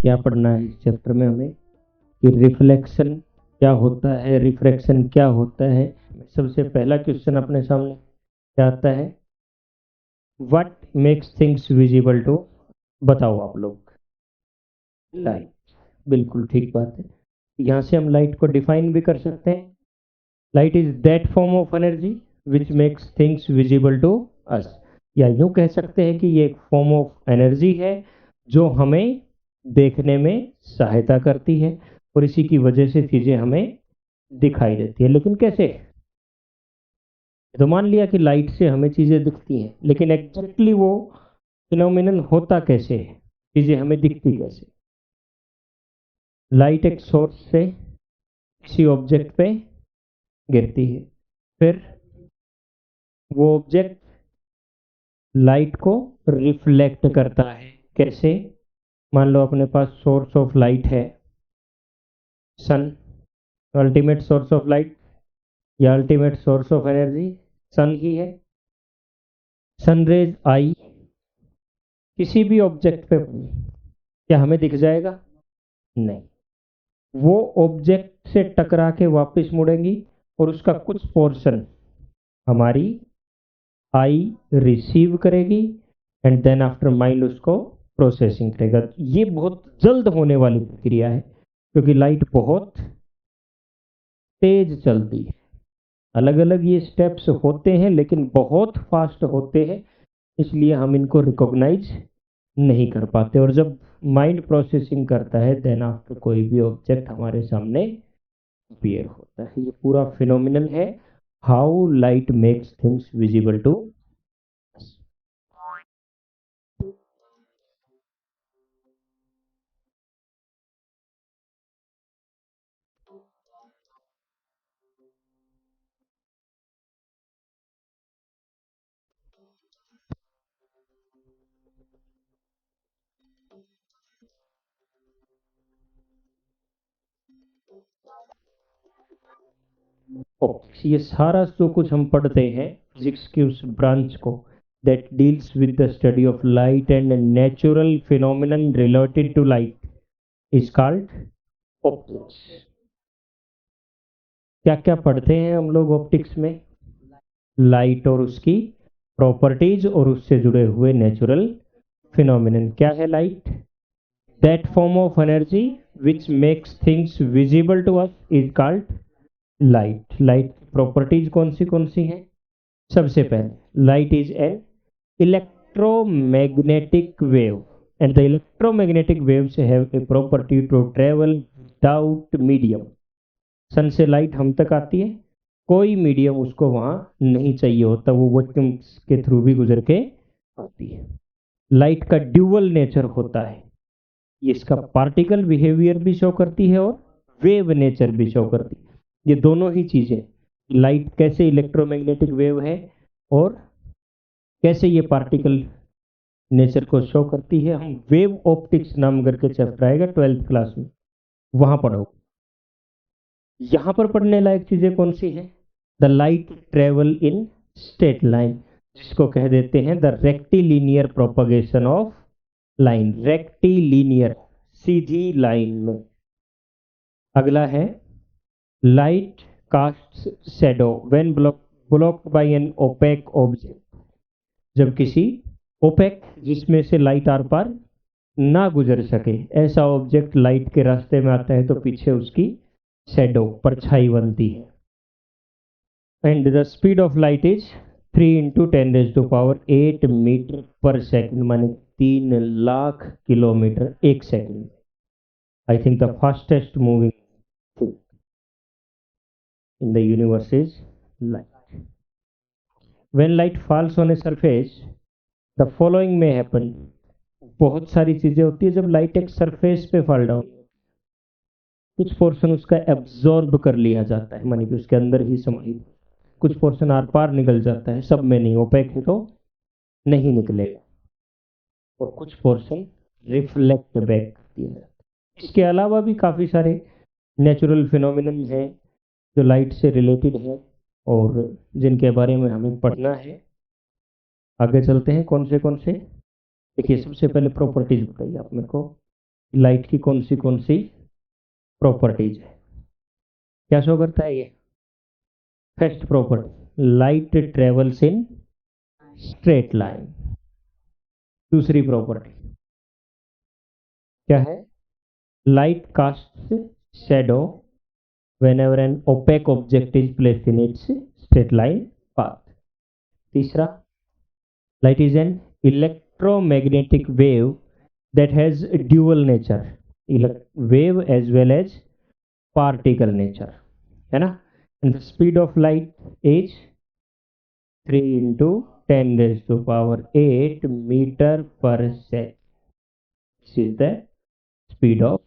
क्या पढ़ना है इस चैप्टर में हमें कि रिफ्लेक्शन क्या होता है, रिफ्रैक्शन क्या होता है। सबसे पहला क्वेश्चन अपने सामने क्या आता है, what makes things visible to, बताओ आप लोग। लाइट, बिल्कुल ठीक बात है। यहाँ से हम लाइट को डिफाइन भी कर सकते हैं। Light is that form of energy which makes things visible to us, या यूं कह सकते हैं कि ये एक फॉर्म ऑफ एनर्जी है जो हमें देखने में सहायता करती है और इसी की वजह से चीजें हमें दिखाई देती है। लेकिन कैसे, तो मान लिया कि लाइट से हमें चीजें दिखती हैं, लेकिन एग्जैक्टली वो फिनोमिनन होता कैसे है, चीजें हमें दिखती कैसे। लाइट एक सोर्स से किसी ऑब्जेक्ट पे गिरती है, फिर वो ऑब्जेक्ट लाइट को रिफ्लेक्ट करता है। कैसे, मान लो अपने पास सोर्स ऑफ लाइट है sun, ultimate source of light या ultimate source of energy sun ही है। सनरेज आई किसी भी ऑब्जेक्ट पे पड़ी, क्या हमें दिख जाएगा? नहीं, वो ऑब्जेक्ट से टकरा के वापस मुड़ेंगी और उसका कुछ पोर्शन हमारी आई रिसीव करेगी एंड देन आफ्टर माइंड उसको प्रोसेसिंग करेगा। ये बहुत जल्द होने वाली प्रक्रिया है क्योंकि लाइट बहुत तेज चलती है। अलग अलग ये स्टेप्स होते हैं लेकिन बहुत फास्ट होते हैं, इसलिए हम इनको रिकॉग्नाइज नहीं कर पाते। और जब माइंड प्रोसेसिंग करता है देन आफ्टर कोई भी ऑब्जेक्ट हमारे सामने अपीयर होता है। ये पूरा फिनोमिनल है how light makes things visible to. ये सारा जो कुछ हम पढ़ते हैं फिजिक्स के उस ब्रांच को that deals with the study of light and natural phenomenon related to light is called optics। क्या क्या पढ़ते हैं हम लोग ऑप्टिक्स में? लाइट और उसकी प्रॉपर्टीज और उससे जुड़े हुए नेचुरल फिनोमिनन। क्या है light? That form of energy which makes things visible to us is called light. Light की प्रॉपर्टीज कौन सी हैं? सबसे पहले light is an electromagnetic wave and the electromagnetic waves have a property to travel without medium। सन से light हम तक आती है, कोई मीडियम उसको वहां नहीं चाहिए होता, वो वैक्यूम के थ्रू भी गुजर के आती है। लाइट का ड्यूअल नेचर होता है, ये इसका पार्टिकल बिहेवियर भी शो करती है और वेव नेचर भी शो करती है। ये दोनों ही चीजें, लाइट कैसे इलेक्ट्रोमैग्नेटिक वेव है और कैसे ये पार्टिकल नेचर को शो करती है, हम वेव ऑप्टिक्स नाम करके चैप्टर आएगा 12th क्लास में, वहां पढ़ो। यहां पर पढ़ने लायक चीजें कौन सी हैं? The light travel in straight line, जिसको कह देते हैं the rectilinear propagation of line. Rectilinear, सीधी लाइन में। अगला है light cast shadow when blocked by an opaque object. जब किसी ओपेक, जिसमें से लाइट आर पार ना गुजर सके, ऐसा ऑब्जेक्ट लाइट के रास्ते में आता है तो पीछे उसकी शैडो, परछाई बनती है। And the speed of light is 3 × 10⁸ metre per second, माने 3 लाख किलोमीटर एक सेकेंड। I think the fastest moving thing in the universe is light. When light falls on a surface the following may happen. बहुत सारी चीजें होती है जब light एक सरफेस पे फॉल डाउन, कुछ पोर्शन उसका एब्जॉर्ब कर लिया जाता है, मानी कि उसके अंदर ही समाहित, कुछ पोर्शन आर पार निकल जाता है, सब में नहीं, ओपेक है तो नहीं निकलेगा, और कुछ पोर्शन रिफ्लेक्ट बैक दिया जाता है। इसके अलावा भी काफी सारे नेचुरल फिनोमिनन हैं जो लाइट से रिलेटेड है और जिनके बारे में हमें पढ़ना है। आगे चलते हैं, कौन से? देखिए, सबसे पहले प्रॉपर्टीज बताइए आप मेरे को। लाइट की कौन सी प्रॉपर्टीज है। क्या शो करता है ये? First property, light travels in straight line. दूसरी प्रॉपर्टी क्या है? Light cast shadow whenever an opaque object is placed in its straight line path. तीसरा, light is an electromagnetic wave that has dual nature, wave as well as particle nature, है ना? And the speed of light is 3 into 10 raised to power 8 meter per second. This is the speed of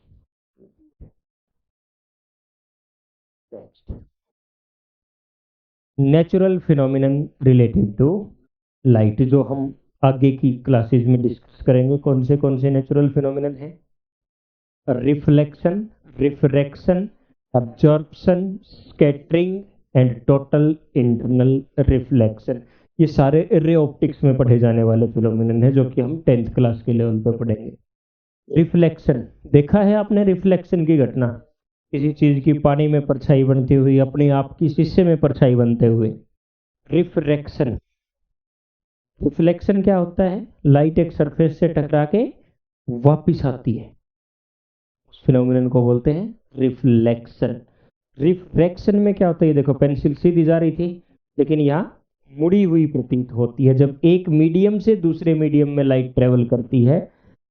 light. Natural phenomenon related to light, जो हम आगे की classes में discuss करेंगे। कौन से नेचुरल फिनोमिनन है? Reflection, refraction, absorption, scattering and total internal reflection. ये सारे रे ऑप्टिक्स में पढ़े जाने वाले फिनोमिनन है, जो कि हम 10th क्लास के लेवल पर पढ़ेंगे। रिफ्लेक्शन, देखा है आपने रिफ्लेक्शन की घटना? किसी चीज की पानी में परछाई बनती हुई, अपने आप की शीशे में परछाई बनते हुए। रिफ्रैक्शन, रिफ्लेक्शन क्या होता है? लाइट एक सरफेस से टकरा के वापिस आती है, उस फिनोमिनन को बोलते हैं रिफ्लेक्शन। रिफ्रैक्शन में क्या होता है? ये देखो, पेंसिल सीधी जा रही थी, लेकिन यहाँ मुड़ी हुई प्रतीत होती है। जब एक मीडियम से दूसरे मीडियम में लाइट ट्रेवल करती है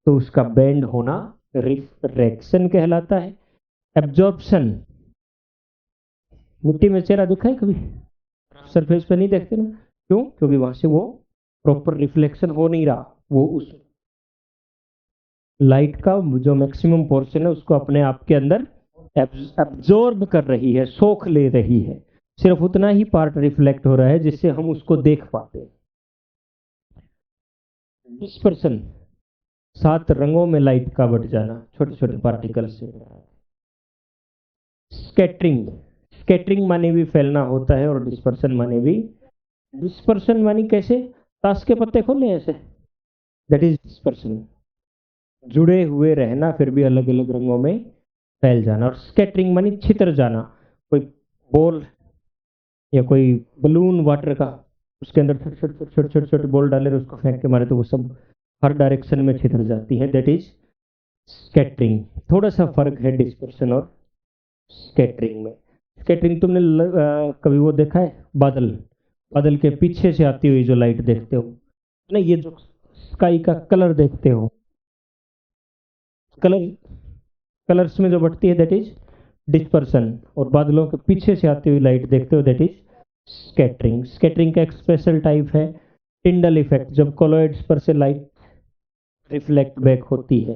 तो उसका बेंड होना रिफ्रैक्शन कहलाता है। एब्जॉर्प्शन, मिट्टी में चेहरा दिखा है कभी? सरफेस पे नहीं देखते ना, क्यों? क्योंकि वहां से वो प्रॉपर रिफ्लेक्शन हो नहीं रहा, वो उस लाइट का जो मैक्सिमम पोर्शन है उसको अपने आप के अंदर एब्जॉर्ब कर रही है, सोख ले रही है। सिर्फ उतना ही पार्ट रिफ्लेक्ट हो रहा है जिससे हम उसको देख पाते हैं। डिस्पर्सन, 7 रंगों में लाइट का बट जाना छोटे छोटे पार्टिकल से। स्कैटरिंग, स्कैटरिंग माने भी फैलना होता है, और डिस्पर्सन माने भी, डिस्पर्सन माने कैसे? ताश के पत्ते खोले ऐसे, दैट इज डिस्पर्सन। जुड़े हुए रहना फिर भी अलग अलग रंगों में फैल जाना। और स्कैटरिंग माने छितर जाना। कोई बॉल या कोई बलून वाटर का, उसके अंदर छोटे छोटे छोटे छोटे बॉल डाले और उसको फेंक के मारे तो वो सब हर डायरेक्शन में छितर जाती है, दैट इज स्कैटरिंग। थोड़ा सा फर्क है डिस्पर्सन और स्कैटरिंग में। स्कैटरिंग तुमने कभी वो देखा है? बादल, बादल के पीछे से आती हुई जो लाइट देखते हो ना, ये जो स्काई का कलर देखते हो, कलर कलर्स में जो बढ़ती है दैट इज डिस्पर्सन। और बादलों के पीछे से आती हुई लाइट देखते हो दैट इज स्कैटरिंग। स्कैटरिंग का एक स्पेशल टाइप है टिंडल इफेक्ट, जब कोलॉइड्स पर से लाइट रिफ्लेक्ट बैक होती है,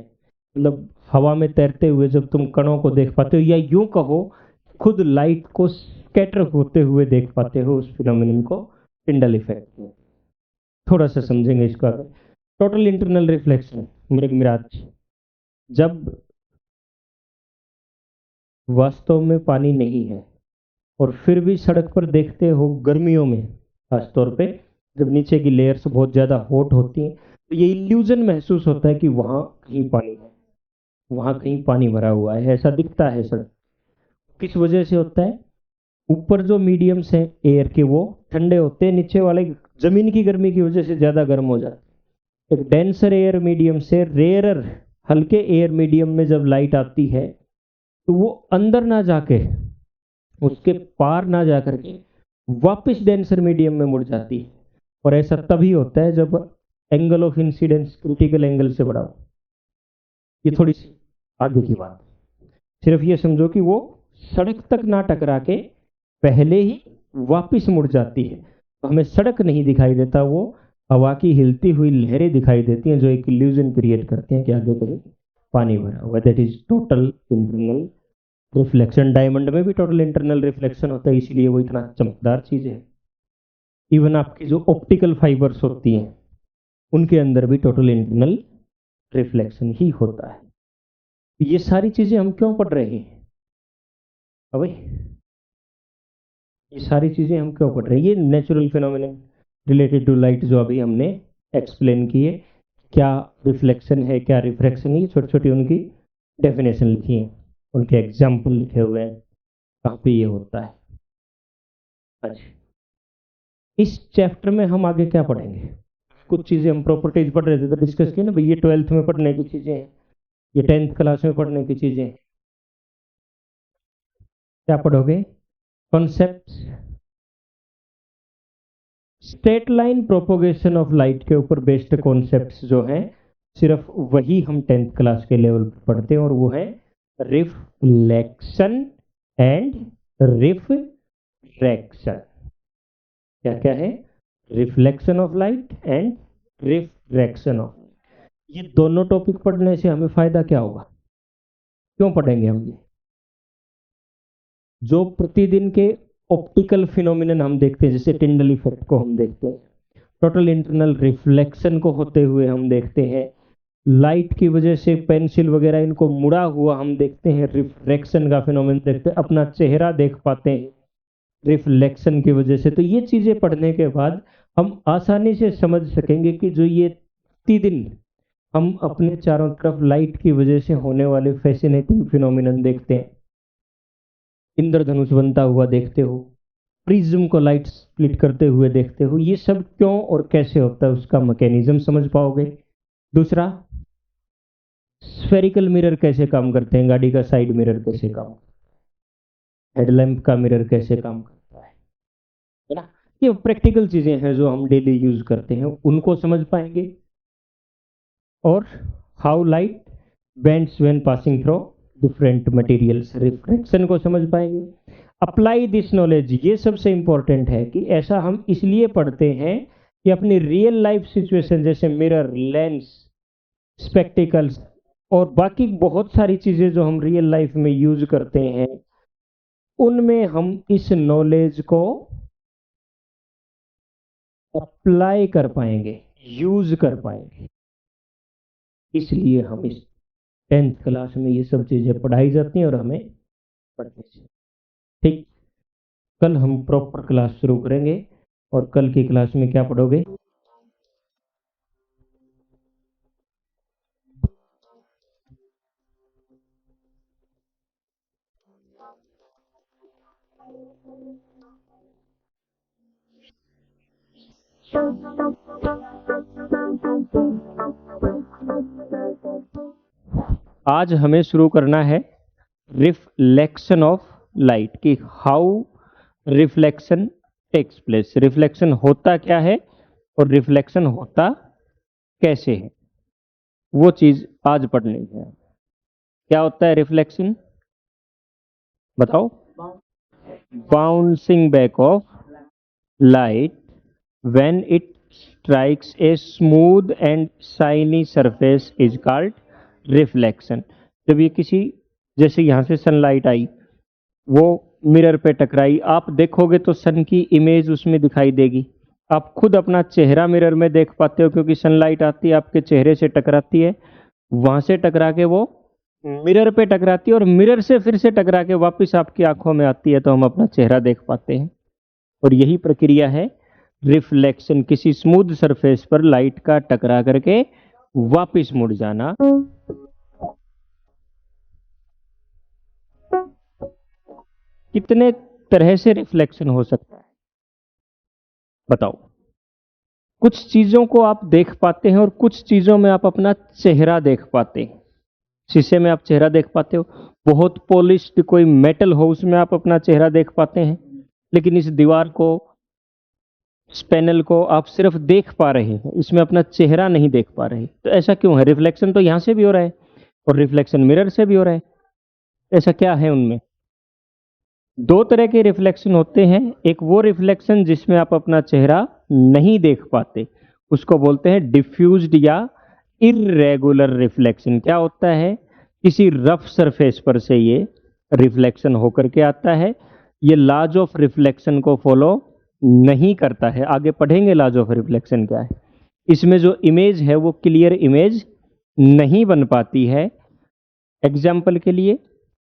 मतलब हवा में तैरते हुए जब तुम कणों को देख पाते हो, या यूं कहो खुद लाइट को स्कैटर होते हुए देख पाते हो, उस फिनोमिनन को टिंडल इफेक्ट। थोड़ा सा समझेंगे इसका। टोटल इंटरनल रिफ्लेक्शन, मृगमिराज, जब वास्तव में पानी नहीं है और फिर भी सड़क पर देखते हो गर्मियों में, खासतौर पे जब नीचे की लेयर्स बहुत ज्यादा हॉट होती हैं, तो ये इल्यूजन महसूस होता है कि वहां कहीं पानी है, वहां कहीं पानी भरा हुआ है, ऐसा दिखता है सड़क। किस वजह से होता है? ऊपर जो मीडियम्स हैं एयर के वो ठंडे होते हैं, नीचे वाले जमीन की गर्मी की वजह से ज्यादा गर्म हो जाते हैं। एक डेंसर एयर मीडियम से रेयरर हल्के एयर मीडियम में जब लाइट आती है तो वो अंदर ना जाके, उसके पार ना जाकर के वापस डेंसर मीडियम में मुड़ जाती है। और ऐसा तभी होता है जब angle of incidence critical angle से बड़ा हो। ये थोड़ी सी आगे की बात, सिर्फ ये समझो कि वो सड़क तक ना टकरा के पहले ही वापस मुड़ जाती है, तो हमें सड़क नहीं दिखाई देता, वो हवा की हिलती हुई लहरें दिखाई देती हैं, जो एक इल्यूजन क्रिएट करती हैं कि आगे कहीं पानी भरा हुआ है। That is total internal reflection. Diamond में भी टोटल इंटरनल रिफ्लेक्शन होता है, इसलिए वो इतना चमकदार चीज है। इवन आपकी जो ऑप्टिकल फाइबर्स होती हैं उनके अंदर भी टोटल इंटरनल रिफ्लेक्शन ही होता है। ये सारी चीजें हम क्यों पढ़ रहे हैं अबे? ये सारी चीजें हम क्यों पढ़ रहे हैं? ये natural phenomenon related to light जो अभी हमने एक्सप्लेन किए, क्या रिफ्लेक्शन है क्या रिफ्रैक्शन है, छोटी छोटी उनकी डेफिनेशन लिखी है, उनके एग्जाम्पल लिखे हुए हैं कहाँ पे ये होता है। अच्छा, इस चैप्टर में हम आगे क्या पढ़ेंगे? कुछ चीजें हम प्रॉपर्टीज पढ़ रहे थे तो डिस्कस की ना भाई, ये 12th में पढ़ने की चीजें हैं, ये 10th क्लास में पढ़ने की चीजें हैं। क्या पढ़ोगे? Concept, straight line propagation of light के ऊपर बेस्ड कॉन्सेप्ट्स जो हैं सिर्फ वही हम 10th क्लास के लेवल पर पढ़ते हैं, और वो है रिफ्लेक्शन एंड रिफ्रैक्शन। क्या क्या है? Reflection of light and refraction of. ये दोनों टॉपिक पढ़ने से हमें फायदा क्या होगा? क्यों पढ़ेंगे हम ये? जो प्रतिदिन के ऑप्टिकल फिनोमिनन हम देखते हैं, जैसे टिंडल इफेक्ट को हम देखते हैं, टोटल इंटरनल रिफ्लेक्शन को होते हुए हम देखते हैं, लाइट की वजह से पेंसिल वगैरह इनको मुड़ा हुआ हम देखते हैं, रिफ्रैक्शन का फिनोमिनन देखते हैं, अपना चेहरा देख पाते हैं रिफ्लेक्शन की वजह से। तो ये चीजें पढ़ने के बाद हम आसानी से समझ सकेंगे कि जो ये प्रतिदिन हम अपने चारों तरफ लाइट की वजह से होने वाले फैसिनेटिंग फिनोमिनन देखते हैं, इंद्रधनुष बनता हुआ देखते हो, प्रिज्म को लाइट स्प्लिट करते हुए देखते हो, ये सब क्यों और कैसे होता है उसका मैकेनिज्म समझ पाओगे। दूसरा, स्फेरिकल मिरर कैसे काम करते हैं, गाड़ी का साइड मिरर कैसे काम, हेडलैम्प का मिरर कैसे काम करता है ना। ये प्रैक्टिकल चीजें हैं जो हम डेली यूज करते हैं, उनको समझ पाएंगे। और how light bends when passing through different materials, refraction को समझ पाएंगे। अप्लाई दिस नॉलेज, ये सबसे इंपॉर्टेंट है कि ऐसा हम इसलिए पढ़ते हैं कि अपनी रियल लाइफ सिचुएशन जैसे मिरर, लेंस, स्पेक्टिकल्स और बाकी बहुत सारी चीजें जो हम रियल लाइफ में यूज करते हैं, उनमें हम इस नॉलेज को अप्लाई कर पाएंगे, यूज कर पाएंगे। इसलिए हम इस 10th क्लास में ये सब चीजें पढ़ाई जाती हैं और हमें पढ़नी चाहिए। ठीक, कल हम प्रॉपर क्लास शुरू करेंगे, और कल की क्लास में क्या पढ़ोगे? आज हमें शुरू करना है रिफ्लेक्शन ऑफ लाइट, कि how reflection takes place, reflection होता क्या है और रिफ्लेक्शन होता कैसे है, वो चीज आज पढ़नी है। क्या होता है रिफ्लेक्शन? बताओ। Bouncing back of light when it strikes a smooth and shiny surface is called reflection. जब ये किसी, जैसे यहां से सनलाइट आई, वो मिरर पे टकराई, आप देखोगे तो सन की इमेज उसमें दिखाई देगी। आप खुद अपना चेहरा मिरर में देख पाते हो, क्योंकि सनलाइट आती है आपके चेहरे से टकराती है, वहां से टकरा के वो मिरर पे टकराती है, और मिरर से फिर से टकरा के वापस आपकी आंखों में आती है, तो हम अपना चेहरा देख पाते हैं। और यही प्रक्रिया है रिफ्लेक्शन, किसी स्मूथ सरफेस पर लाइट का टकरा करके वापस मुड़ जाना। कितने तरह से रिफ्लेक्शन हो सकता है बताओ? कुछ चीजों को आप देख पाते हैं और कुछ चीजों में आप अपना चेहरा देख पाते हैं। शीशे में आप चेहरा देख पाते हो, बहुत पॉलिश्ड कोई मेटल हो उसमें आप अपना चेहरा देख पाते हैं, लेकिन इस दीवार को, इस पैनल को आप सिर्फ देख पा रहे हैं, इसमें अपना चेहरा नहीं देख पा रहे। तो ऐसा क्यों है? रिफ्लेक्शन तो यहां से भी हो रहा है और रिफ्लेक्शन मिरर से भी हो रहा है। ऐसा क्या है उनमें? दो तरह के रिफ्लेक्शन होते हैं। एक वो रिफ्लेक्शन जिसमें आप अपना चेहरा नहीं देख पाते, उसको बोलते हैं डिफ्यूज्ड या इर्रेगुलर रिफ्लेक्शन। क्या होता है? किसी रफ सरफेस पर से ये रिफ्लेक्शन होकर के आता है। ये लॉज ऑफ रिफ्लेक्शन को फॉलो नहीं करता है। आगे पढ़ेंगे लॉज ऑफ रिफ्लेक्शन क्या है। इसमें जो इमेज है वो क्लियर इमेज नहीं बन पाती है। एग्जाम्पल के लिए,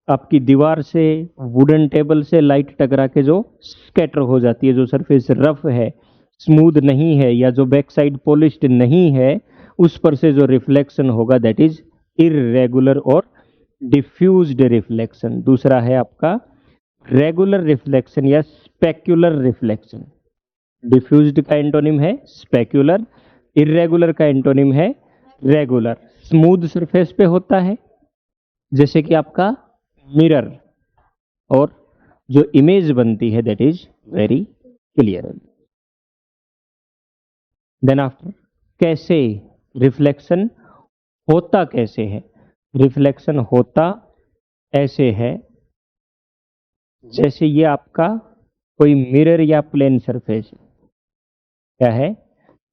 आपकी दीवार से, वुडन टेबल से लाइट टकरा के जो स्कैटर हो जाती है, जो सरफेस रफ है, स्मूथ नहीं है, या जो बैक साइड पॉलिश्ड नहीं है, उस पर से जो रिफ्लेक्शन होगा दैट इज इर्रेगुलर और डिफ्यूज्ड रिफ्लेक्शन। दूसरा है आपका रेगुलर रिफ्लेक्शन या स्पेक्युलर रिफ्लेक्शन। डिफ्यूज्ड का एंटोनिम है स्पेक्युलर, इरेगुलर का एंटोनिम है रेगुलर। स्मूथ सरफेस पे होता है जैसे कि आपका मिरर, और जो इमेज बनती है that is very clear. Then after, कैसे रिफ्लेक्शन होता कैसे है? रिफ्लेक्शन होता ऐसे है जैसे ये आपका कोई मिरर या प्लेन सरफेस है। क्या है?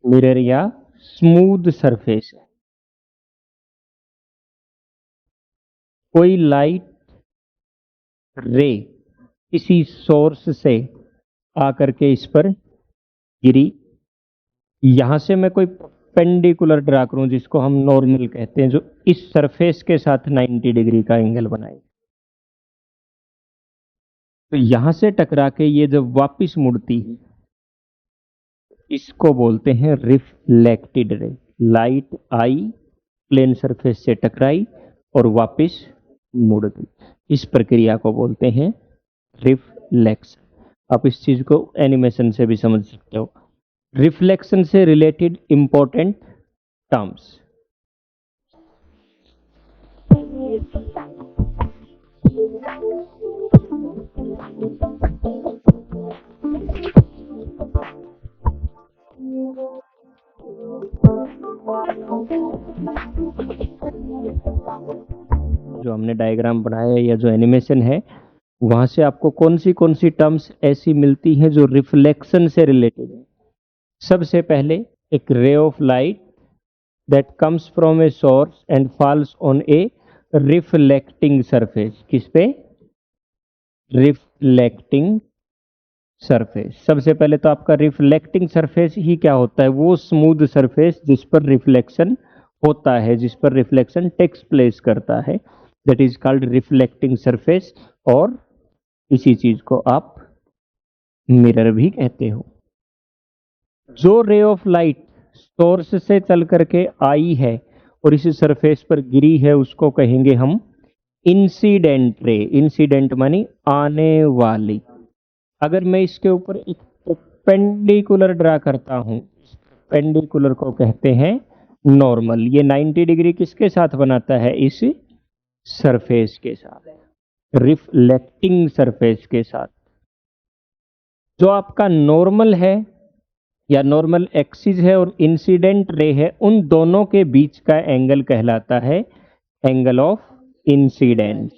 मिरर या स्मूथ सरफेस है। कोई लाइट रे किसी सोर्स से आकर के इस पर गिरी, यहां से मैं कोई पेंडिकुलर ड्रा करूं जिसको हम नॉर्मल कहते हैं, जो इस सरफेस के साथ 90 डिग्री का एंगल बनाए, तो यहां से टकरा के ये जब वापस मुड़ती है इसको बोलते हैं रिफ्लेक्टेड रे। लाइट आई, प्लेन सरफेस से टकराई और वापस मुड़ गई, इस प्रक्रिया को बोलते हैं रिफ्लेक्शन। आप इस चीज को एनिमेशन से भी समझ सकते हो। रिफ्लेक्शन से रिलेटेड इंपॉर्टेंट टर्म्स। जो हमने डायग्राम बनाया है या जो एनिमेशन है, वहां से आपको कौन सी टर्म्स ऐसी मिलती हैं जो रिफ्लेक्शन से रिलेटेड है? सबसे पहले एक ray of light that comes from a source and false on A reflecting surface. किस पे? Reflecting surface. सबसे पहले तो आपका रिफ्लेक्टिंग सरफेस ही क्या होता है? वो स्मूथ सरफेस जिस पर रिफ्लेक्शन होता है, जिस पर रिफ्लेक्शन टेक्स प्लेस करता है, that is called reflecting surface. और इसी चीज को आप मिरर भी कहते हो। जो रे ऑफ लाइट सोर्स से चल करके आई है और इस सरफेस पर गिरी है उसको कहेंगे हम इंसिडेंट रे। इंसिडेंट मानी आने वाली। अगर मैं इसके ऊपर एक परपेंडिकुलर ड्रा करता हूं, परपेंडिकुलर को कहते हैं नॉर्मल। ये 90 डिग्री किसके साथ बनाता है? इस सरफेस के साथ, रिफ्लेक्टिंग सरफेस के साथ। जो आपका नॉर्मल है या नॉर्मल एक्सिस है और इंसिडेंट रे है, उन दोनों के बीच का एंगल कहलाता है angle of incidence.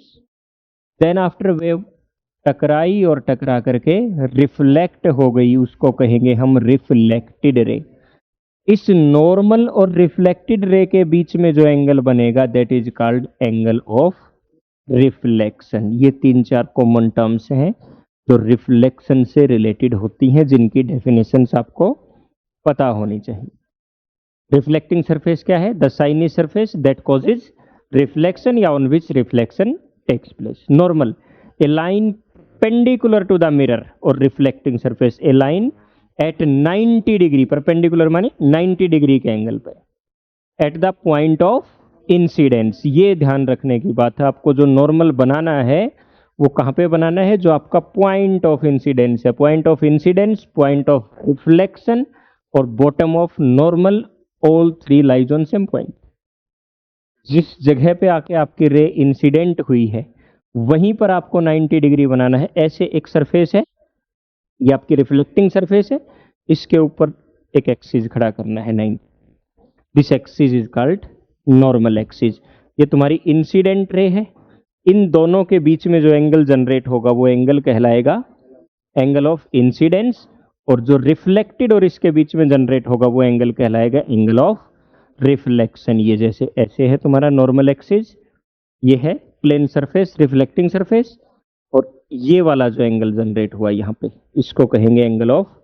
Then after wave टकराई और टकरा करके रिफ्लेक्ट हो गई, उसको कहेंगे हम रिफ्लेक्टेड रे। इस नॉर्मल और रिफ्लेक्टेड रे के बीच में जो एंगल बनेगा that is called angle of reflection. ये 3-4 कॉमन टर्म्स हैं जो रिफ्लेक्शन से रिलेटेड होती हैं, जिनकी डेफिनेशंस आपको पता होनी चाहिए। रिफ्लेक्टिंग सरफेस क्या है? The shiny surface that causes reflection या on which reflection takes place. Normal, a line perpendicular to the mirror or reflecting surface, a line at 90 degree, perpendicular माने 90 डिग्री के एंगल पे, at the point of incidence. ये ध्यान रखने की बात है, आपको जो नॉर्मल बनाना है वो कहां पे बनाना है? जो आपका पॉइंट ऑफ इंसिडेंस है। Point of incidence, point of reflection और bottom of normal, all 3 lies on same point. जिस जगह पे आके आपकी रे इंसिडेंट हुई है वहीं पर आपको 90 डिग्री बनाना है। ऐसे एक सरफेस है, ये आपकी रिफ्लेक्टिंग सरफेस है, इसके ऊपर एक एक्सिस खड़ा करना है 90। This axis is called normal axis. ये तुम्हारी इंसिडेंट रे है। इन दोनों के बीच में जो एंगल जनरेट होगा वो एंगल कहलाएगा एंगल ऑफ इंसिडेंस, और जो रिफ्लेक्टेड और इसके बीच में जनरेट होगा वो एंगल कहलाएगा एंगल ऑफ रिफ्लेक्शन। ये जैसे ऐसे है तुम्हारा नॉर्मल एक्सिस, ये है प्लेन सरफेस, रिफ्लेक्टिंग सरफेस, और ये वाला जो एंगल जनरेट हुआ यहाँ पे, इसको कहेंगे एंगल ऑफ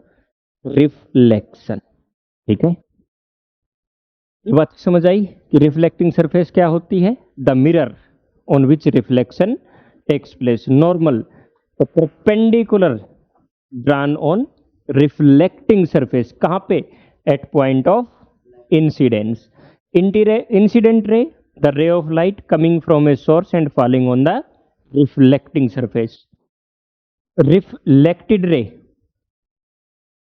रिफ्लेक्शन। ठीक है, ये बात समझ आई कि रिफ्लेक्टिंग सरफेस क्या होती है? The mirror on which reflection takes place. Normal, तो perpendicular drawn on reflecting surface, कहां पे? At point of incidence. Incident ray the ray of light coming from a source and falling on the reflecting surface. Reflected ray,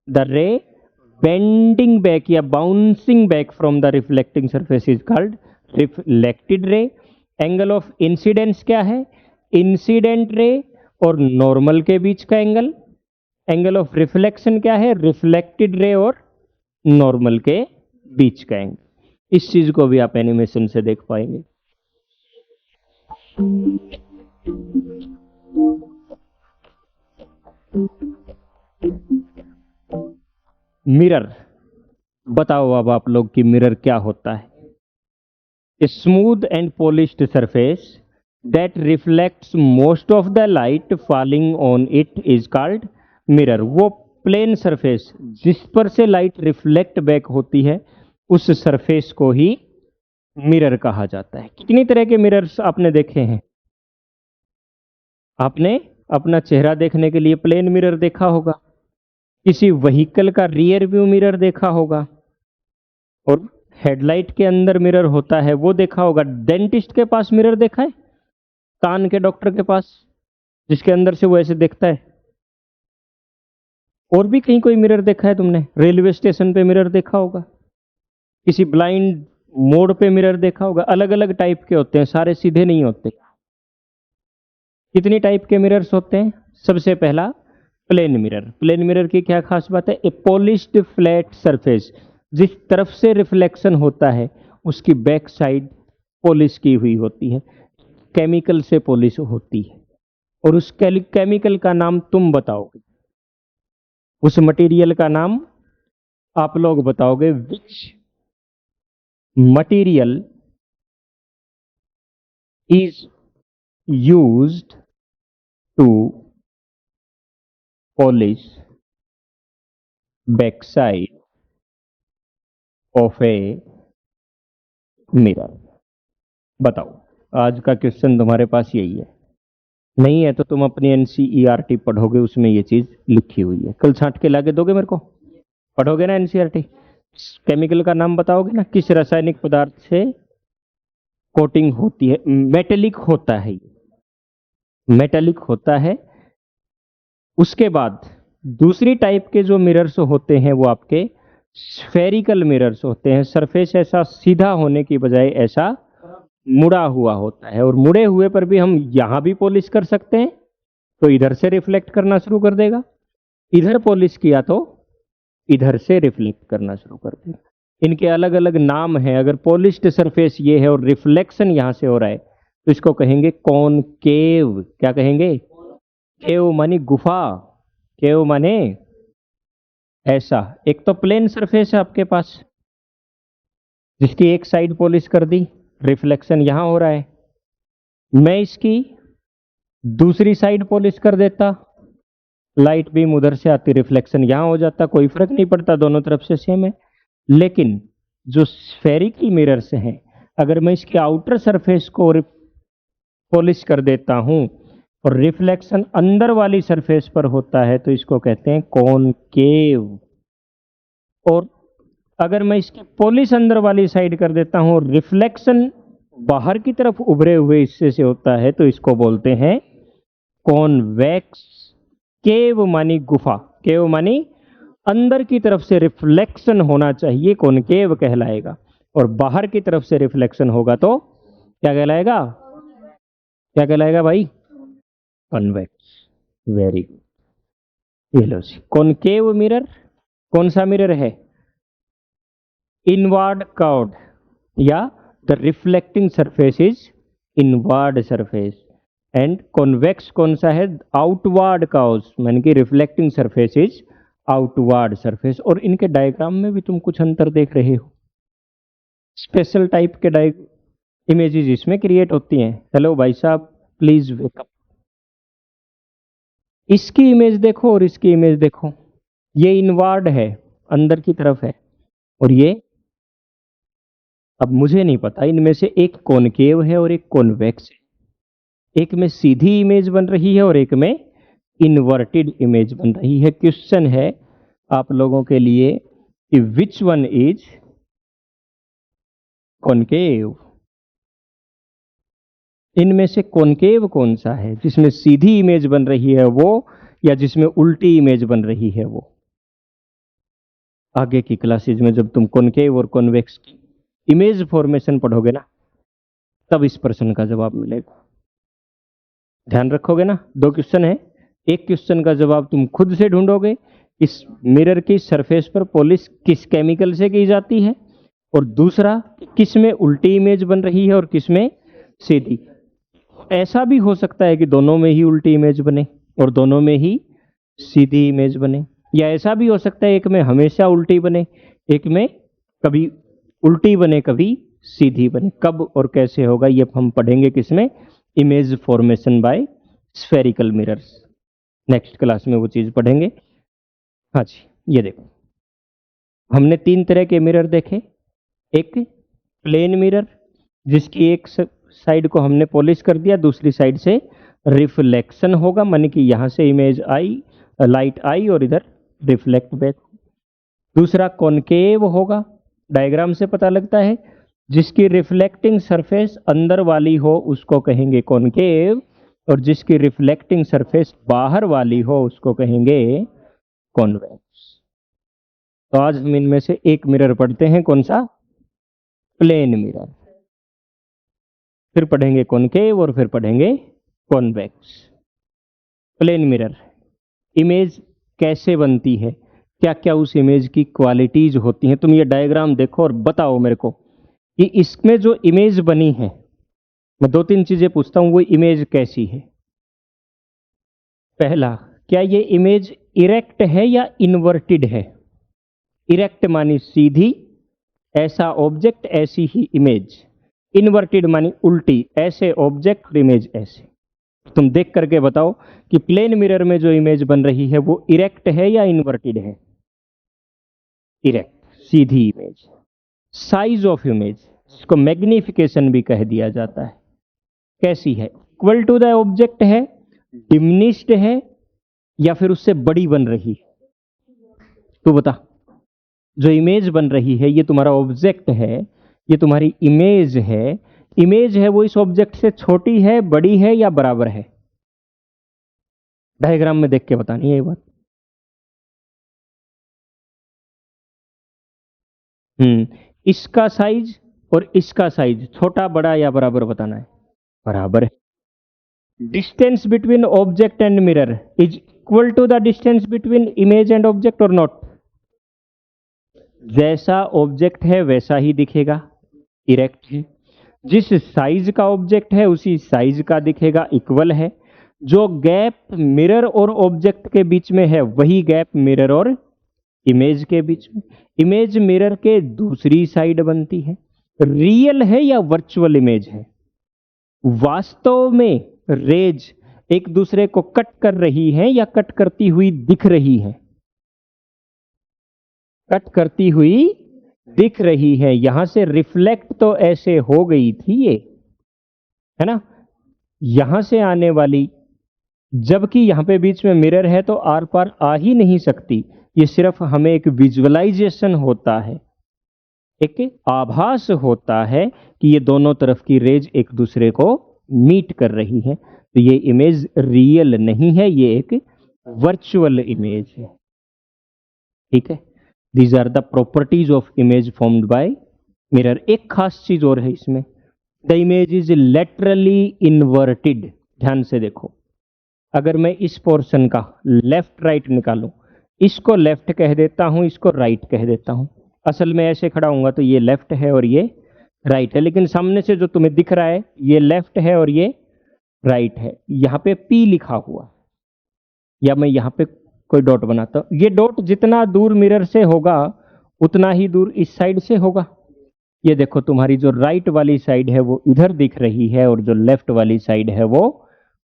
the ray bending back या bouncing back from the reflecting surface is called reflected ray. Angle of incidence क्या है? Incident ray और normal के बीच का angle. Angle of reflection क्या है? Reflected ray और normal के बीच का एंगल. इस चीज को भी आप एनिमेशन से देख पाएंगे. मिरर, बताओ अब आप लोग कि मिरर क्या होता है. A smooth and polished surface that reflects most of the light falling on it is called mirror. वो प्लेन सरफेस जिस पर से लाइट रिफ्लेक्ट बैक होती है उस सरफेस को ही मिरर कहा जाता है. कितनी तरह के मिरर्स आपने देखे हैं? आपने अपना चेहरा देखने के लिए प्लेन मिरर देखा होगा, किसी व्हीकल का रियर व्यू मिरर देखा होगा, और हेडलाइट के अंदर मिरर होता है वो देखा होगा. डेंटिस्ट के पास मिरर देखा है? कान के डॉक्टर के पास, जिसके अंदर से वो ऐसे देखता है. और भी कहीं कोई मिरर देखा है तुमने? रेलवे स्टेशन पे मिरर देखा होगा, किसी ब्लाइंड मोड़ पे मिरर देखा होगा. अलग अलग टाइप के होते हैं, सारे सीधे नहीं होते. कितनी टाइप के मिरर्स होते हैं? सबसे पहला प्लेन मिरर. प्लेन मिरर की क्या खास बात है? ए पॉलिश्ड फ्लैट सरफेस, जिस तरफ से रिफ्लेक्शन होता है उसकी बैक साइड पॉलिश की हुई होती है, केमिकल से पॉलिश होती है. और उस केमिकल का नाम तुम बताओगे, उस मटेरियल का नाम आप लोग बताओगे. Which material is used to polish back side of a mirror? बताओ. आज का क्वेश्चन तुम्हारे पास यही है. नहीं है तो तुम अपनी एनसीईआरटी पढ़ोगे, उसमें ये चीज लिखी हुई है. कल छांट के लाके दोगे मेरे को? पढ़ोगे ना एनसीईआरटी? केमिकल का नाम बताओगे ना, किस रासायनिक पदार्थ से कोटिंग होती है. मेटेलिक होता है, मेटेलिक होता है. उसके बाद दूसरी टाइप के जो मिरर्स होते हैं वो आपके स्फेरिकल मिरर्स होते हैं. सरफेस ऐसा सीधा होने की बजाय ऐसा मुड़ा हुआ होता है, और मुड़े हुए पर भी हम यहां भी पॉलिश कर सकते हैं तो इधर से रिफ्लेक्ट करना शुरू कर देगा, इधर पॉलिश किया तो इधर से रिफ्लेक्ट करना शुरू कर देगा. इनके अलग अलग नाम हैं. अगर पॉलिश्ड सरफेस ये है और रिफ्लेक्शन यहां से हो रहा है तो इसको कहेंगे कॉनकेव. क्या कहेंगे? केव मानी गुफा, केव माने ऐसा. एक तो प्लेन सरफेस है आपके पास जिसकी एक साइड पॉलिश कर दी, रिफ्लेक्शन यहां हो रहा है. मैं इसकी दूसरी साइड पॉलिश कर देता, लाइट बीम उधर से आती, रिफ्लेक्शन यहां हो जाता, कोई फर्क नहीं पड़ता, दोनों तरफ से सेम है. लेकिन जो स्फेरिकल मिरर्स हैं, अगर मैं इसके आउटर सरफेस को पॉलिश कर देता हूं और रिफ्लेक्शन अंदर वाली सरफेस पर होता है तो इसको कहते हैं कॉनकेव. और अगर मैं इसकी पॉलिश अंदर वाली साइड कर देता हूं और रिफ्लेक्शन बाहर की तरफ उभरे हुए हिस्से से होता है तो इसको बोलते हैं कॉन्वेक्स. केव मानी गुफा, केव मानी अंदर की तरफ से रिफ्लेक्शन होना चाहिए, कॉनकेव कहलाएगा. और बाहर की तरफ से रिफ्लेक्शन होगा तो क्या कहलाएगा? क्या कहलाएगा भाई? कॉन्वेक्स. Very good. ये लो जी, कॉनकेव मिरर कौन सा मिरर है? इनवर्ड कर्व्ड, या the reflecting surface is inward surface. And convex कौन सा है? आउटवर्ड कर्व्स, यानी कि reflecting surface is outward surface. और इनके डायग्राम में भी तुम कुछ अंतर देख रहे हो. स्पेशल टाइप के इमेजेस इसमें क्रिएट होती हैं. हेलो भाई साहब, प्लीज वेकअप. इसकी इमेज देखो और इसकी इमेज देखो. ये इनवर्ड है, अंदर की तरफ है, और ये, अब मुझे नहीं पता, इनमें से एक कॉनकेव है और एक कॉन्वेक्स है. एक में सीधी इमेज बन रही है और एक में इन्वर्टेड इमेज बन रही है. क्वेश्चन है आप लोगों के लिए कि विच वन इज कॉनकेव? इनमें से कॉनकेव कौन सा है, जिसमें सीधी इमेज बन रही है वो, या जिसमें उल्टी इमेज बन रही है वो? आगे की क्लासेज में जब तुम कॉनकेव और कॉन्वेक्स की इमेज फॉर्मेशन पढ़ोगे ना, तब इस प्रश्न का जवाब मिलेगा। ध्यान रखोगे ना? दो क्वेश्चन है, एक क्वेश्चन का जवाब तुम खुद से ढूंढोगे, इस मिरर की सरफेस पर पॉलिश किस केमिकल से की जाती है, और दूसरा किस में उल्टी इमेज बन रही है और किस में सीधी। ऐसा भी हो सकता है कि दोनों में ही उल्टी इमेज बने और दोनों में ही सीधी इमेज बने, या ऐसा भी हो सकता है एक में हमेशा उल्टी बने, एक में कभी उल्टी बने कभी सीधी बने। कब और कैसे होगा ये हम पढ़ेंगे किसमें? Image formation by spherical mirrors. Next class में वो चीज पढ़ेंगे। हाँ जी, ये देखो, हमने तीन तरह के मिरर देखे। एक प्लेन मिरर, जिसकी एक साइड को हमने पॉलिश कर दिया, दूसरी साइड से रिफ्लेक्शन होगा, माने कि यहां से इमेज आई, लाइट आई और इधर रिफ्लेक्ट बैक। दूसरा कॉनकेव होगा, डायग्राम से पता लगता है, जिसकी रिफ्लेक्टिंग सरफेस अंदर वाली हो उसको कहेंगे कॉनकेव, और जिसकी रिफ्लेक्टिंग सरफेस बाहर वाली हो उसको कहेंगे कॉन्वेक्स। तो आज हम इनमें से एक मिरर पढ़ते हैं, कौन सा? Plane mirror. फिर पढ़ेंगे कॉनकेव और फिर पढ़ेंगे कॉन्वेक्स। प्लेन मिरर, इमेज कैसे बनती है, क्या क्या उस इमेज की क्वालिटीज होती हैं, तुम ये डायग्राम देखो और बताओ मेरे को कि इसमें जो इमेज बनी है, मैं दो तीन चीजें पूछता हूं, वो इमेज कैसी है। पहला, क्या ये इमेज इरेक्ट है या इन्वर्टेड है? इरेक्ट मानी सीधी, ऐसा ऑब्जेक्ट ऐसी ही इमेज। इन्वर्टेड मानी उल्टी, ऐसे ऑब्जेक्ट और इमेज ऐसे। तुम देख करके बताओ कि प्लेन मिरर में जो इमेज बन रही है वो इरेक्ट है या इन्वर्टेड है? Erect, Sidhi image. Size of image, इसको मैग्निफिकेशन भी कह दिया जाता है, कैसी है? इक्वल टू द ऑब्जेक्ट है, डिमिनिश्ड है, या फिर उससे बड़ी बन रही है? तू बता, जो इमेज बन रही है ये तुम्हारा ऑब्जेक्ट है, ये तुम्हारी इमेज है, इमेज है वो इस ऑब्जेक्ट से छोटी है, बड़ी है, या बराबर है? डायग्राम में देख के बतानी है ये बात। इसका साइज और इसका साइज छोटा बड़ा या बराबर बताना है? बराबर है। Distance between object and mirror is equal to the distance between image and object or not? जैसा ऑब्जेक्ट है वैसा ही दिखेगा, इरेक्ट है। जिस साइज का ऑब्जेक्ट है उसी साइज का दिखेगा, इक्वल है। जो गैप मिरर और ऑब्जेक्ट के बीच में है वही गैप मिरर और इमेज के बीच में। इमेज मिरर के दूसरी साइड बनती है। रियल है या वर्चुअल इमेज है? वास्तव में रेज एक दूसरे को कट कर रही है या कट करती हुई दिख रही है? कट करती हुई दिख रही है। यहां से रिफ्लेक्ट तो ऐसे हो गई थी ये, है ना, यहां से आने वाली, जबकि यहां पे बीच में मिरर है तो आर पार आ ही नहीं सकती। ये सिर्फ हमें एक विजुअलाइजेशन होता है, एक आभास होता है कि ये दोनों तरफ की रेज एक दूसरे को मीट कर रही है। तो ये इमेज रियल नहीं है, ये एक वर्चुअल इमेज है। ठीक है, these are the properties of image formed by mirror. एक खास चीज और है इसमें, the image is laterally inverted. ध्यान से देखो, अगर मैं इस पोर्शन का लेफ्ट राइट निकालूं, इसको लेफ्ट कह देता हूं, इसको राइट कह देता हूं। असल में ऐसे खड़ा हूंगा तो ये लेफ्ट है और ये राइट है, लेकिन सामने से जो तुम्हें दिख रहा है ये लेफ्ट है और ये राइट है। यहां पे P लिखा हुआ, या मैं यहां पे कोई डॉट बनाता हूं, ये डॉट जितना दूर मिरर से होगा उतना ही दूर इस साइड से होगा। ये देखो, तुम्हारी जो राइट वाली साइड है वो इधर दिख रही है और जो लेफ्ट वाली साइड है वो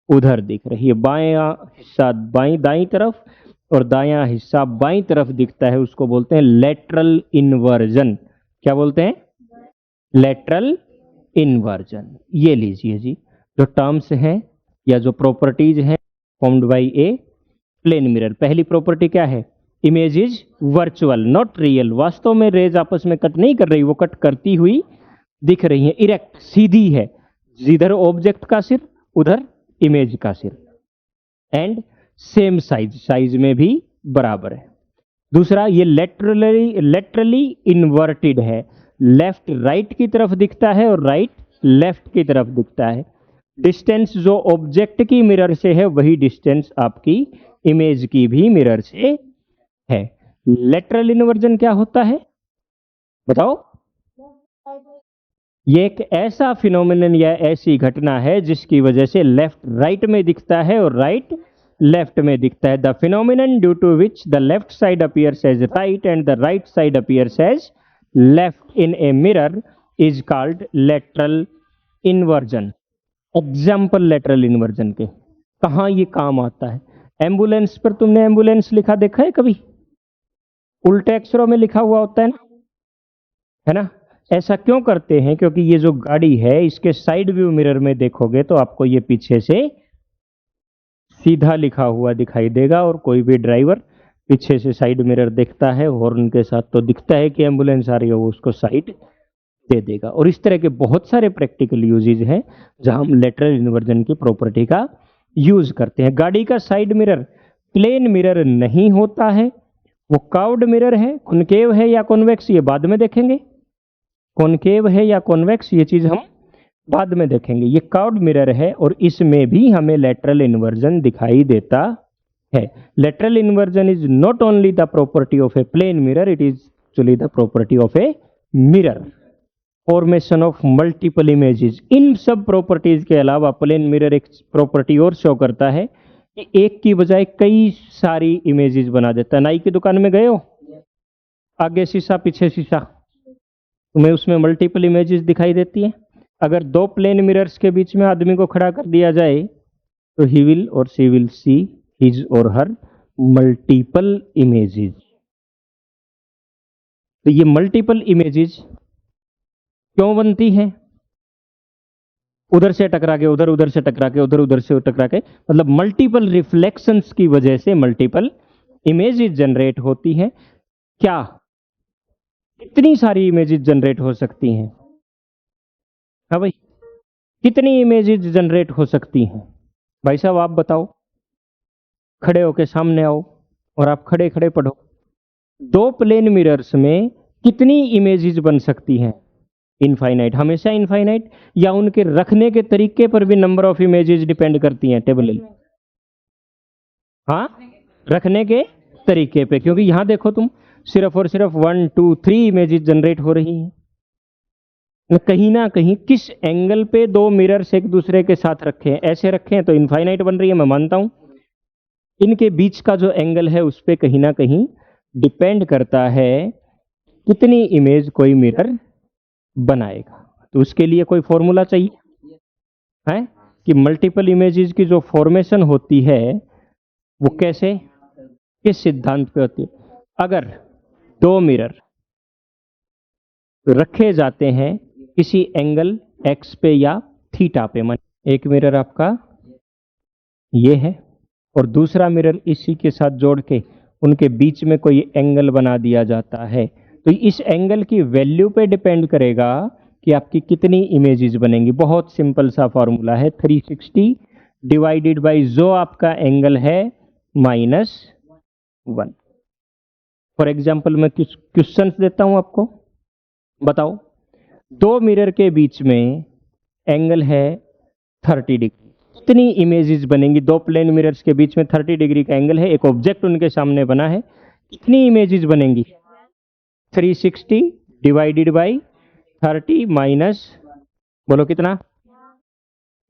उधर दिख रही है। बायां हिस्सा बाई दाई तरफ और दायां हिस्सा बाई तरफ दिखता है, उसको बोलते हैं लेटरल इन्वर्जन। क्या बोलते हैं? Lateral inversion. ये लीजिए जी, जो टर्म्स हैं या जो प्रॉपर्टीज हैं formed by a plane mirror. पहली प्रॉपर्टी क्या है? Image is virtual not real. वास्तव में रेज आपस में कट नहीं कर रही, वो कट करती हुई दिख रही है। इरेक्ट, सीधी है। जिधर ऑब्जेक्ट का सिर उधर इमेज का सिर, एंड सेम साइज, साइज में भी बराबर है। दूसरा, ये लेटरली इन्वर्टेड है, लेफ्ट राइट की तरफ दिखता है और राइट लेफ्ट की तरफ दिखता है। डिस्टेंस जो ऑब्जेक्ट की मिरर से है वही डिस्टेंस आपकी इमेज की भी मिरर से है। लेटरल इन्वर्जन क्या होता है बताओ? ये एक ऐसा फिनोमिनन या ऐसी घटना है जिसकी वजह से लेफ्ट राइट में दिखता है और राइट लेफ्ट में दिखता है। The phenomenon due to which the left side appears as right and the right side appears as left in a mirror is called lateral inversion. Example lateral inversion के कहां ये काम आता है? एम्बुलेंस पर तुमने एम्बुलेंस लिखा देखा है कभी? उल्टे अक्षरों में लिखा हुआ होता है ना? ऐसा क्यों करते हैं? क्योंकि ये जो गाड़ी है इसके साइड व्यू मिरर में देखोगे तो आपको ये पीछे से सीधा लिखा हुआ दिखाई देगा, और कोई भी ड्राइवर पीछे से साइड मिरर देखता है हॉर्न के साथ तो दिखता है कि एम्बुलेंस आ रही है, वो उसको साइड दे देगा। और इस तरह के बहुत सारे प्रैक्टिकल यूजेज हैं जहां हम लेटरल इन्वर्जन की प्रॉपर्टी का यूज करते हैं। गाड़ी का साइड मिरर प्लेन मिरर नहीं होता है, वो कर्व्ड मिरर है। कॉनकेव है या कॉन्वेक्स ये बाद में देखेंगे, कॉनकेव है या कॉन्वेक्स ये चीज हम बाद में देखेंगे। ये कर्व्ड मिरर है और इसमें भी हमें लेटरल इन्वर्जन दिखाई देता है। Lateral inversion is not only the property of a plane mirror, it is actually the property of a mirror. Formation of multiple images, इन सब प्रॉपर्टीज के अलावा प्लेन मिरर एक प्रॉपर्टी और शो करता है कि एक की बजाय कई सारी इमेजेस बना देता है। नाई की दुकान में गए हो, आगे शीशा पीछे शीशा, तुम्हें उसमें मल्टीपल इमेजेस दिखाई देती है। अगर दो प्लेन मिरर्स के बीच में आदमी को खड़ा कर दिया जाए तो ही विल और शी विल सी हिज और हर मल्टीपल इमेजेस। तो ये मल्टीपल इमेजेस क्यों बनती है? उधर से टकरा के उधर, उधर से टकरा के उधर, उधर से टकरा के, मतलब मल्टीपल रिफ्लेक्शंस की वजह से मल्टीपल इमेजेस जनरेट होती है। क्या कितनी सारी इमेजेस जनरेट हो सकती हैं? हाँ भाई, कितनी इमेजेस जनरेट हो सकती हैं? भाई साहब आप बताओ, खड़े होके सामने आओ और आप खड़े खड़े पढ़ो, दो प्लेन मिरर्स में कितनी इमेजेस बन सकती हैं? इनफाइनाइट, हमेशा इनफाइनाइट, या उनके रखने के तरीके पर भी नंबर ऑफ इमेजेस डिपेंड करती हैं टेबल? हाँ, रखने के तरीके पे, क्योंकि यहां देखो तुम सिर्फ और सिर्फ 1 2 3 इमेजेस जनरेट हो रही हैं। कहीं ना कहीं किस एंगल पे दो मिरर्स एक दूसरे के साथ रखे हैं, ऐसे रखे हैं तो इनफाइनाइट बन रही है, मैं मानता हूं। इनके बीच का जो एंगल है उस पे कहीं ना कहीं डिपेंड करता है कितनी इमेज कोई मिरर बनाएगा। तो उसके लिए कोई फॉर्मूला चाहिए है कि मल्टीपल इमेजेस की जो फॉर्मेशन होती है वो कैसे, किस सिद्धांत पे होती है? अगर दो मिरर रखे जाते हैं किसी एंगल एक्स पे या थीटा पे, मान एक मिरर आपका ये है और दूसरा मिरर इसी के साथ जोड़ के उनके बीच में कोई एंगल बना दिया जाता है, तो इस एंगल की वैल्यू पे डिपेंड करेगा कि आपकी कितनी इमेजेस बनेंगी। बहुत सिंपल सा फॉर्मूला है, 360 डिवाइडेड बाय जो आपका एंगल है -1। फॉर एग्जाम्पल मैं क्वेश्चन देता हूं आपको, बताओ दो मिरर के बीच में एंगल है 30 डिग्री, कितनी इमेजेस बनेंगी? दो प्लेन मिरर्स के बीच में 30 डिग्री का एंगल है, एक ऑब्जेक्ट उनके सामने बना है, कितनी इमेजेस बनेंगी? 360 डिवाइडेड बाई 30 माइनस, बोलो कितना?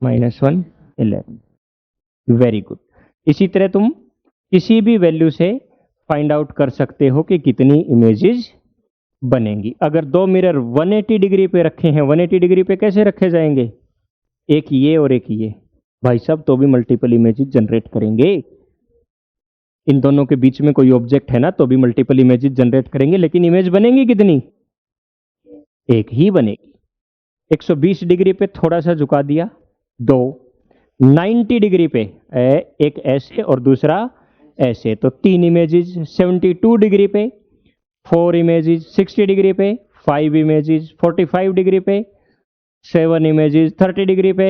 -1, 11। Very good. इसी तरह तुम किसी भी वैल्यू से फाइंड आउट कर सकते हो कि कितनी इमेजेस बनेंगी। अगर दो मिरर 180 डिग्री पे रखे हैं, 180 डिग्री पे कैसे रखे जाएंगे? एक ये और एक ये, भाई साहब तो भी मल्टीपल इमेजेस जनरेट करेंगे। इन दोनों के बीच में कोई ऑब्जेक्ट है ना तो भी मल्टीपल इमेजेस जनरेट करेंगे, लेकिन इमेज बनेंगी कितनी? एक ही बनेगी। 120 डिग्री पे थोड़ा सा झुका दिया, दो, 90 डिग्री पे एक ऐसे और दूसरा ऐसे, तो 3 इमेजेस। 72 डिग्री पे 4 इमेजेस, 60 डिग्री पे 5 इमेजेस, 45 डिग्री पे 7 इमेजेस 30 डिग्री पे,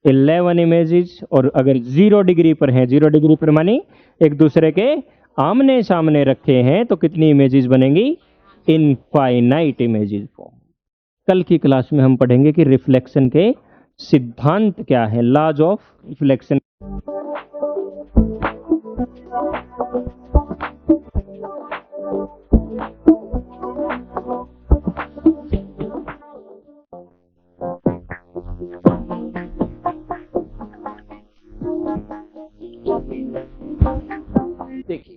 11 इमेजेस, और अगर 0 डिग्री पर है, 0 डिग्री पर मानी एक दूसरे के आमने सामने रखे हैं, तो कितनी इमेजेस बनेंगी? Infinite images form. कल की क्लास में हम पढ़ेंगे कि रिफ्लेक्शन के सिद्धांत क्या है, लॉज ऑफ रिफ्लेक्शन। देखिए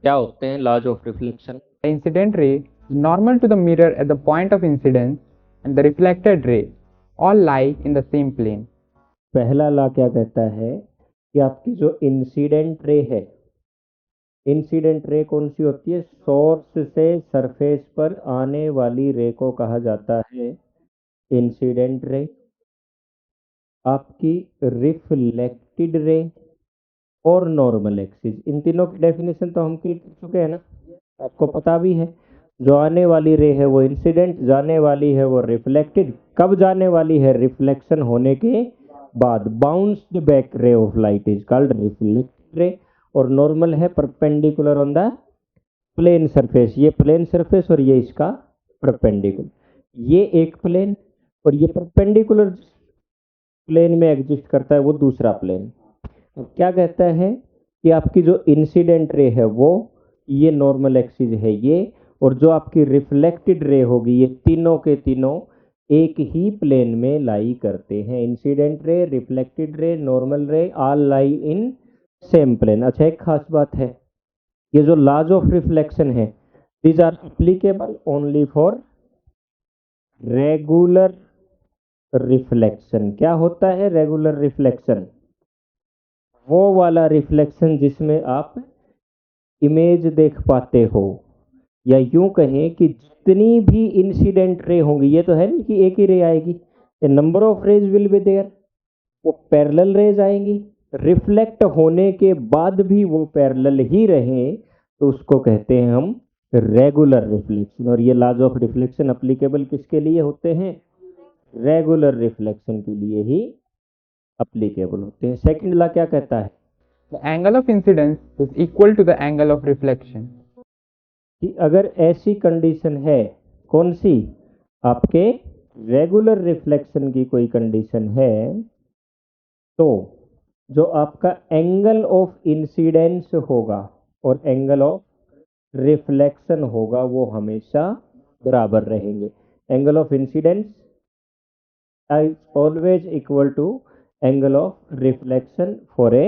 क्या होते हैं laws of reflection. The incident ray is normal to the mirror at the point of incidence and the reflected ray all lie in the same plane. पहला लॉ क्या कहता है कि आपकी जो इंसिडेंट रे है, इंसिडेंट रे कौन सी होती है? सोर्स से सरफेस पर आने वाली रे को कहा जाता है इंसिडेंट रे। आपकी रिफ्लेक्टेड रे और नॉर्मल एक्सिस, इन तीनों की डेफिनेशन तो हम क्लियर कर चुके हैं ना, आपको पता भी है। जो आने वाली रे है वो इंसिडेंट, जाने वाली है वो रिफ्लेक्टेड। कब जाने वाली है? रिफ्लेक्शन होने के बाद। Bounced back ray of light is called reflected ray, और नॉर्मल है perpendicular on the plane surface. ये प्लेन सरफेस और ये इसका परपेंडिकुलर, ये एक प्लेन और ये परपेंडिकुलर प्लेन में एग्जिस्ट करता है वो दूसरा प्लेन। अब क्या कहता है कि आपकी जो इंसिडेंट रे है वो ये नॉर्मल एक्सिस है ये, और जो आपकी रिफ्लेक्टेड रे होगी ये तीनों के तीनों एक ही प्लेन में लाई करते हैं। Incident ray, reflected ray, normal ray all lie in same plane. अच्छा, एक खास बात है, ये जो लॉज ऑफ रिफ्लेक्शन है these are applicable only for regular reflection. क्या होता है रेगुलर रिफ्लेक्शन? वो वाला रिफ्लेक्शन जिसमें आप इमेज देख पाते हो, या यूं कहें कि जितनी भी इंसिडेंट रे होंगी, ये तो है नहीं कि एक ही रे आएगी, a number of rays will be there, वो पैरेलल रेज आएंगी। रिफ्लेक्ट होने के बाद भी वो पैरेलल ही रहें तो उसको कहते हैं हम रेगुलर रिफ्लेक्शन। और ये लॉज ऑफ रिफ्लेक्शन अप्लीकेबल किसके लिए होते हैं? रेगुलर रिफ्लेक्शन के लिए ही अप्लीकेबल होते हैं। सेकंड लॉ क्या कहता है? The angle of incidence is equal to the angle of reflection. कि अगर ऐसी कंडीशन है, कौन सी? आपके रेगुलर रिफ्लेक्शन की कोई कंडीशन है, तो जो आपका एंगल ऑफ इंसिडेंस होगा और एंगल ऑफ रिफ्लेक्शन होगा वो हमेशा बराबर रहेंगे। Angle of incidence is always equal to angle of reflection for a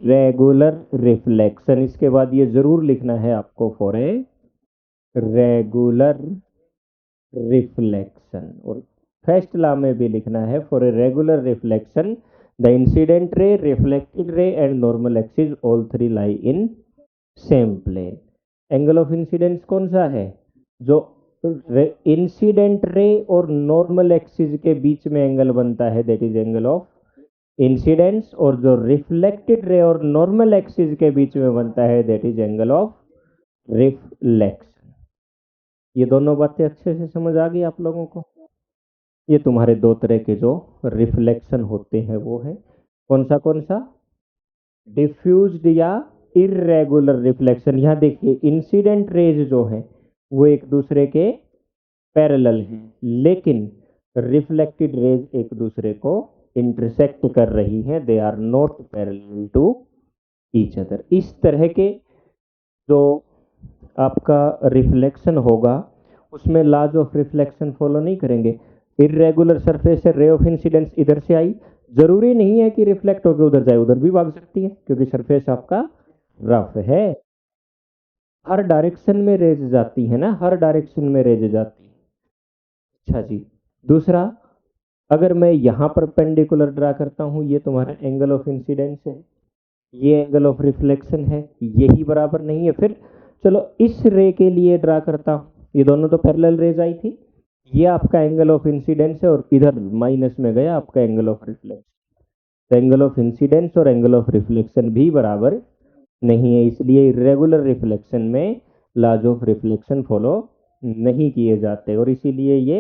regular reflection। इसके बाद ये जरूर लिखना है आपको for a regular reflection, और फर्स्ट लॉ में भी लिखना है for a regular reflection the incident ray, reflected ray and normal axis all three lie in same plane। Angle of incidence कौन सा है? जो इंसिडेंट रे और नॉर्मल एक्सिस के बीच में एंगल बनता है that is angle of incidence, और जो रिफ्लेक्टेड रे और नॉर्मल एक्सिस के बीच में बनता है that is angle of reflection. ये दोनों बातें अच्छे से समझ आ गई आप लोगों को? ये तुम्हारे दो तरह के जो रिफ्लेक्शन होते हैं वो है कौन सा? डिफ्यूज्ड या इरेगुलर रिफ्लेक्शन। यहाँ देखिए इंसिडेंट रेज जो है वो एक दूसरे के पैरेलल हैं, लेकिन रिफ्लेक्टेड रेज एक दूसरे को इंटरसेक्ट कर रही हैं, they are not parallel to each other. इस तरह के जो आपका रिफ्लेक्शन होगा उसमें लॉज ऑफ रिफ्लेक्शन फॉलो नहीं करेंगे। इरेगुलर सरफेस से रे ऑफ इंसिडेंस इधर से आई, जरूरी नहीं है कि रिफ्लेक्ट होकर उधर जाए, उधर भी भाग सकती है क्योंकि सरफेस आपका रफ है। हर डायरेक्शन में रेज जाती है ना, हर डायरेक्शन में रेज जाती है। अच्छा जी, दूसरा, अगर मैं यहाँ पर पेंडिकुलर ड्रा करता हूँ, ये तुम्हारा एंगल ऑफ इंसिडेंस है, ये एंगल ऑफ रिफ्लेक्शन है, यही बराबर नहीं है। फिर चलो इस रे के लिए ड्रा करता हूँ, ये दोनों तो पैरेलल रेज आई थी, ये आपका एंगल ऑफ इंसिडेंस है और इधर माइनस में गया आपका angle of reflection. Angle of incidence और एंगल ऑफ रिफ्लेक्शन भी बराबर नहीं है, इसलिए इरेगुलर रिफ्लेक्शन में लॉज ऑफ रिफ्लेक्शन फॉलो नहीं किए जाते, और इसीलिए ये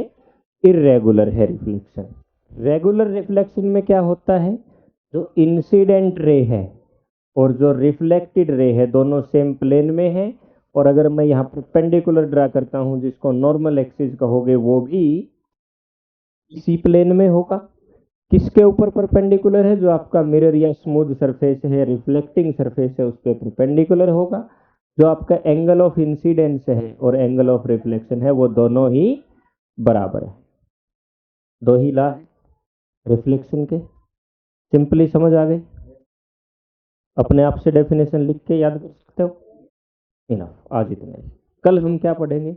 इर्रेगुलर है रिफ्लेक्शन। रेगुलर रिफ्लेक्शन में क्या होता है, जो इंसिडेंट रे है और जो रिफ्लेक्टेड रे है दोनों सेम प्लेन में है, और अगर मैं यहाँ परपेंडिकुलर ड्रा करता हूँ जिसको नॉर्मल एक्सिस कहोगे, वो भी इसी प्लेन में होगा। किसके ऊपर परपेंडिकुलर है, जो आपका मिरर या स्मूथ सरफेस है, रिफ्लेक्टिंग सरफेस है, उस पर परपेंडिकुलर होगा। जो आपका एंगल ऑफ इंसिडेंस है और एंगल ऑफ रिफ्लेक्शन है वो दोनों ही बराबर है। दो ही ला रिफ्लेक्शन के, सिंपली समझ आ गई। अपने आप से डेफिनेशन लिख के याद कर सकते हो। इनफ, आज इतना ही। कल हम क्या पढ़ेंगे,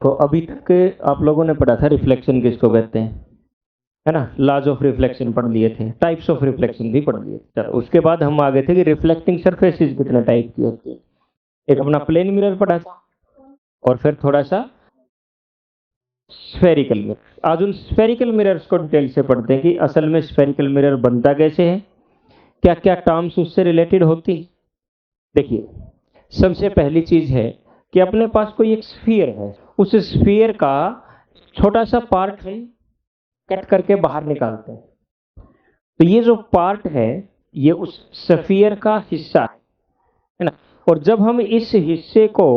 तो अभी तक आप लोगों ने पढ़ा था रिफ्लेक्शन किसको कहते हैं, है ना। लॉज ऑफ रिफ्लेक्शन पढ़ लिए थे, टाइप्स ऑफ रिफ्लेक्शन भी पढ़ लिए थे। चलो उसके बाद हम आगे थे कि रिफ्लेक्टिंग सरफेसेस कितने टाइप की होती है। एक अपना प्लेन मिरर पढ़ा था, और फिर थोड़ा सा स्फेरिकल मिरर। आज उन स्फेरिकल मिरर्स को डिटेल से पढ़ते हैं कि असल में स्फेरिकल मिरर बनता कैसे है, क्या क्या टर्म्स उससे रिलेटेड होती है। देखिए, सबसे पहली चीज है कि अपने पास कोई एक स्फीयर है, उस स्फीयर का छोटा सा पार्ट है कट करके बाहर निकालते हैं। तो ये जो पार्ट है ये उस स्फीयर का हिस्सा है ना। और जब हम इस हिस्से को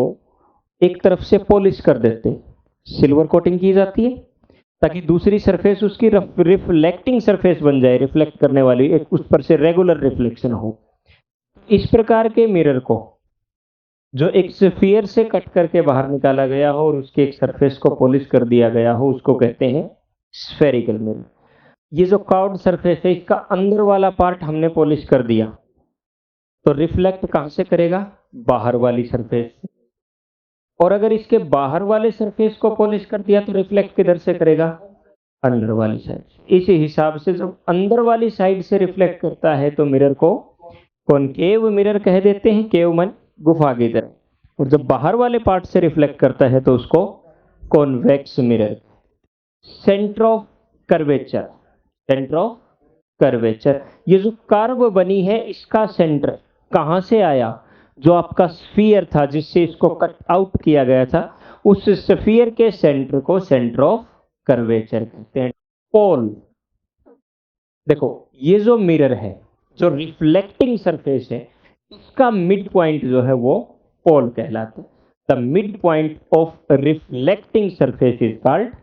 एक तरफ से पॉलिश कर देते हैं, सिल्वर कोटिंग की जाती है ताकि दूसरी सरफेस उसकी रिफ्लेक्टिंग सरफेस बन जाए, रिफ्लेक्ट करने वाली, एक उस पर से रेगुलर रिफ्लेक्शन हो। इस प्रकार के मिरर को जो एक स्फीयर से कट करके बाहर निकाला गया हो और उसके एक सरफेस को पॉलिश कर दिया गया हो, उसको कहते हैं स्फेरिकल मिरर। ये जो कर्व्ड सरफेस है इसका अंदर वाला पार्ट हमने पॉलिश कर दिया, तो रिफ्लेक्ट कहां से करेगा, बाहर वाली सरफेस से। और अगर इसके बाहर वाले सरफेस को पॉलिश कर दिया तो रिफ्लेक्ट किधर से करेगा, अंदर वाली साइड। इसी हिसाब से जब अंदर वाली साइड से रिफ्लेक्ट करता है तो मिरर को कॉनकेव मिरर कह देते हैं, केव मन गुफा की तरह। और जब बाहर वाले पार्ट से रिफ्लेक्ट करता है तो उसको convex mirror. Centre of curvature, centre of curvature, ये जो कर्व बनी है इसका सेंटर कहां से आया, जो आपका स्फीयर था जिससे इसको कट आउट किया गया था, उस स्फीयर के सेंटर को सेंटर ऑफ कर्वेचर कहते हैं। पोल, देखो ये जो मिरर है, जो रिफ्लेक्टिंग सरफेस है, इसका मिड पॉइंट जो है वो पोल कहलाता है। The mid point of reflecting surface is called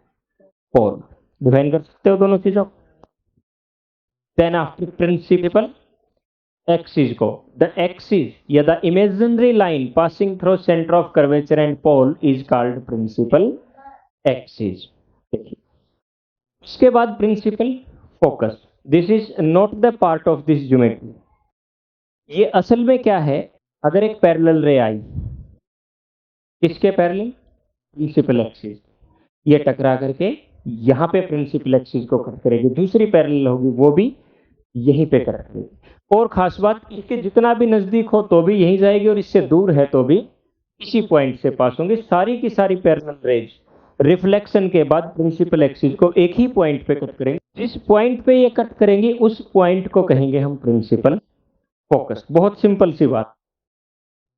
pole. Define कर सकते हो दोनों चीजों। देन आफ्टर प्रिंसिपल एक्सिस को, द एक्सिस या the imaginary line passing through centre of curvature and pole is called principal axis. उसके बाद principal focus, this is not the part of this geometry. ये असल में क्या है, अगर एक पैरेलल रे आई, किसके पैरेलल, प्रिंसिपल एक्सिस, ये टकरा करके यहां पे प्रिंसिपल एक्सिस को कट करेगी, दूसरी पैरेलल होगी वो भी यहीं पे कट करेगी। और खास बात, इसके जितना भी नजदीक हो तो भी यहीं जाएगी, और इससे दूर है तो भी इसी पॉइंट से पास होंगे। सारी की सारी पैरेलल रेज रिफ्लेक्शन के बाद प्रिंसिपल एक्सिस को एक ही पॉइंट पे कट करेंगे। जिस पॉइंट पे ये कट करेंगे उस पॉइंट को कहेंगे हम प्रिंसिपल फोकस। बहुत सिंपल सी बात,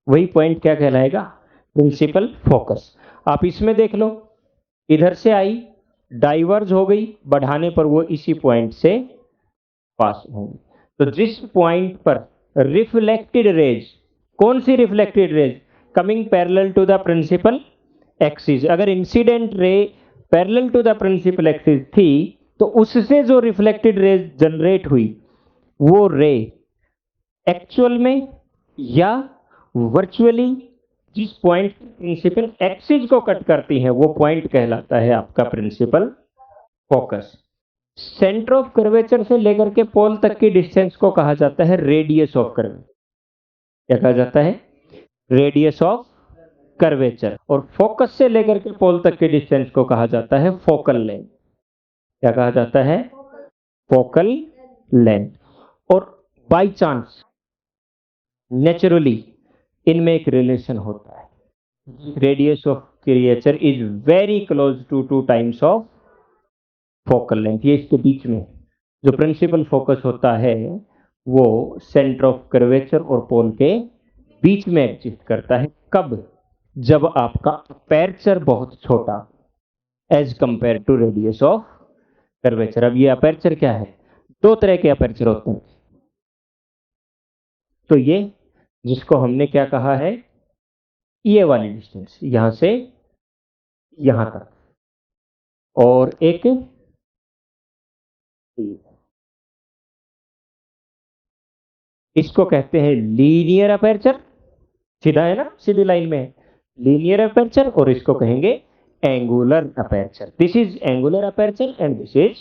वही पॉइंट क्या कहलाएगा, प्रिंसिपल फोकस। आप इसमें देख लो, इधर से आई, डाइवर्ज हो गई, बढ़ाने पर वो इसी पॉइंट से पास होंगी। तो जिस पॉइंट पर रिफ्लेक्टेड रेज, कौन सी reflected rays, coming parallel to the principal axis, अगर incident ray parallel to the principal axis थी तो उससे जो रिफ्लेक्टेड रेज जनरेट हुई वो रे एक्चुअल में या वर्चुअली जिस पॉइंट प्रिंसिपल एक्सिस को कट करती है वो पॉइंट कहलाता है आपका principal focus. Centre of curvature से लेकर के पोल तक की डिस्टेंस को कहा जाता है रेडियस ऑफ कर्वेचर। क्या कहा जाता है, रेडियस ऑफ कर्वेचर। और फोकस से लेकर के पोल तक की डिस्टेंस को कहा जाता है फोकल लेंथ। क्या कहा जाता है, फोकल लेंथ। और बाय चांस नेचुरली इनमें एक रिलेशन होता है, radius of curvature is very close to 2 times of focal length. ये इसके बीच में जो प्रिंसिपल फोकस होता है वो सेंटर ऑफ कर्वेचर और पोल के बीच में एग्जिस्ट करता है। कब, जब आपका अपर्चर बहुत छोटा as compare to radius of curvature. अब ये अपर्चर क्या है, दो तरह के अपर्चर होते हैं। तो ये जिसको हमने क्या कहा है, ये वाली डिस्टेंस यहां से यहां तक, और एक इसको कहते हैं लीनियर अपर्चर। सीधा है ना, सीधी लाइन में लीनियर अपर्चर, और इसको कहेंगे angular aperture. This is angular aperture and this is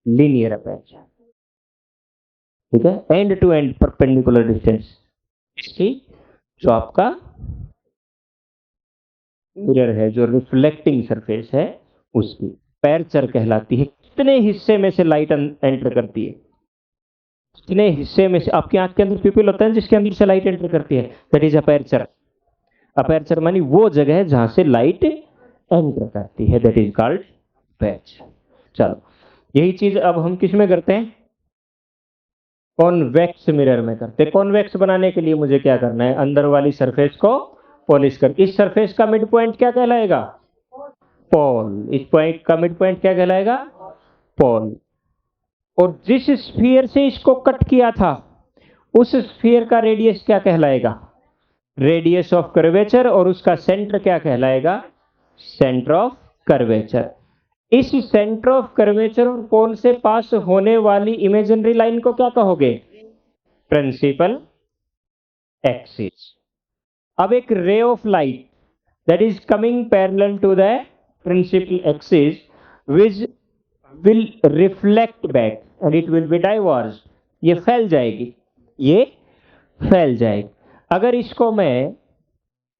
linear aperture. ठीक है, end to end perpendicular distance इसकी जो आपका मिरर है, जो रिफ्लेक्टिंग सरफेस है, उसकी अपर्चर कहलाती है। कितने हिस्से में से लाइट एंटर करती है, कितने हिस्से में से। आपकी आंख के अंदर पिपिल होता है जिसके अंदर से लाइट एंटर करती है, दैट इज अपर्चर। अपर्चर मानी वो जगह है जहां से लाइट एंटर करती है, दैट इज कॉल्ड अपर्चर। चलो, यही चीज अब हम किस में करते हैं, कॉन्वेक्स मिरर में करते हैं। कॉन्वेक्स बनाने के लिए मुझे क्या करना है, अंदर वाली सरफेस को पॉलिश कर। इस सरफेस का मिड पॉइंट क्या कहलाएगा, पोल। इस पॉइंट का मिड पॉइंट क्या कहलाएगा, पोल। और जिस स्फीयर से इसको कट किया था उस स्फीयर का रेडियस क्या कहलाएगा, रेडियस ऑफ कर्वेचर, और उसका सेंटर क्या कहलाएगा, सेंटर ऑफ कर्वेचर। इस सेंटर ऑफ कर्वेचर और पोल से पास होने वाली इमेजिनरी लाइन को क्या कहोगे, प्रिंसिपल एक्सिस। अब एक ray of light that is coming parallel to the principal axis which will reflect back and it will be diverge. ये फैल जाएगी, ये फैल जाएगी। अगर इसको मैं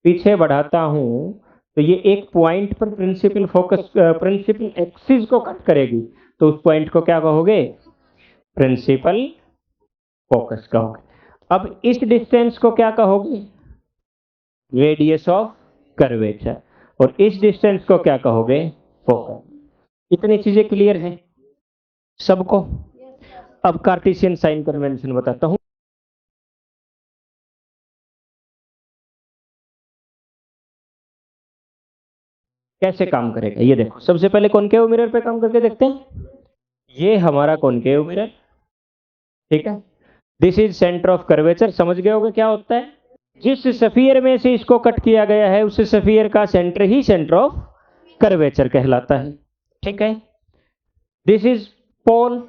पीछे बढ़ाता हूं तो ये एक पॉइंट पर प्रिंसिपल फोकस, प्रिंसिपल एक्सिस को कट करेगी, तो उस पॉइंट को क्या कहोगे, प्रिंसिपल फोकस कहोगे। अब इस डिस्टेंस को क्या कहोगे, रेडियस ऑफ कर्वेचर, और इस डिस्टेंस को क्या कहोगे, फोकस। इतनी चीजें क्लियर हैं सबको। अब कार्टेशियन साइन कन्वेंशन बताता हूं। कैसे काम करेगा ये देखो। सबसे पहले कॉनकेव मिरर पे काम करके देखते हैं। ये हमारा कॉनकेव मिरर, ठीक है। This is centre of curvature. समझ गए होगे क्या होता है, जिस सफियर में से इसको कट किया गया है उस सफियर का सेंटर ही सेंटर ऑफ कर्वेचर कहलाता है, ठीक है। This is pole.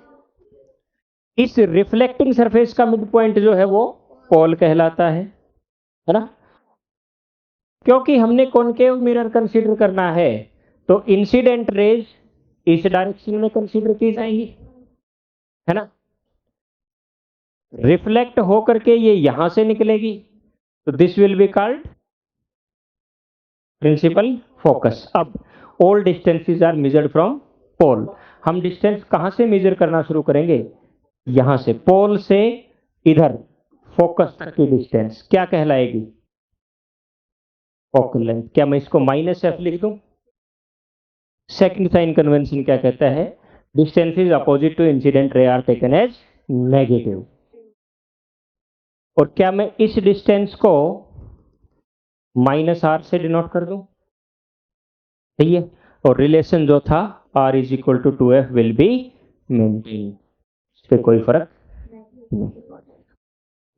इस रिफ्लेक्टिंग सरफेस का मिड पॉइंट जो है वो पोल कहलाता है ना। क्योंकि हमने कॉनकेव मिरर कंसीडर करना है तो इंसिडेंट रेज इस डायरेक्शन में कंसीडर की जाएंगी, है ना। रिफ्लेक्ट होकर के ये यहां से निकलेगी, तो this will be called principal focus. अब all distances are measured from pole. हम डिस्टेंस कहां से मेजर करना शुरू करेंगे, यहां से। पोल से इधर फोकस तक की डिस्टेंस क्या कहलाएगी, फोकल लेंथ। क्या मैं इसको माइनस एफ लिख दूं। सेकंड साइन कन्वेंशन क्या कहता है, distances opposite to incident ray are taken as negative. और क्या मैं इस डिस्टेंस को माइनस आर से डिनोट कर दूं, सही है। और रिलेशन जो था r is equal to 2f will be maintain. इस पे कोई फर्क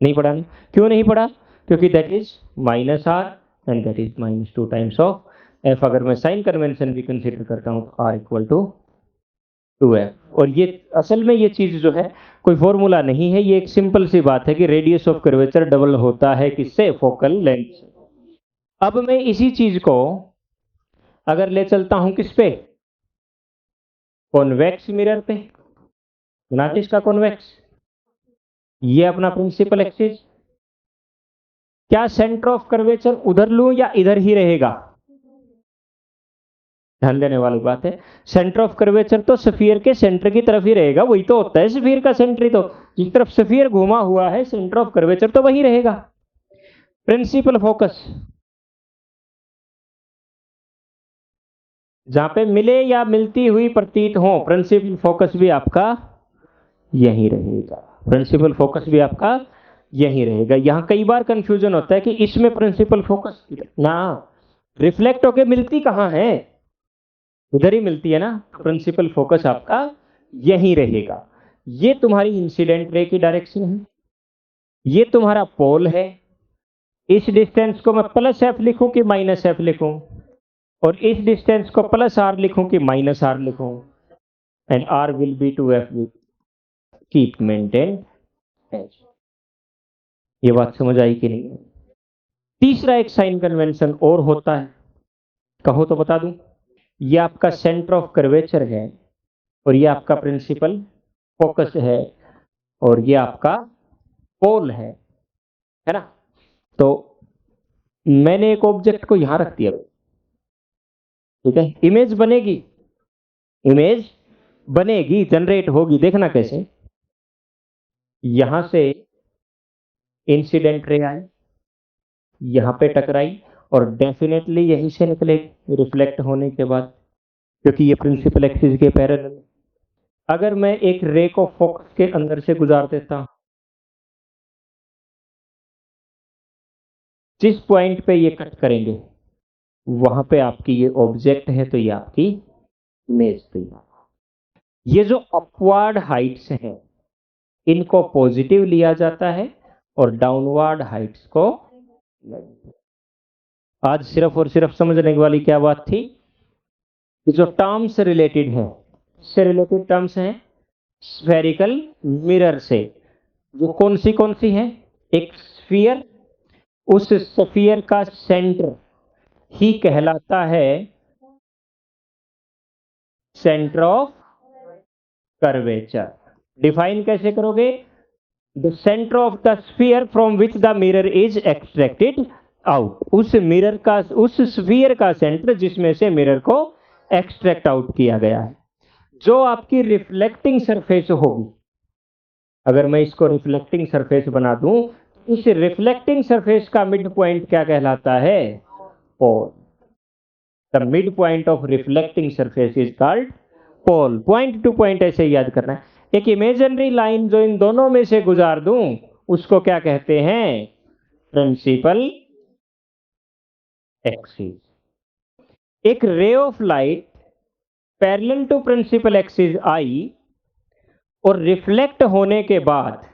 नहीं पड़ा ना। क्यों नहीं पड़ा, क्योंकि that is minus R and that is minus 2 times of f। अगर मैं साइन कन्वेंशन भी कंसीडर करता हूं तो r इक्वल टू 2f। और ये असल में ये चीज जो है कोई फॉर्मूला नहीं है, ये एक सिंपल सी बात है कि रेडियस ऑफ कर्वेचर डबल होता है किससे, फोकल लेंथ से। अब मैं इसी चीज को अगर ले चलता हूं किस पे, कॉन्वेक्स मिरर पे, बना इसका कॉन्वेक्स, ये अपना प्रिंसिपल एक्सिस। क्या सेंटर ऑफ कर्वेचर उधर लूं या इधर ही रहेगा, ध्यान देने वाली बात है। सेंटर ऑफ कर्वेचर तो स्फीयर के सेंटर की तरफ ही रहेगा, वही तो होता है स्फीयर का सेंटर ही तो। जिस तरफ स्फीयर घुमा हुआ है सेंटर ऑफ कर्वेचर तो वही रहेगा। प्रिंसिपल फोकस जहां पे मिले या मिलती हुई प्रतीत हो, प्रिंसिपल फोकस भी आपका यही रहेगा। प्रिंसिपल फोकस भी आपका यही रहेगा। यहां कई बार कंफ्यूजन होता है कि इसमें प्रिंसिपल फोकस ना, रिफ्लेक्ट होके मिलती कहाँ है? उधर ही मिलती है ना। प्रिंसिपल फोकस आपका यहीं रहेगा। ये तुम्हारी इंसिडेंट रे की डायरेक्शन है, ये तुम्हारा पोल है। इस डिस्टेंस को मैं प्लस एफ लिखूं कि माइनस एफ लिखूं, और इस डिस्टेंस को प्लस आर लिखूं कि माइनस आर लिखूं, and R will be two F will keep maintain as. ये बात समझ आई कि नहीं? तीसरा एक साइन कन्वेंशन और होता है, कहो तो बता दूं। ये आपका सेंटर ऑफ कर्वेचर है, और ये आपका प्रिंसिपल फोकस है, और ये आपका पोल है ना। तो मैंने एक ऑब्जेक्ट को यहां रख दिया, ठीक है। इमेज बनेगी, इमेज बनेगी, जनरेट होगी। देखना कैसे, यहां से इंसिडेंट रे आई, यहां पे टकराई, और डेफिनेटली यहीं से निकलेगी रिफ्लेक्ट होने के बाद, क्योंकि ये प्रिंसिपल एक्सिस के पैरेलल। अगर मैं एक रे को फोकस के अंदर से गुजार देता, जिस पॉइंट पे ये कट करेंगे वहां पे आपकी ये ऑब्जेक्ट है, तो ये आपकी इमेज तैयार। ये जो अपवर्ड हाइट्स हैं इनको पॉजिटिव लिया जाता है, और डाउनवर्ड हाइट्स को नेगेटिव। आज सिर्फ और सिर्फ समझने वाली क्या बात थी, कि जो टर्म्स रिलेटेड हैं, से रिलेटेड टर्म्स हैं स्फेरिकल मिरर से। वो कौन सी है? एक स्फीयर, उस स्फीयर का सेंटर ही कहलाता है सेंटर ऑफ कर्वेचर। डिफाइन कैसे करोगे? The centre of the sphere from which the mirror is extracted out. उस मिरर का, उस स्फीयर का सेंटर जिसमें से मिरर को एक्सट्रैक्ट आउट किया गया है। जो आपकी रिफ्लेक्टिंग सरफेस होगी, अगर मैं इसको रिफ्लेक्टिंग सरफेस बना दूं, इस रिफ्लेक्टिंग सरफेस का मिड पॉइंट क्या कहलाता है? Pole. The mid point of reflecting surface is called pole. Point to point ऐसे याद करना है। एक इमेजिनरी लाइन जो इन दोनों में से गुजार दूं उसको क्या कहते हैं? Principal axis. एक ray of light parallel to principal axis आई, और रिफ्लेक्ट होने के बाद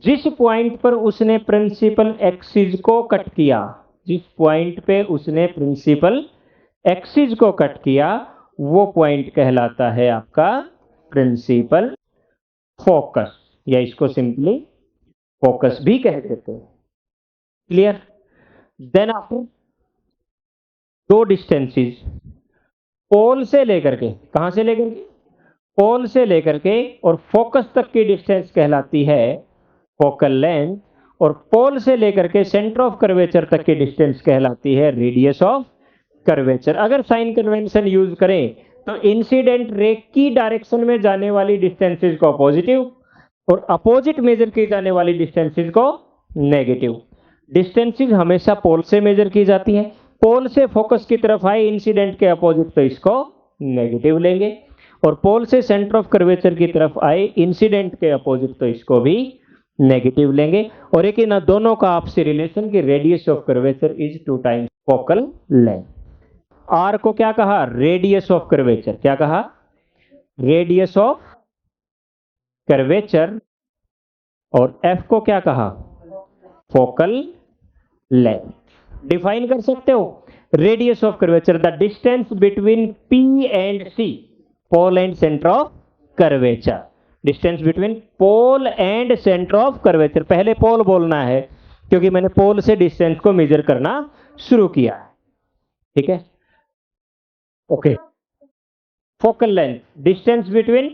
जिस पॉइंट पर उसने प्रिंसिपल एक्सिस को कट किया, जिस पॉइंट पे उसने प्रिंसिपल एक्सिस को कट किया, वो पॉइंट कहलाता है आपका प्रिंसिपल फोकस, या इसको सिंपली फोकस भी कह देते हैं। क्लियर? देन आफ्टर दो डिस्टेंसेस, पोल से लेकर के, कहां से लेकर के? पोल से लेकर के और फोकस तक की डिस्टेंस कहलाती है फोकल लेंथ, और पोल से लेकर के सेंटर ऑफ कर्वेचर तक की डिस्टेंस कहलाती है रेडियस ऑफ कर्वेचर। अगर साइन कन्वेंशन यूज करें तो इंसिडेंट रे की डायरेक्शन में जाने वाली डिस्टेंसेस को पॉजिटिव, और अपोजिट मेजर की जाने वाली डिस्टेंसेस को नेगेटिव। डिस्टेंसेस हमेशा पोल से मेजर की जाती हैं। पोल से फोकस की तरफ आए इंसिडेंट के अपोजिट तो इसको नेगेटिव लेंगे, और पोल से सेंटर ऑफ कर्वेचर की तरफ आए इंसिडेंट के अपोजिट तो इसको भी नेगेटिव लेंगे। और एक इन दोनों का आपसे रिलेशन कि radius of curvature is 2 times focal length. R को क्या कहा? Radius of curvature. क्या कहा? Radius of curvature. और एफ को क्या कहा? Focal length. डिफाइन कर सकते हो? Radius of curvature, the distance between P and C, pole and centre of curvature. Distance between pole and centre of curvature. पहले पोल बोलना है क्योंकि मैंने पोल से डिस्टेंस को मेजर करना शुरू किया है, ठीक है? Okay. Focal length, distance between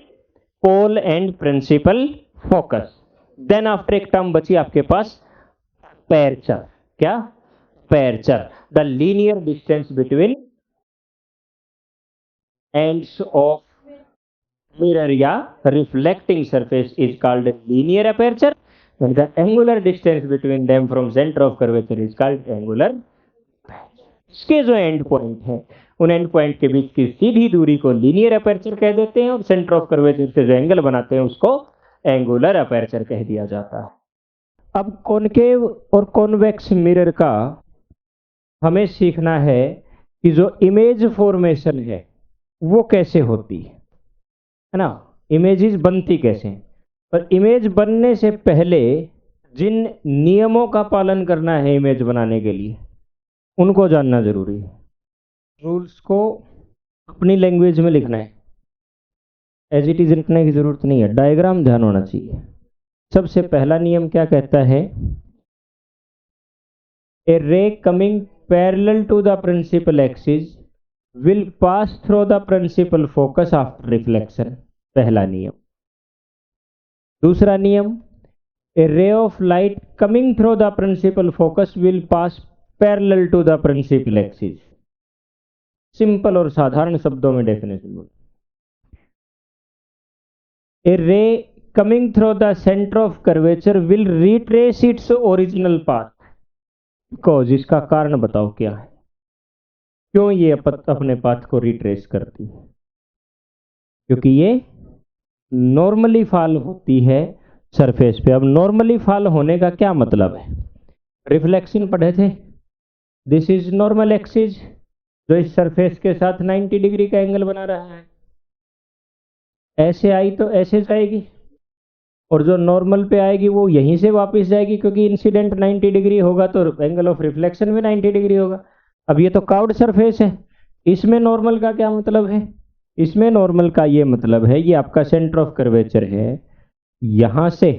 pole and principal focus. Then after एक टर्म बची आपके पास अपर्चर। क्या? Aperture, the linear distance between ends of mirror या reflecting surface is called linear aperture, and the angular distance between them from center of curvature is called angular aperture. इसके जो and point है उन and point के बीच की सीधी दूरी को linear aperture कह देते हैं, और सेंटर ऑफ कर्वेचर से जो एंगल बनाते हैं उसको एंगुलर अपर्चर कह दिया जाता है। अब कॉनकेव और कॉन्वेक्स मिरर का हमें सीखना है कि जो इमेज फॉर्मेशन है वो कैसे होती है ना, इमेजेस बनती कैसे हैं। पर इमेज बनने से पहले जिन नियमों का पालन करना है इमेज बनाने के लिए, उनको जानना जरूरी है। रूल्स को अपनी लैंग्वेज में लिखना है, एज इट इज लिखने की जरूरत नहीं है, डायग्राम ध्यान होना चाहिए। सबसे पहला नियम क्या कहता है, a ray coming parallel to the principal axis will pass through the principal focus after reflection, पहला नियम। दूसरा नियम, a ray of light coming through the principal focus will pass parallel to the principal axis. Simple और साधारण शब्दों में definition बोलो, ए रे coming through the center of curvature will retrace its original path, because इसका कारण बताओ क्या है, क्यों ये अपने पाथ को रिट्रेस करती है, क्योंकि ये नॉर्मली फॉल होती है सरफेस पे। अब नॉर्मली फॉल होने का क्या मतलब है, रिफ्लेक्शन पढ़े थे, दिस इज नॉर्मल एक्सिस जो इस सरफेस के साथ 90 डिग्री का एंगल बना रहा है, ऐसे आई तो ऐसे जाएगी, और जो नॉर्मल पे आएगी वो यहीं से वापस जाएगी, क्योंकि इंसिडेंट 90 डिग्री होगा तो एंगल ऑफ रिफ्लेक्शन भी 90 डिग्री होगा। अब ये तो कर्व्ड सरफेस है, इसमें नॉर्मल का क्या मतलब है, इसमें नॉर्मल का ये मतलब है, ये आपका सेंटर ऑफ कर्वेचर है, यहां से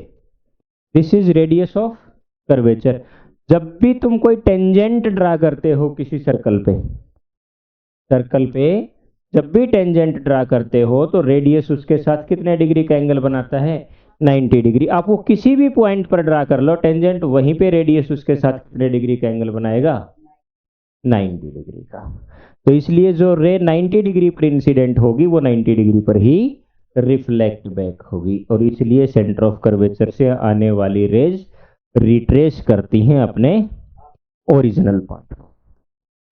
this is radius of curvature. जब भी तुम कोई टेंजेंट ड्रा करते हो किसी सर्कल पे जब भी टेंजेंट ड्रा करते हो तो रेडियस उसके साथ कितने डिग्री का एंगल बनाता है, 90 डिग्री। आप वो किसी भी पॉइंट पर ड्रा कर लो टेंजेंट, वहीं पे रेडियस उसके साथ कितने डिग्री का एंगल बनाएगा, 90 डिग्री का। तो इसलिए जो रे 90 डिग्री पर इंसिडेंट होगी वो 90 डिग्री पर ही रिफ्लेक्ट बैक होगी, और इसलिए सेंटर ऑफ कर्वेचर से आने वाली रेज रिट्रेस करती हैं अपने ओरिजिनल पाथ।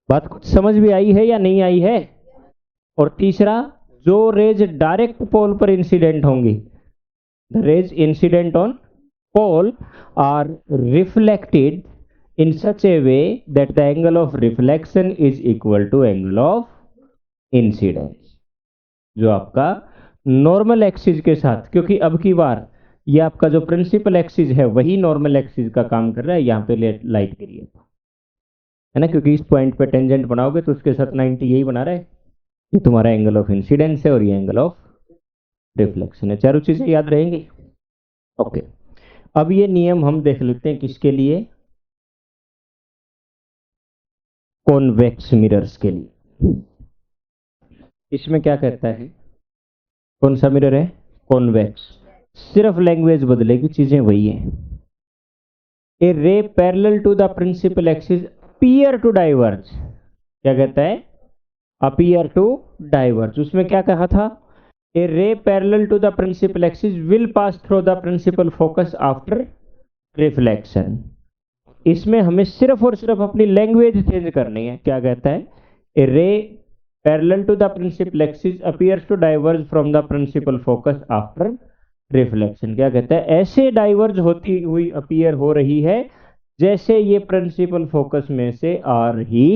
बात कुछ समझ में आई है या नहीं आई है। और तीसरा, जो रेज डायरेक्ट पोल पर इंसिडेंट होंगी, the rays incident on pole are reflected in such a way that the angle of reflection is equal to angle of incidence, जो आपका नॉर्मल एक्सिस के साथ, क्योंकि अब की बार ये आपका जो प्रिंसिपल एक्सिस है वही नॉर्मल एक्सिस का काम कर रहा है, यहाँ पे लाइट गिरी है ना, क्योंकि इस पॉइंट पे टेंजेंट बनाओगे तो उसके साथ 90 यही बना रहा है, ये तुम्हारा एंगल ऑफ इंसिडेंस है और ये एंगल ऑफ रिफ्लेक्शन है। चारों चीजें याद रहेंगी। ओके, अब ये नियम हम देख लेते हैं किसके लिए, कॉन्वेक्स मिरर्स के लिए। इसमें क्या कहता है, कौन सा मिरर है, कॉन्वेक्स, सिर्फ लैंग्वेज बदलेगी, चीजें वही है। A ray parallel to the principal axis appear to diverge, क्या कहता है, अपीयर टू डाइवर्ज। उसमें क्या कहा था, a ray parallel to the principal axis will pass through the principal focus after reflection। इसमें हमें सिर्फ और सिर्फ अपनी लैंग्वेज चेंज करनी है। क्या कहता है, a ray parallel to the principal axis appears to diverge from the principal focus after reflection। क्या कहता है, ऐसे डाइवर्ज होती हुई अपीयर हो रही है जैसे ये प्रिंसिपल फोकस में से आ रही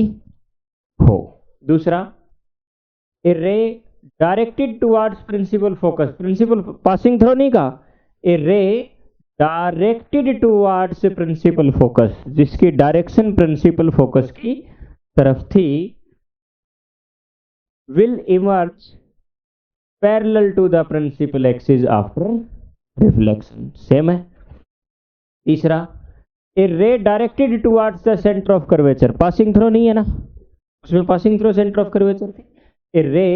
हो। दूसरा, a ray directed towards principal focus, principal passing through नहीं कहा, a ray directed towards principal focus, जिसकी डायरेक्शन प्रिंसिपल फोकस की तरफ थी, will emerge parallel to the principal axis after reflection, same है। तीसरा, a ray directed towards the centre of curvature, passing through नहीं है ना, उसमें passing through centre of curvature थी, ए रे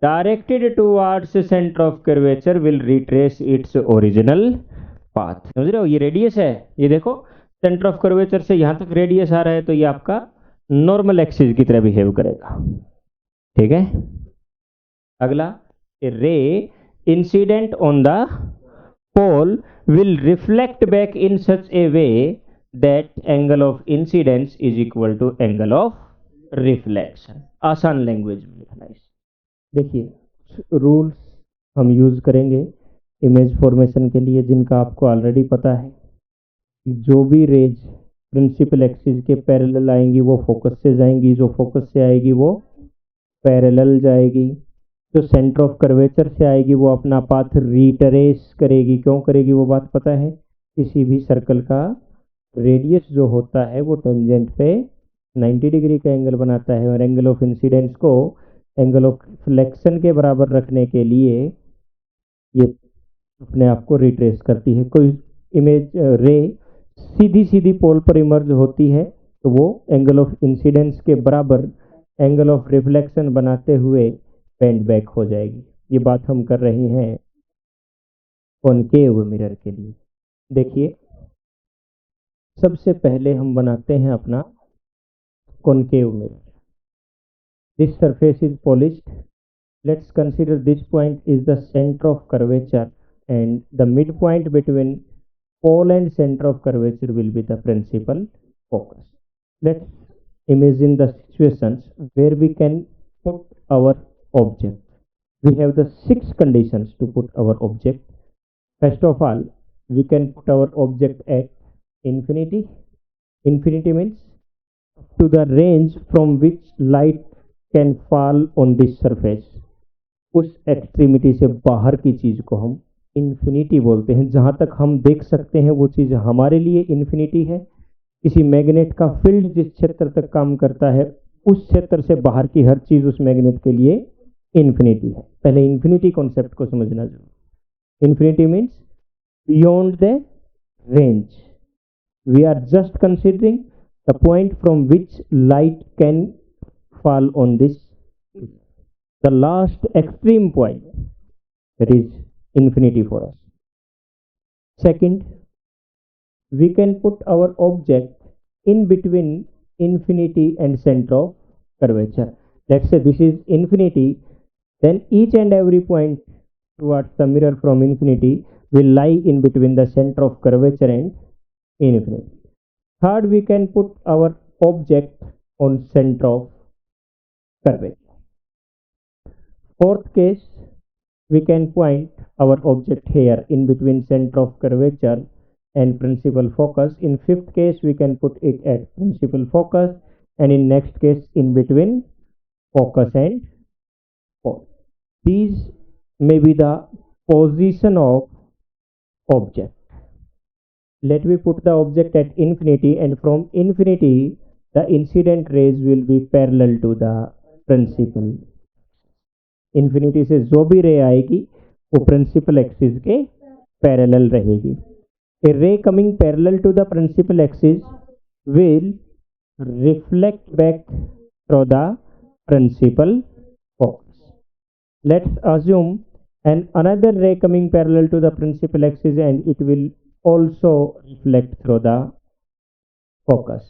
directed towards the center of curvature will retrace its original path। समझ रहे हो, ये रेडियस है, ये देखो सेंटर ऑफ कर्वेचर से यहां तक रेडियस आ रहा है, तो ये आपका नॉर्मल एक्सिस की तरह बिहेव करेगा, ठीक है। अगला, ray incident on the pole will reflect back in such a way that angle of incidence is equal to angle of reflection. आसान लैंग्वेज में लिखना है। देखिए, रूल्स हम यूज करेंगे इमेज फॉर्मेशन के लिए, जिनका आपको ऑलरेडी पता है। जो भी रेज प्रिंसिपल एक्सिस के पैरेलल आएंगी वो फोकस से जाएंगी, जो फोकस से आएगी वो पैरेलल जाएगी, जो सेंटर ऑफ कर्वेचर से आएगी वो अपना पाथ रिट्रेस करेगी। क्यों करेगी वो बात पता है? किसी भी सर्कल का रेडियस जो होता है वो टेंजेंट पे 90 डिग्री का एंगल बनाता है, और एंगल ऑफ इंसिडेंस को एंगल ऑफ रिफ्लेक्शन के बराबर रखने के लिए ये अपने आप को रिट्रेस करती है। कोई इमेज रे सीधी सीधी पोल पर इमर्ज होती है तो वो एंगल ऑफ इंसिडेंस के बराबर एंगल ऑफ रिफ्लेक्शन बनाते हुए बेंड बैक हो जाएगी। ये बात हम कर रहे हैं कॉनकेव मिरर के लिए। देखिए, सबसे पहले हम बनाते हैं अपना concave mirror. This surface is polished. Let's consider this point is the center of curvature, and the midpoint between pole and center of curvature will be the principal focus. Let's imagine the situations where we can put our object. We have the 6 conditions to put our object. First of all, we can put our object at infinity. Infinity means to the range from which light can fall on this surface. उस extremity से बाहर की चीज को हम infinity बोलते हैं। जहां तक हम देख सकते हैं वो चीज हमारे लिए इन्फिनिटी है। किसी मैग्नेट का फील्ड जिस क्षेत्र तक काम करता है उस क्षेत्र से बाहर की हर चीज उस मैग्नेट के लिए इन्फिनिटी है। पहले इन्फिनिटी कॉन्सेप्ट को समझना जरूरी। Infinity means beyond the range. We are just considering the point from which light can fall on this, the last extreme point, that is infinity for us. Second, we can put our object in between infinity and center of curvature. Let's say this is infinity, then each and every point towards the mirror from infinity will lie in between the center of curvature and infinity. Third, we can put our object on center of curvature. Fourth case, we can point our object here in between center of curvature and principal focus. In fifth case, we can put it at principal focus, and in next case in between focus and pole. These may be the position of object. Let me put the object at infinity, and from infinity the incident rays will be parallel to the principal. Infinity से जो भी रे आएगी वो principal axis के parallel रहेगी। A ray coming parallel to the principal axis will reflect back through the principal focus. Let's assume another ray coming parallel to the principal axis, and it will also reflect through the focus.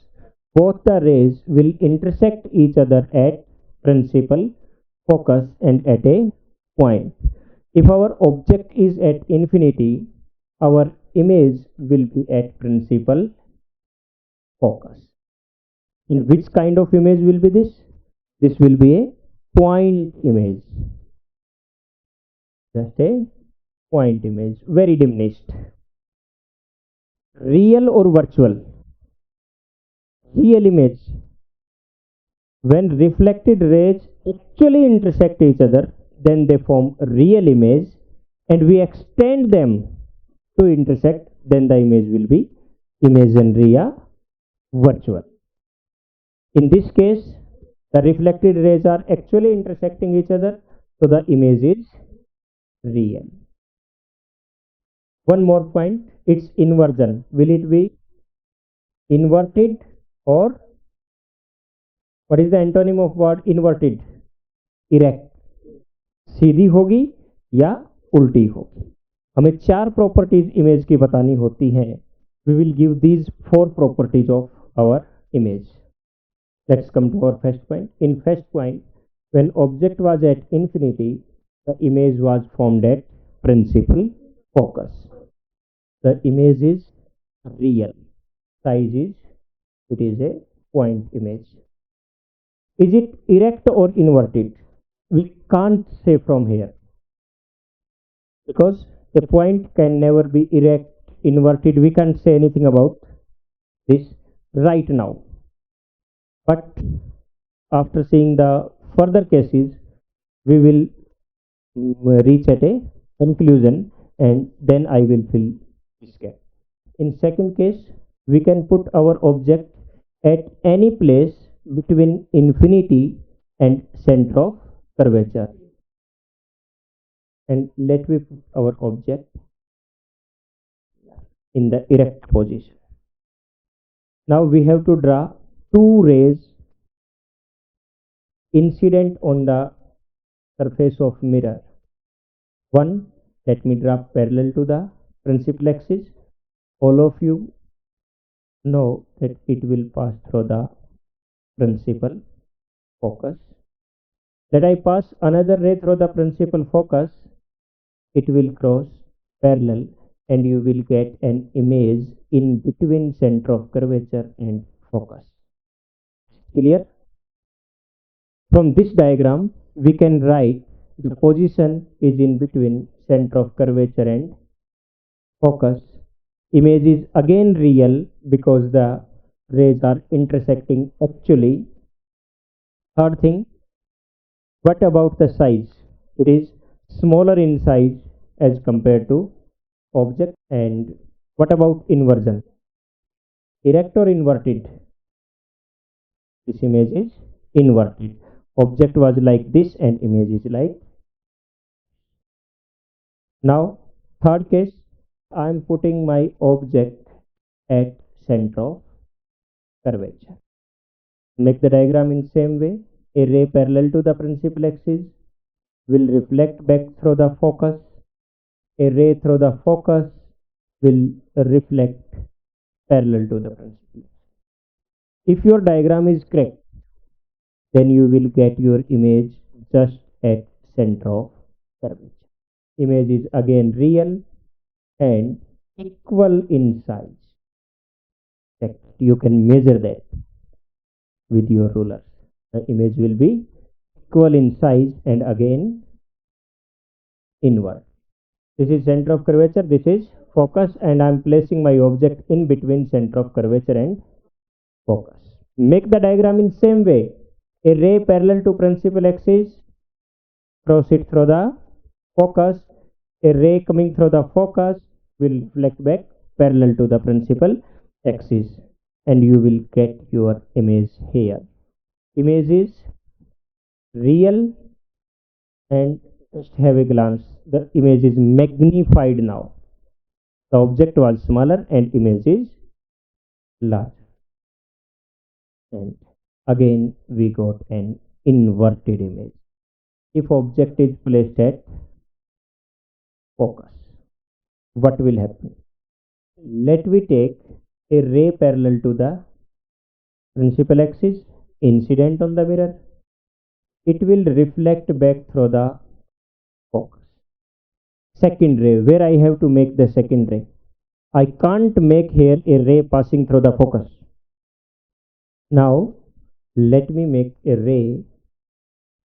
Both the rays will intersect each other at principal focus and at a point. If our object is at infinity, our image will be at principal focus. In which kind of image will be this? This will be a point image. Just a point image, very diminished. Real or virtual? Real image. When reflected rays actually intersect each other, then they form real image, and we extend them to intersect, then the image will be imaginary or virtual. In this case, the reflected rays are actually intersecting each other, so the image is real. One more point, its inversion. Will it be inverted, or what is the antonym of word inverted? Erect. सीधी होगी या उल्टी होगी. हमें 4 properties image की बतानी होती हैं. We will give these 4 properties of our image. Let's come to our first point. In first point, when object was at infinity, the image was formed at principal focus. The image is real. Size is, it is a point image. Is it erect or inverted? We can't say from here, because a point can never be erect, inverted. We can't say anything about this. right now. But after seeing the further cases, we will reach at a conclusion, and then I will fill this gap. In second case, we can put our object at any place between infinity and center of curvature. And let me put our object in the erect position. Now we have to draw two rays incident on the surface of mirror. One, let me draw parallel to the principal axis. All of you know that it will pass through the principal focus. Let I pass another ray through the principal focus, it will cross parallel and you will get an image in between center of curvature and focus. Clear? From this diagram, we can write the position is in between center of curvature and focus. Image is again real because the rays are intersecting actually. Third thing, what about the size? It is smaller in size as compared to object. And what about inversion? Erect or inverted? This image is inverted. Object was like this and image is like. Now third case, I am putting my object at center of curvature. Make the diagram in same way. A ray parallel to the principal axis will reflect back through the focus. A ray through the focus will reflect parallel to the principal. If your diagram is correct, then you will get your image just at center of curvature. Image is again real and equal in size. You can measure that with your ruler. The image will be equal in size and again inward. This is center of curvature, this is focus, and I am placing my object in between center of curvature and focus. Make the diagram in same way. A ray parallel to principal axis, cross it through the focus. A ray coming through the focus will reflect back parallel to the principal axis and you will get your image here. Image is real and just have a glance. The image is magnified now. The object was smaller and image is large. And again we got an inverted image. If object is placed at focus, what will happen? Let me take a ray parallel to the principal axis, incident on the mirror. It will reflect back through the focus. Second ray, where I have to make the second ray? I can't make here a ray passing through the focus. Now let me make a ray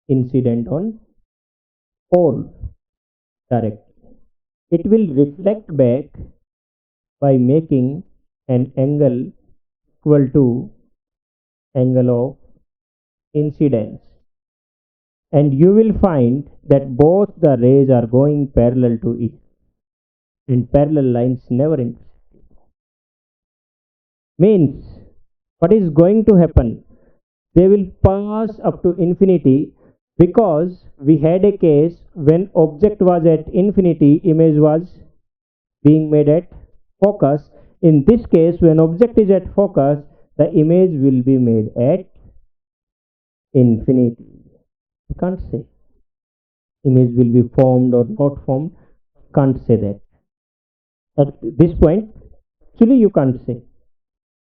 incident on pole directly. It will reflect back by making an angle equal to angle of incidence, and you will find that both the rays are going parallel to each and parallel lines never intersect. Means what is going to happen? They will pass up to infinity, because we had a case when object was at infinity, image was being made at focus. In this case, when object is at focus, the image will be made at infinity. You can't say image will be formed or not formed. Can't say that. At this point, actually you can't say.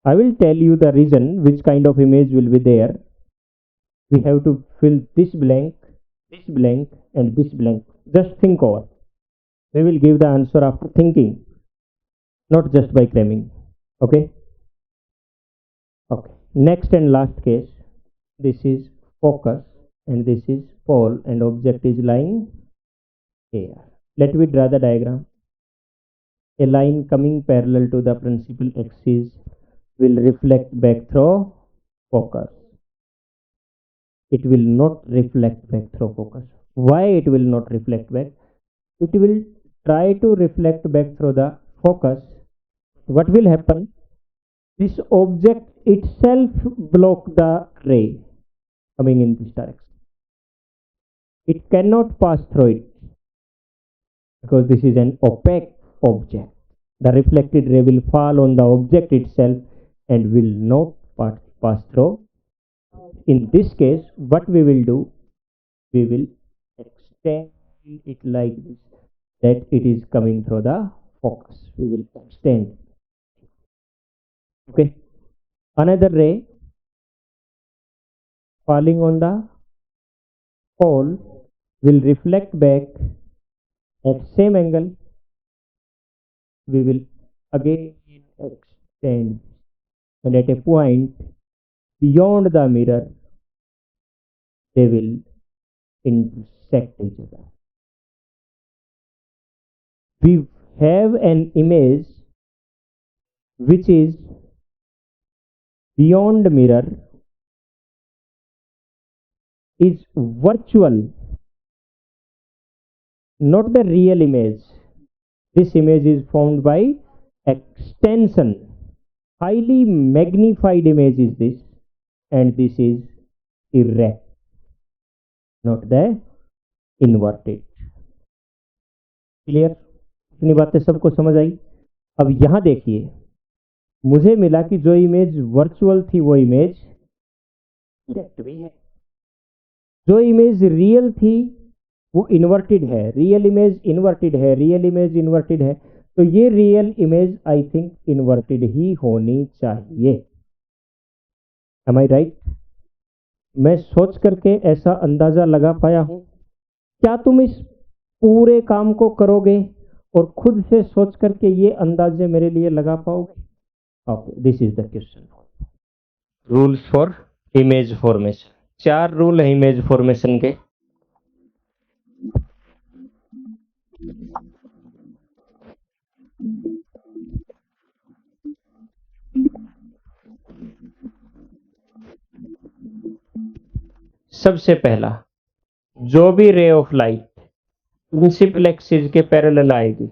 I will tell you the reason which kind of image will be there. We have to fill this blank, and this blank. Just think over. We will give the answer after thinking, not just by cramming. Okay? Okay. Next and last case. This is focus and this is pole and object is lying here. Let me draw the diagram. A line coming parallel to the principal axis will reflect back through focus. It will not reflect back through focus. Why it will not reflect back? It will try to reflect back through the focus. What will happen? This object itself block the ray coming in this direction. It cannot pass through it because this is an opaque object. The reflected ray will fall on the object itself and will not pass through. In this case, what we will do, we will extend it like this, that it is coming through the focus. We will extend. Okay. Another ray falling on the pole will reflect back at same angle. We will again extend, and at a point beyond the mirror they will intersect each other. We have an image which is beyond mirror, is virtual, not the real image. This image is formed by extension. Highly magnified image is this, and this is erect, not the inverted. Clear? इतनी बातें सबको समझ आई? अब यहां देखिए, मुझे मिला कि जो इमेज वर्चुअल थी वो इमेज इरेक्ट भी है, जो इमेज रियल थी वो इन्वर्टेड है, रियल इमेज इन्वर्टेड है, रियल इमेज इन्वर्टेड है, तो ये real image I think inverted ही होनी चाहिए। Am I right? मैं सोच करके ऐसा अंदाजा लगा पाया हूं। क्या तुम इस पूरे काम को करोगे और खुद से सोच करके ये अंदाजे मेरे लिए लगा पाओगे? Okay, this is the question. Rules for image formation. 4 rule है इमेज फॉर्मेशन के। सबसे पहला, जो भी ray of light principal axis के पैरेलल आएगी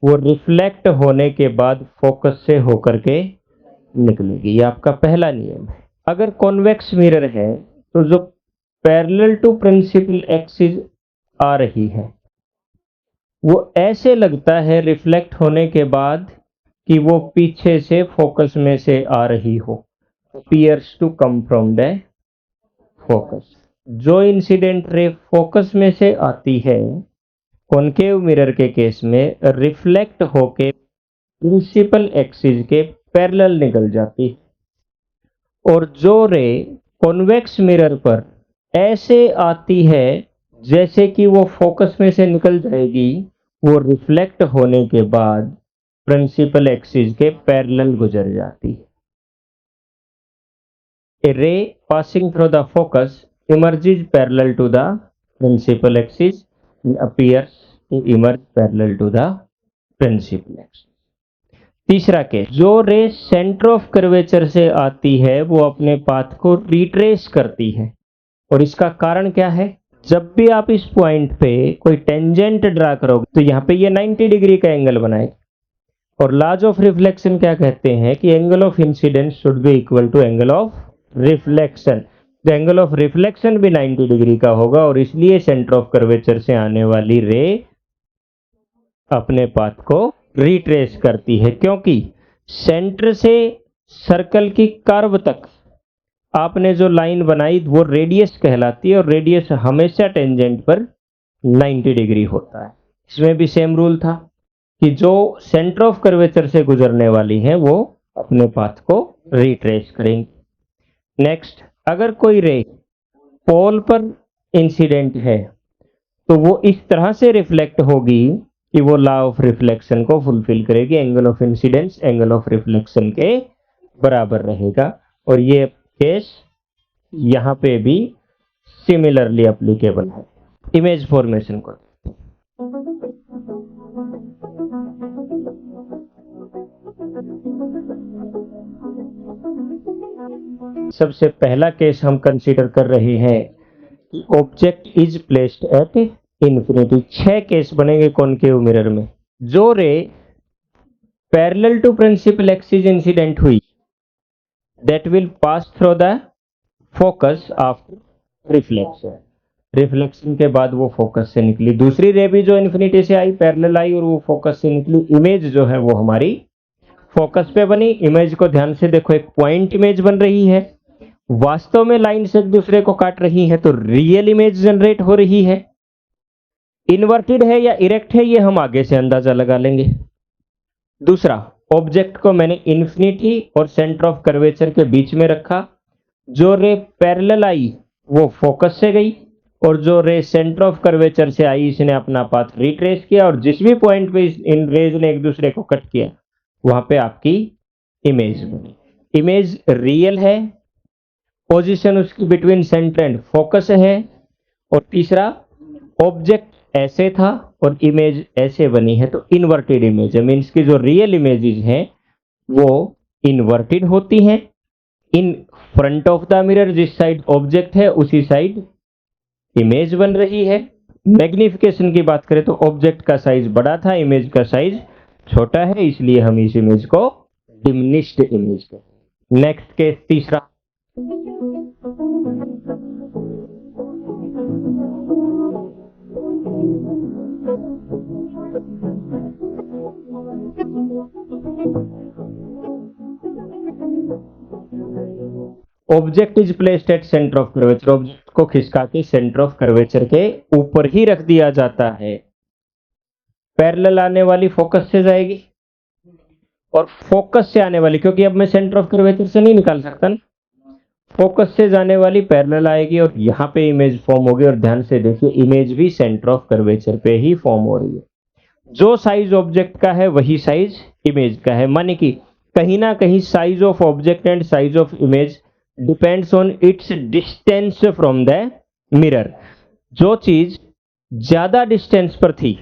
वो रिफ्लेक्ट होने के बाद फोकस से होकर के निकलेगी। ये आपका पहला नियम है। अगर कॉन्वेक्स मिरर है तो जो पैरेलल टू प्रिंसिपल एक्सिस आ रही है वो ऐसे लगता है रिफ्लेक्ट होने के बाद कि वो पीछे से फोकस में से आ रही हो, appears to come from the focus। जो इंसिडेंट रे फोकस में से आती है कॉनकेव मिरर के केस में रिफ्लेक्ट होके प्रिंसिपल एक्सिस के पैरेलल निकल जाती है, और जो रे कॉन्वेक्स मिरर पर ऐसे आती है जैसे कि वो फोकस में से निकल जाएगी, वो रिफ्लेक्ट होने के बाद प्रिंसिपल एक्सिस के पैरेलल गुजर जाती है। A ray passing through the focus emerges parallel to the principal axis and appears to emerge parallel to the principal axis। तीसरा केस, जो रे सेंटर ऑफ कर्वेचर से आती है वो अपने पाथ को रिट्रेस करती है, और इसका कारण क्या है? जब भी आप इस पॉइंट पे कोई टेंजेंट ड्रा करोगे तो यहाँ पे ये 90 डिग्री का एंगल बनाएगी, और लॉज ऑफ रिफ्लेक्शन क्या कहते हैं कि angle of incidence should be equal to angle of reflection. तो एंगल ऑफ रिफ्लेक्शन भी 90 डिग्री का होगा, और इसलिए सेंटर ऑफ कर्वेचर से आने वाली रे अपने पाथ को रिट्रेस करती है, क्योंकि सेंटर से सर्कल की कर्व तक आपने जो लाइन बनाई वो रेडियस कहलाती है, और रेडियस हमेशा टेंजेंट पर 90 डिग्री होता है। इसमें भी सेम रूल था कि जो सेंटर ऑफ कर्वेचर से गुजरने वाली है वो अपने पाथ को रिट्रेस करेंगे। नेक्स्ट, अगर कोई रे पोल पर इंसिडेंट है तो वो इस तरह से रिफ्लेक्ट होगी कि वो लॉ ऑफ रिफ्लेक्शन को फुलफिल करेगी, angle of incidence angle of reflection के बराबर रहेगा, और ये केस यहाँ पे भी सिमिलरली एप्लीकेबल है। इमेज फॉर्मेशन को सबसे पहला केस हम कंसीडर कर रहे हैं कि object is placed at infinity. 6 case बनेंगे कॉनकेव मिरर में। जो ray parallel to principal axis incident हुई, that will pass through the focus after reflection. Reflection के बाद वो फोकस से निकली। दूसरी रे भी जो इन्फिनिटी से आई, पैरेलल आई और वो फोकस से निकली। इमेज जो है वो हमारी फोकस पे बनी। इमेज को ध्यान से देखो, एक पॉइंट इमेज बन रही है, वास्तव में लाइन से एक दूसरे को काट रही है, तो रियल इमेज जनरेट हो रही है। इन्वर्टेड है या इरेक्ट है ये हम आगे से अंदाजा लगा लेंगे। दूसरा, ऑब्जेक्ट को मैंने इन्फिनिटी और सेंटर ऑफ कर्वेचर के बीच में रखा। जो रे पैरेलल आई वो फोकस से गई और जो रे सेंटर ऑफ कर्वेचर से आई इसने अपना पाथ रिट्रेस किया और जिस भी पॉइंट पे इन रेज ने एक दूसरे को कट किया वहां पे आपकी इमेज बनी। इमेज रियल है, पोजीशन उसकी बिटवीन सेंटर एंड फोकस है। और तीसरा, ऑब्जेक्ट ऐसे था और इमेज ऐसे बनी है, तो इन्वर्टेड इमेज है। मीन्स की जो रियल इमेजेस हैं वो इन्वर्टेड होती हैं। In front of the mirror जिस साइड ऑब्जेक्ट है उसी साइड इमेज बन रही है। मैग्निफिकेशन की बात करें तो ऑब्जेक्ट का साइज बड़ा था, इमेज का साइज छोटा है, इसलिए हम इस इमेज को डिमिनिश्ड इमेज कहते हैं। नेक्स्ट केस तीसरा, object is placed at centre of curvature. Object को खिसका के सेंटर ऑफ कर्वेचर के ऊपर ही रख दिया जाता है। पैरेलल आने वाली फोकस से जाएगी और फोकस से आने वाली, क्योंकि अब मैं सेंटर ऑफ कर्वेचर से नहीं निकाल सकता ना, फोकस से जाने वाली पैरेलल आएगी और यहां पे इमेज फॉर्म होगी। और ध्यान से देखिए, इमेज भी सेंटर ऑफ कर्वेचर पे ही फॉर्म हो रही है। जो साइज ऑब्जेक्ट का है वही साइज इमेज का है। माने कि कहीं ना कहीं size of object and size of image depends on it's distance from the mirror. जो चीज ज्यादा डिस्टेंस पर थी,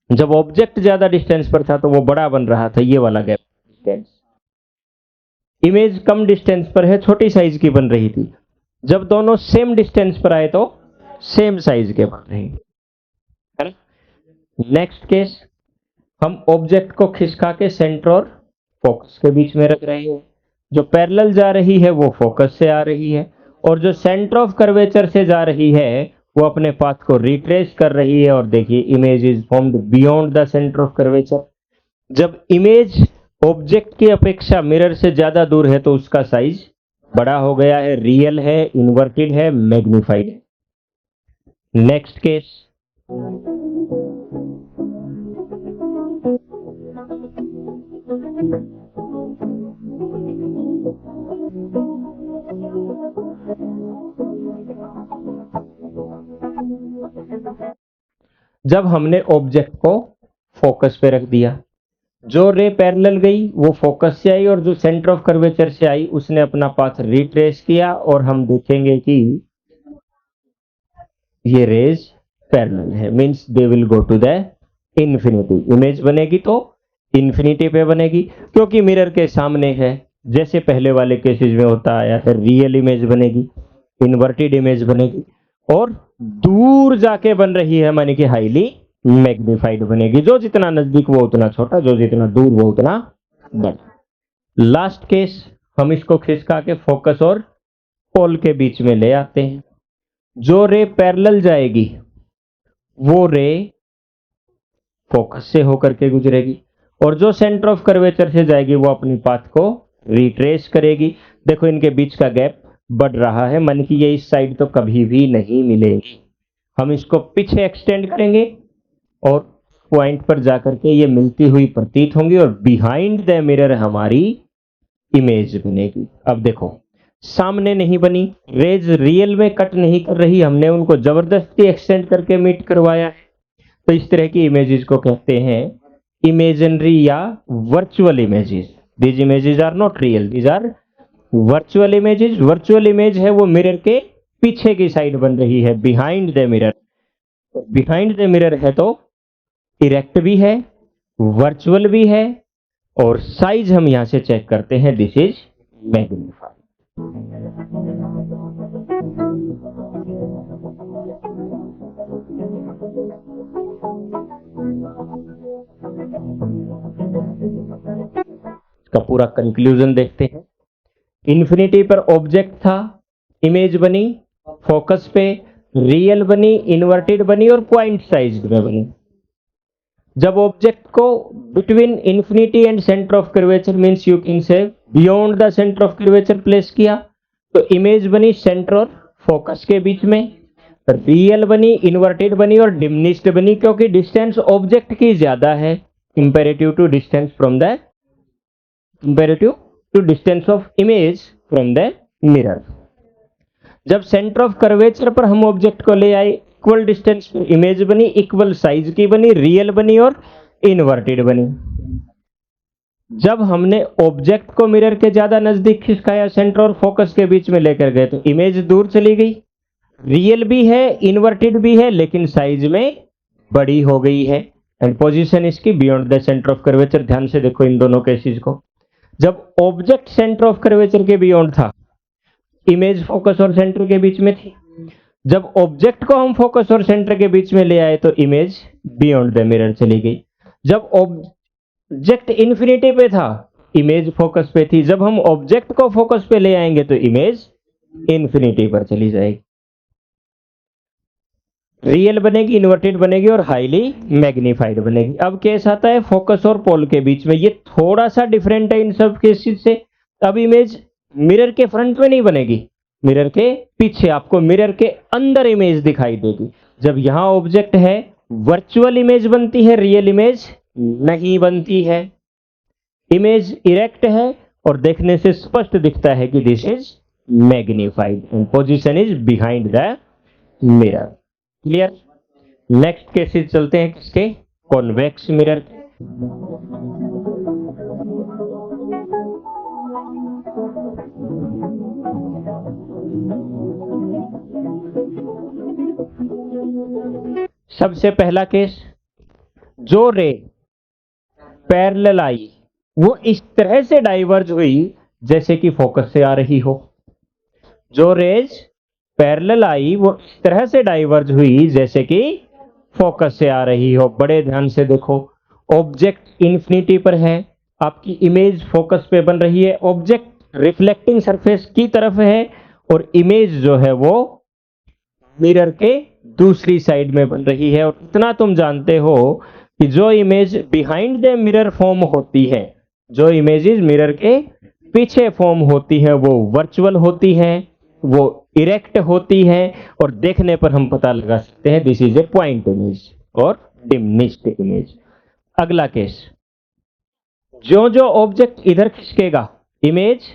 जब ऑब्जेक्ट ज्यादा डिस्टेंस पर था तो वो बड़ा बन रहा था, ये वाला गैप डिस्टेंस। इमेज कम डिस्टेंस पर है, छोटी साइज की बन रही थी। जब दोनों सेम डिस्टेंस पर आए तो सेम साइज के बन रहे हैं। नेक्स्ट केस, हम ऑब्जेक्ट को खिसका के सेंटर और फोकस के बीच में रख रहे हैं। जो पैरेलल जा रही है वो फोकस से आ रही है और जो सेंटर ऑफ कर्वेचर से जा रही है वो अपने पाथ को रिट्रेस कर रही है। और देखिए, image is formed beyond the centre of curvature. जब इमेज ऑब्जेक्ट की अपेक्षा मिरर से ज्यादा दूर है तो उसका साइज बड़ा हो गया है, रियल है, इन्वर्टेड है, मैग्नीफाइड है। नेक्स्ट केस, जब हमने ऑब्जेक्ट को फोकस पे रख दिया, जो रे पैरेलल गई वो फोकस से आई और जो सेंटर ऑफ कर्वेचर से आई उसने अपना पाथ रिट्रेस किया और हम देखेंगे कि ये रेज पैरेलल है। Means they will go to the infinity. Image बनेगी तो इन्फिनिटी पे बनेगी, क्योंकि मिरर के सामने है। जैसे पहले वाले केसेस में होता आया है, रियल इमेज बनेगी, इन्वर्टेड इमेज बनेगी और दूर जाके बन रही है, माने कि हाईली मैग्नीफाइड बनेगी। जो जितना नजदीक वो उतना छोटा, जो जितना दूर वो उतना बड़ा। लास्ट केस, हम इसको खिसका के फोकस और पोल के बीच में ले आते हैं। जो रे पैरेलल जाएगी वो रे फोकस से होकर के गुजरेगी और जो सेंटर ऑफ कर्वेचर से जाएगी वो अपनी पाथ को रिट्रेस करेगी। देखो, इनके बीच का गैप बढ़ रहा है, मन की ये इस साइड तो कभी भी नहीं मिलेगी। हम इसको पीछे एक्सटेंड करेंगे और पॉइंट पर जाकर के ये मिलती हुई प्रतीत होंगी और बिहाइंड द मिरर हमारी इमेज बनेगी। अब देखो, सामने नहीं बनी, रेज रियल में कट नहीं कर रही, हमने उनको जबरदस्ती एक्सटेंड करके मीट करवाया है। तो इस तरह की इमेजेस को कहते हैं इमेजिनरी या virtual images. These images are not real, these are virtual images. Virtual image है वो मिरर के पीछे की साइड बन रही है, behind the mirror. Behind the mirror है तो इरेक्ट भी है, वर्चुअल भी है और साइज हम यहां से चेक करते हैं, दिस इज मैग्नीफाइड। का पूरा कंक्लूजन देखते हैं। इन्फिनिटी पर ऑब्जेक्ट था, इमेज बनी, फोकस पे रियल बनी, इन्वर्टेड बनी और पॉइंट साइज में बनी। जब ऑब्जेक्ट को between infinity and centre of curvature means you can say beyond the centre of curvature place किया तो इमेज बनी सेंटर और फोकस के बीच में, रियल बनी, इन्वर्टेड बनी और डिमिनिश्ड बनी क्योंकि डिस्टेंस ऑब्जेक्ट की ज्यादा है comparative to distance from the comparative to distance of image from the mirror. जब सेंटर ऑफ कर्वेचर पर हम ऑब्जेक्ट को ले आए, इक्वल डिस्टेंस पर इमेज बनी, इक्वल साइज की बनी, रियल बनी और इन्वर्टेड बनी। जब हमने ऑब्जेक्ट को मिरर के ज्यादा नजदीक खिसकाया, सेंटर और फोकस के बीच में लेकर गए तो इमेज दूर चली गई, रियल भी है, इन्वर्टेड भी है, लेकिन साइज में बड़ी हो गई है एंड पोजीशन इसकी beyond the centre of curvature. ध्यान से देखो इन दोनों केसेस को। जब ऑब्जेक्ट सेंटर ऑफ कर्वेचर के बियॉन्ड था, इमेज फोकस और सेंटर के बीच में थी। जब ऑब्जेक्ट को हम फोकस और सेंटर के बीच में ले आए तो इमेज बियॉन्ड द मिरर चली गई। जब ऑब्जेक्ट इन्फिनिटी पे था, इमेज फोकस पे थी। जब हम ऑब्जेक्ट को फोकस पे ले आएंगे तो इमेज इन्फिनिटी पर चली जाएगी, रियल बनेगी, इन्वर्टेड बनेगी और हाईली मैग्नीफाइड बनेगी। अब केस आता है फोकस और पोल के बीच में। ये थोड़ा सा डिफरेंट है इन सब केसेस से। अब इमेज मिरर के फ्रंट में नहीं बनेगी, मिरर के पीछे आपको मिरर के अंदर इमेज दिखाई देगी। जब यहां ऑब्जेक्ट है वर्चुअल इमेज बनती है, रियल इमेज नहीं बनती है। इमेज इरेक्ट है और देखने से स्पष्ट दिखता है कि this is magnified and position is behind the mirror. Clear? Next cases चलते हैं किसके? कॉन्वेक्स मिरर के। सबसे पहला केस, जो रे पैरेलल आई वो इस तरह से डाइवर्ज हुई जैसे कि फोकस से आ रही हो। जो रेज पैरेलल आई वो इस तरह से डाइवर्ज हुई जैसे कि फोकस से आ रही हो। बड़े ध्यान से देखो, ऑब्जेक्ट इन्फिनिटी पर है, आपकी इमेज फोकस पे बन रही है, ऑब्जेक्ट रिफ्लेक्टिंग सरफेस की तरफ है और इमेज जो है वो मिरर के दूसरी साइड में बन रही है। और इतना तुम जानते हो कि जो image behind the mirror form होती है, जो इमेजेस मिरर के पीछे फॉर्म होती है, वो वर्चुअल होती है, वो इरेक्ट होती है और देखने पर हम पता लगा सकते हैं this is a point image और डिमिनिश्ड इमेज। अगला केस, जो जो ऑब्जेक्ट इधर खिसकेगा इमेज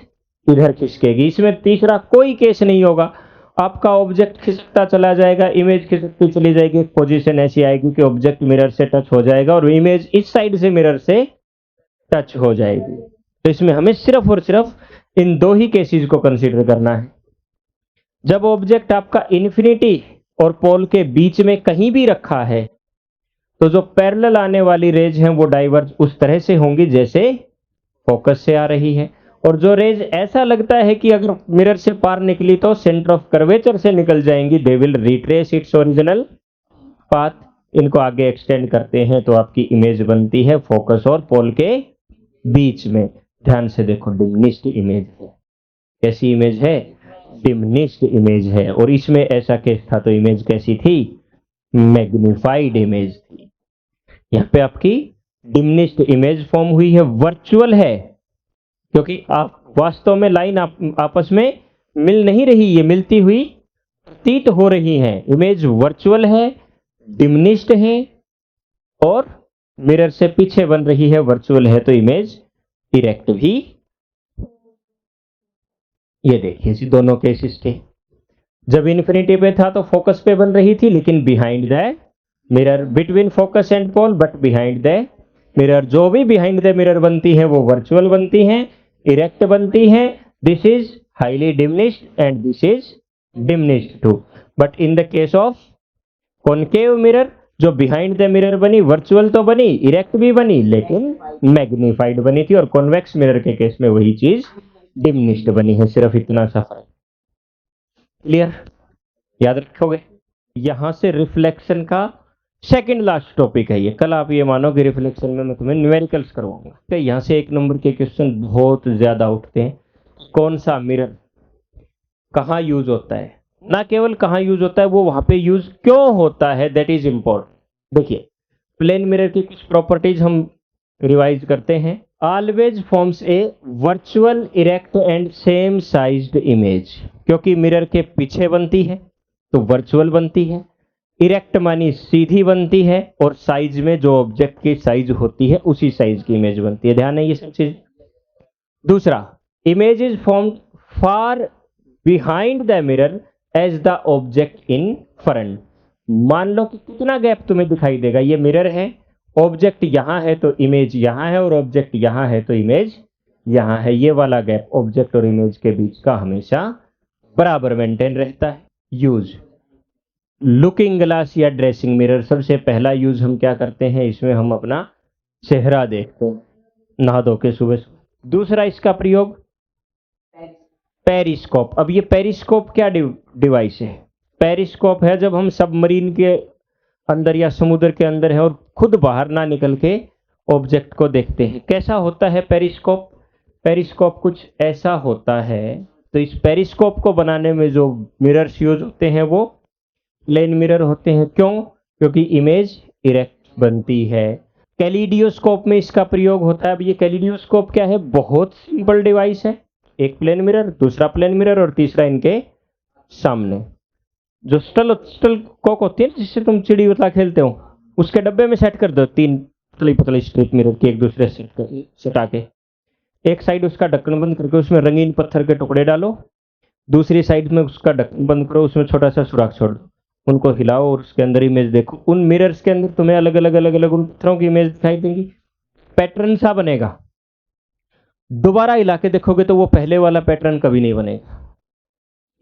इधर खिसकेगी। इसमें तीसरा कोई केस नहीं होगा। आपका ऑब्जेक्ट खिसकता चला जाएगा, इमेज खिसकती चली जाएगी, पोजीशन ऐसी आएगी कि ऑब्जेक्ट मिरर से टच हो जाएगा और इमेज इस साइड से मिरर से टच हो जाएगी। तो इसमें हमें सिर्फ और सिर्फ इन दो ही केसेस को कंसीडर करना है। जब ऑब्जेक्ट आपका इन्फिनिटी और पोल के बीच में कहीं भी रखा है तो जो पैरेलल आने वाली रेज हैं वो डाइवर्ज उस तरह से होंगी जैसे फोकस से आ रही है। और जो रेज ऐसा लगता है कि अगर मिरर से पार निकली तो सेंटर ऑफ कर्वेचर से निकल जाएंगी, they will retrace its original path. इनको आगे एक्सटेंड करते हैं तो आपकी इमेज बनती है फोकस और पोल के बीच में। ध्यान से देखो, डिमिनिश्ड इमेज है। कैसी इमेज है? डिमिनिश्ड इमेज है। और इसमें ऐसा केस था तो इमेज कैसी थी? मैग्नीफाइड इमेज थी। यहाँ पे आपकी डिमिनिश्ड इमेज फॉर्म हुई है, वर्चुअल है क्योंकि आप वास्तव में लाइन आपस में मिल नहीं रही, ये मिलती हुई प्रतीत हो रही है। इमेज वर्चुअल है, डिमिनिश्ड है और मिरर से पीछे बन रही है, वर्चुअल है तो इमेज इरेक्ट भी। ये देखिए इसी दोनों केसेस थे। जब इन्फिनिटी पे था तो फोकस पे बन रही थी लेकिन behind the mirror, between focus and pole but behind the mirror. जो भी बिहाइंड द मिरर बनती है वो वर्चुअल बनती हैं, इरेक्ट बनती हैं। This is highly diminished and this is diminished too. But in the case of concave mirror, जो बिहाइंड द मिरर बनी, वर्चुअल तो बनी, इरेक्ट भी बनी लेकिन मैग्नीफाइड बनी थी। और कॉन्वेक्स मिरर के केस में वही चीज डिमिनिश्ड बनी है, सिर्फ इतना सा फर्क। क्लियर? याद रखोगे। यहां से रिफ्लेक्शन का सेकंड लास्ट टॉपिक है ये। कल आप ये मानो कि रिफ्लेक्शन में मैं तुम्हें न्यूमेरिकल्स करवाऊंगा। तो यहां से 1 नंबर के क्वेश्चन बहुत ज्यादा उठते हैं। कौन सा मिरर कहां यूज होता है, ना केवल कहां यूज होता है, वो वहां पे यूज क्यों होता है, दैट इज इंपॉर्टेंट। देखिए, प्लेन मिरर की कुछ प्रॉपर्टीज हम रिवाइज करते हैं। Always forms a virtual erect and same sized image. क्योंकि मिरर के पीछे बनती है तो वर्चुअल बनती है, इरेक्ट मानी सीधी बनती है, और साइज में जो ऑब्जेक्ट की साइज होती है उसी साइज की इमेज बनती है। ध्यान है ये सब चीज। दूसरा, image is formed far behind the mirror as the object in front. मान लो कि कितना गैप तुम्हें दिखाई देगा, ये मिरर है, ऑब्जेक्ट यहां है तो इमेज यहां है, और ऑब्जेक्ट यहां है तो इमेज यहां है। ये वाला गैप ऑब्जेक्ट और इमेज के बीच का हमेशा बराबर मेंटेन रहता है। यूज लुकिंग ग्लास या ड्रेसिंग मिरर। सबसे पहला यूज हम क्या करते हैं, इसमें हम अपना चेहरा देखते हैं नहा धो के सुबह सुबह। दूसरा इसका प्रयोग पेरिस्कोप। अब ये पेरिस्कोप क्या डिवाइस है? पेरिस्कोप है जब हम सबमरीन के अंदर या समुद्र के अंदर है और खुद बाहर ना निकल के ऑब्जेक्ट को देखते हैं। कैसा होता है पेरिस्कोप? पेरिस्कोप कुछ ऐसा होता है। तो इस पेरिस्कोप को बनाने में जो मिरर्स यूज होते हैं वो प्लेन मिरर होते हैं। क्यों? क्योंकि इमेज इरेक्ट बनती है। कैलिडियोस्कोप में इसका प्रयोग होता है। अब ये कैलिडियोस्कोप क्या है? बहुत सिंपल डिवाइस है। एक प्लेन मिरर, दूसरा प्लेन मिरर, और तीसरा इनके सामने जो स्टल कॉक होती है जिससे तुम चिड़ी उतला खेलते हो, उसके डब्बे में सेट कर दो 3 पतली पतली स्ट्रिप मिरर की एक दूसरे से सटा के। एक साइड उसका ढक्कन बंद करके उसमें रंगीन पत्थर के टुकड़े डालो, दूसरी साइड में उसका ढक्कन बंद करो, उसमें छोटा सा सुराख छोड़ दो, उनको हिलाओ और उसके अंदर इमेज देखो। उन मिरर्स के अंदर तुम्हें अलग अलग उन पत्थरों की इमेज दिखाई देंगी। पैटर्न सा बनेगा। दोबारा हिला के देखोगे तो वो पहले वाला पैटर्न कभी नहीं बनेगा।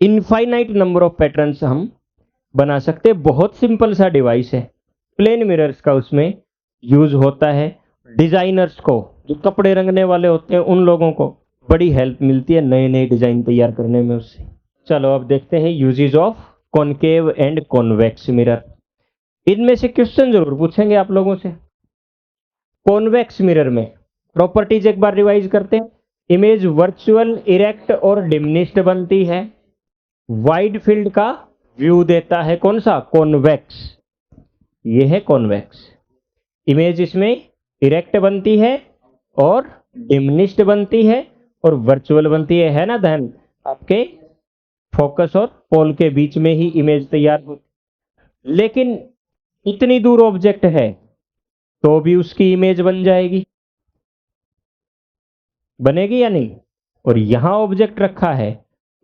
इनफाइनाइट नंबर ऑफ पैटर्न्स हम बना सकते। बहुत सिंपल सा डिवाइस है। प्लेन मिरर्स का उसमें यूज होता है। डिजाइनर्स को, जो कपड़े रंगने वाले होते हैं, उन लोगों को बड़ी हेल्प मिलती है नए नए डिजाइन तैयार करने में उससे। चलो अब देखते हैं uses of concave and convex mirror. इनमें से क्वेश्चन जरूर पूछेंगे आप लोगों से। कॉन्वेक्स मिरर में प्रॉपर्टीज एक बार रिवाइज करते हैं। इमेज वर्चुअल, इरेक्ट और डिमिनिश्ड बनती है। वाइड फील्ड का व्यू देता है। कौन सा? कॉन्वेक्स। ये है कॉन्वेक्स। इमेज इसमें इरेक्ट बनती है और डिमिनिश्ड बनती है और वर्चुअल बनती है ना ध्यान? आपके फोकस और पोल के बीच में ही इमेज तैयार होती। लेकिन इतनी दूर ऑब्जेक्ट है तो भी उसकी इमेज बन जाएगी, बनेगी या नहीं? और यहां ऑब्जेक्ट रखा है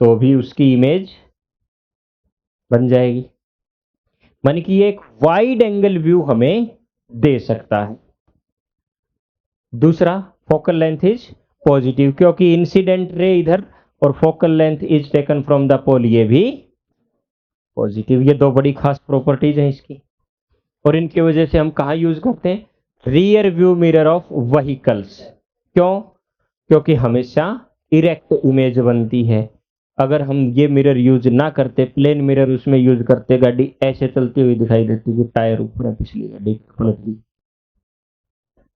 तो भी उसकी इमेज बन जाएगी। मानी कि ये एक वाइड एंगल व्यू हमें दे सकता है। दूसरा, फोकल लेंथ इज पॉजिटिव, क्योंकि इंसिडेंट रे इधर और focal length is taken from the pole, ये भी पॉजिटिव। ये 2 बड़ी खास प्रॉपर्टीज हैं इसकी। और इनकी वजह से हम कहां यूज करते हैं? Rear view mirror of vehicles. क्यों? क्योंकि हमेशा इरेक्ट इमेज बनती है। अगर हम ये मिरर यूज ना करते, प्लेन मिरर उसमें यूज करते, गाड़ी ऐसे चलती हुई दिखाई देती कि टायर ऊपर है, पिछली गाड़ी पलट गई,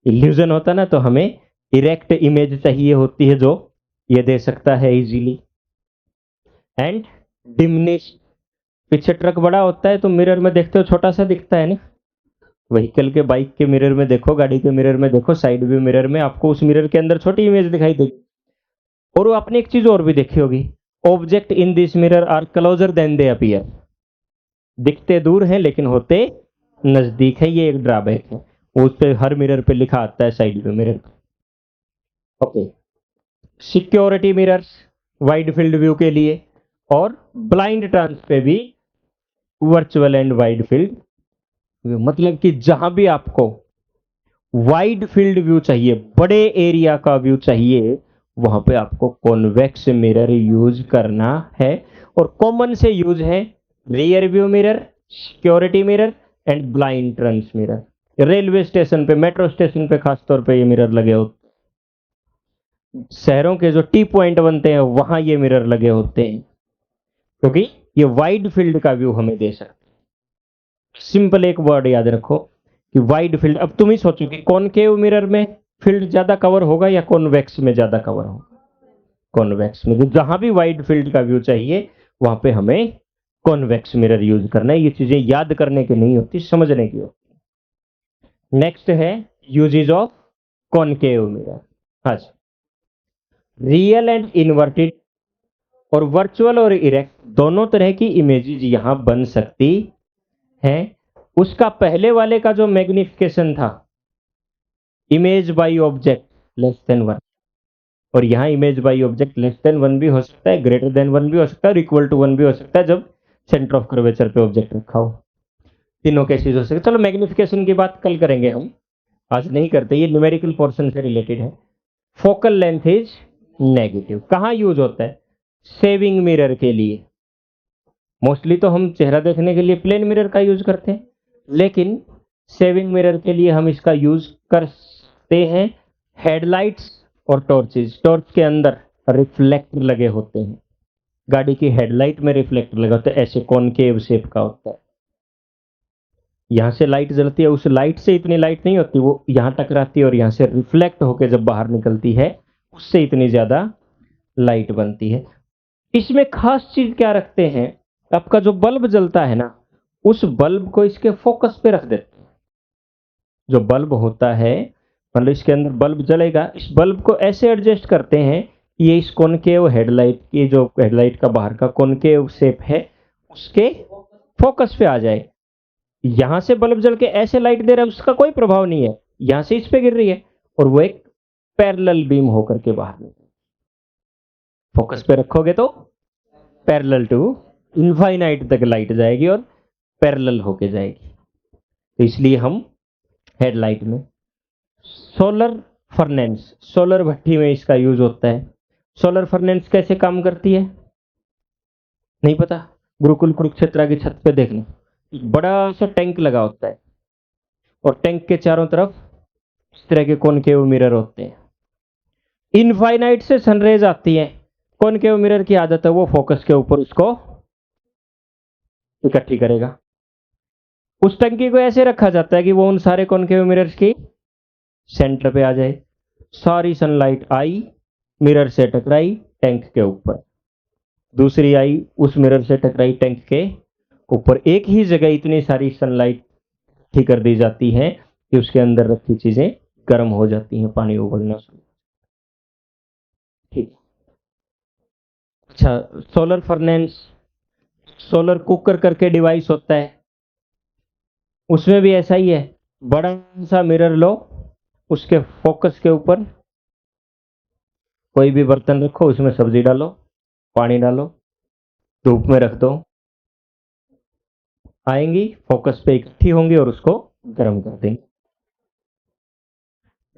इल्यूजन होता ना। तो हमें इरेक्ट इमेज चाहिए होती है जो ये दे सकता है इजीली। एंड डिमिनिश, पीछे ट्रक बड़ा होता है तो मिरर में देखते हो छोटा सा दिखता है ना। व्हीकल के, बाइक के मिरर में देखो, गाड़ी के मिरर में देखो, साइड व्यू मिरर में आपको उस मिरर के अंदर छोटी इमेज दिखाई देगी। और वो आपने एक चीज और भी देखी होगी, object in this mirror are closer than they appear. दिखते दूर हैं लेकिन होते नजदीक है। ये एक ड्रॉबैक है। उस पे हर मिरर पे लिखा आता है side view mirror. Okay, security mirrors wide field view के लिए, और ब्लाइंड ट्रांस पे भी virtual and wide field view. मतलब कि जहां भी आपको वाइड फील्ड व्यू चाहिए, बड़े एरिया का व्यू चाहिए, वहां पे आपको कॉन्वेक्स मिरर यूज करना है। और कॉमन से यूज है rear view mirror, security mirror and blind trans mirror. Railway station पे, मेट्रो स्टेशन पे खासतौर पे ये मिरर लगे होते। शहरों के जो टी पॉइंट बनते हैं वहां ये मिरर लगे होते हैं, क्योंकि ये वाइड फील्ड का व्यू हमें दे सकते हैं। सिंपल एक वर्ड याद रखो कि वाइड फील्ड। अब तुम ही सोचो कि कॉनकेव मिरर में फील्ड ज्यादा कवर होगा या कॉन्वेक्स में ज्यादा कवर होगा? कॉन्वेक्स में। तो जहां भी वाइड फील्ड का व्यू चाहिए वहां पे हमें कॉन्वेक्स मिरर यूज करना है। ये चीजें याद करने की नहीं होती, समझने की होती। नेक्स्ट है यूजेज ऑफ कॉनकेव मिरर। हाँ जी, रियल एंड इन्वर्टेड और वर्चुअल और इरेक्ट दोनों तरह की इमेजेस यहां बन सकती हैं। उसका पहले वाले का जो मैग्निफिकेशन था, image by object less than 1, और यहां image by object less than 1 भी हो सकता है, ग्रेटर देन 1 भी हो सकता है और इक्वल टू 1 भी हो सकता है जब सेंटर ऑफ कर्वेचर पे ऑब्जेक्ट रखा हो। तीनों केसेस हो सकते। चलो मैग्निफिकेशन की बात कल करेंगे, हम आज नहीं करते, ये न्यूमेरिकल पोर्शन से रिलेटेड है। फोकल लेंथ इज नेगेटिव कहां यूज होता है? सेविंग मिरर के लिए। मोस्टली तो हम चेहरा देखने के लिए प्लेन मिरर का यूज करते हैं, लेकिन सेविंग मिरर के लिए हम इसका यूज करते हैं हेडलाइट्स और टॉर्चेज। टॉर्च के अंदर रिफ्लेक्टर लगे होते हैं, गाड़ी की हेडलाइट में रिफ्लेक्टर लगा होता है, ऐसे कॉनकेव शेप का होता है। यहां से लाइट जलती है, उस लाइट से इतनी लाइट नहीं होती, वो यहां टकराती है और यहां से रिफ्लेक्ट होकर जब बाहर निकलती है उससे इतनी ज्यादा लाइट बनती है। इसमें खास चीज क्या रखते हैं, आपका जो बल्ब जलता है ना, उस बल्ब को इसके फोकस पे रख देते हैं। जो बल्ब होता है, मतलब इसके अंदर बल्ब जलेगा, इस बल्ब को ऐसे एडजस्ट करते हैं ये इस कॉनकेव हेडलाइट की, जो हेडलाइट का बाहर का कॉनकेव शेप है, उसके फोकस पे आ जाए। यहां से बल्ब जल के ऐसे लाइट दे रहा है, उसका कोई प्रभाव नहीं है, यहां से इस पे गिर रही है और वो एक पैरेलल बीम होकर के बाहर निकल। फोकस पे रखोगे तो पैरेलल टू इनफाइनाइट तक लाइट जाएगी और पैरेलल होके जाएगी। तो इसलिए हम हेडलाइट में, सोलर फर्नेंस, सोलर भट्टी में इसका यूज होता है। सोलर फर्नेंस कैसे काम करती है नहीं पता? गुरुकुल कुरुक्षेत्र की छत पे देखना, एक बड़ा सा टैंक लगा होता है और टैंक के चारों तरफ इस तरह के कॉनकेव मिरर होते हैं। इनफाइनाइट से सनरेज आती है, कॉनकेव मिरर की आदत है वो फोकस के ऊपर उसको इकट्ठी करेगा। उस टंकी को ऐसे रखा जाता है कि वो उन सारे कॉनकेव मिरर्स की सेंटर पे आ जाए। सारी सनलाइट आई, मिरर से टकराई टैंक के ऊपर, दूसरी आई उस मिरर से टकराई टैंक के ऊपर। एक ही जगह इतनी सारी सनलाइट ठीक कर दी जाती है कि उसके अंदर रखी चीजें गर्म हो जाती हैं, पानी उबलना शुरू। ठीक। अच्छा, सोलर फर्नेंस, सोलर कुकर करके डिवाइस होता है, उसमें भी ऐसा ही है। बड़ा सा मिरर लो, उसके फोकस के ऊपर कोई भी बर्तन रखो, उसमें सब्जी डालो, पानी डालो, धूप में रख दो, आएंगी फोकस पे इकट्ठी होंगी और उसको गर्म कर देंगे।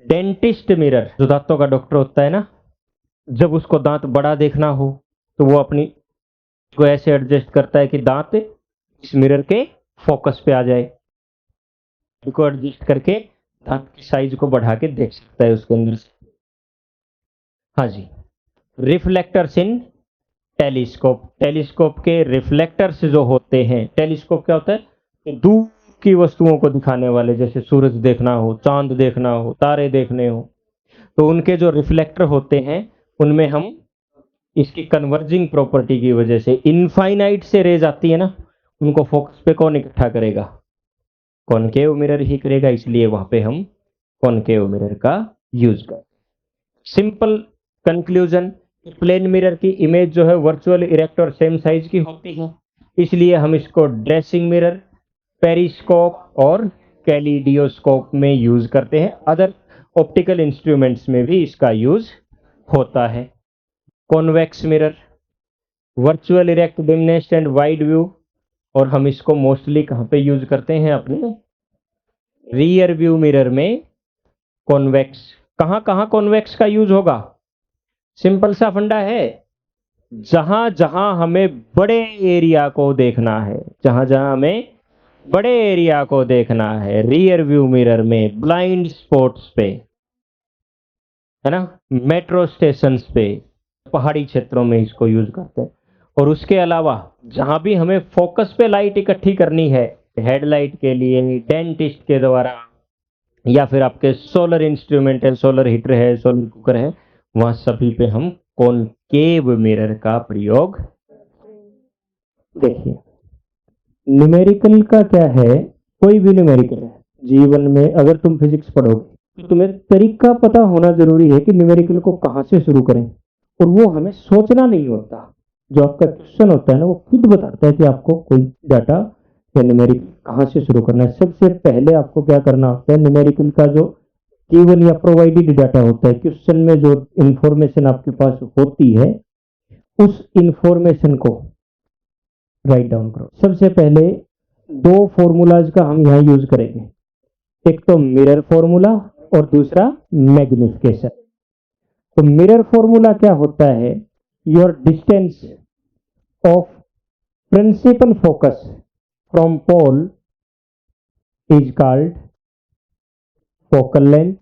डेंटिस्ट मिरर, जो दांतों का डॉक्टर होता है ना, जब उसको दांत बड़ा देखना हो तो वो अपनी को ऐसे एडजस्ट करता है कि दांत इस मिरर के फोकस पे आ जाए, इसको एडजस्ट करके दांत की साइज को बढ़ा के देख सकता है उसके अंदर से। हाँ जी, रिफ्लेक्टर्स इन टेलीस्कोप, टेलीस्कोप के रिफ्लेक्टर्स जो होते हैं, टेलीस्कोप क्या होता है? तो दूर की वस्तुओं को दिखाने वाले, जैसे सूरज देखना हो, चांद देखना हो, तारे देखने हो, तो उनके जो रिफ्लेक्टर होते हैं उनमें हम इसकी कन्वर्जिंग प्रॉपर्टी की वजह से इनफाइनाइट से रेज आती है ना, उनको फोकस पे कौन इकट्ठा करेगा? कॉनकेव मिरर ही करेगा, इसलिए वहां पे हम कॉनकेव मिरर का यूज कर। सिंपल कंक्लूजन, प्लेन मिरर की इमेज जो है वर्चुअल, इरेक्ट और सेम साइज की होती है, इसलिए हम इसको ड्रेसिंग मिरर, पेरिस्कोप और कैलिडियोस्कोप में यूज करते हैं। अदर ऑप्टिकल इंस्ट्रूमेंट्स में भी इसका यूज होता है। Convex mirror, virtual, erect, diminished and wide view, और हम इसको मोस्टली कहां पे यूज करते हैं? अपने रियर व्यू मिरर में कॉन्वेक्स। कहां कहां कॉन्वेक्स का यूज होगा? सिंपल सा फंडा है, जहां जहां हमें बड़े एरिया को देखना है, जहां जहां हमें बड़े एरिया को देखना है, रियर व्यू मिरर में ब्लाइंड स्पॉट्स पे है ना, मेट्रो स्टेशन पे, पहाड़ी क्षेत्रों में इसको यूज करते हैं। और उसके अलावा जहां भी हमें फोकस पे लाइट इकट्ठी करनी है, हेडलाइट के लिए, डेंटिस्ट के द्वारा, या फिर आपके सोलर इंस्ट्रूमेंट है, सोलर हीटर है, सोलर कुकर है, वहां सभी पे हम कॉनकेव मिरर का प्रयोग। देखिए न्यूमेरिकल का क्या है, कोई भी न्यूमेरिकल है जीवन में, अगर तुम फिजिक्स पढ़ोगे तो तुम्हें तरीका पता होना जरूरी है कि न्यूमेरिकल को कहां से शुरू करें। और वो हमें सोचना नहीं होता, जो आपका क्वेश्चन होता है ना वो खुद बताता है कि आपको कोई डाटा या न्यूमेरिकल कहां से शुरू करना है। सबसे पहले आपको क्या करना होता है, न्यूमेरिकल का जो गिवन या प्रोवाइडेड डाटा होता है, क्वेश्चन में जो इंफॉर्मेशन आपके पास होती है, उस इंफॉर्मेशन को राइट डाउन करो। सबसे पहले दो फॉर्मूलाज का हम यहां यूज करेंगे, एक तो मिरर फॉर्मूला और दूसरा मैग्निफिकेशन। तो मिरर फॉर्मूला क्या होता है, your distance of principal focus from pole is called focal length.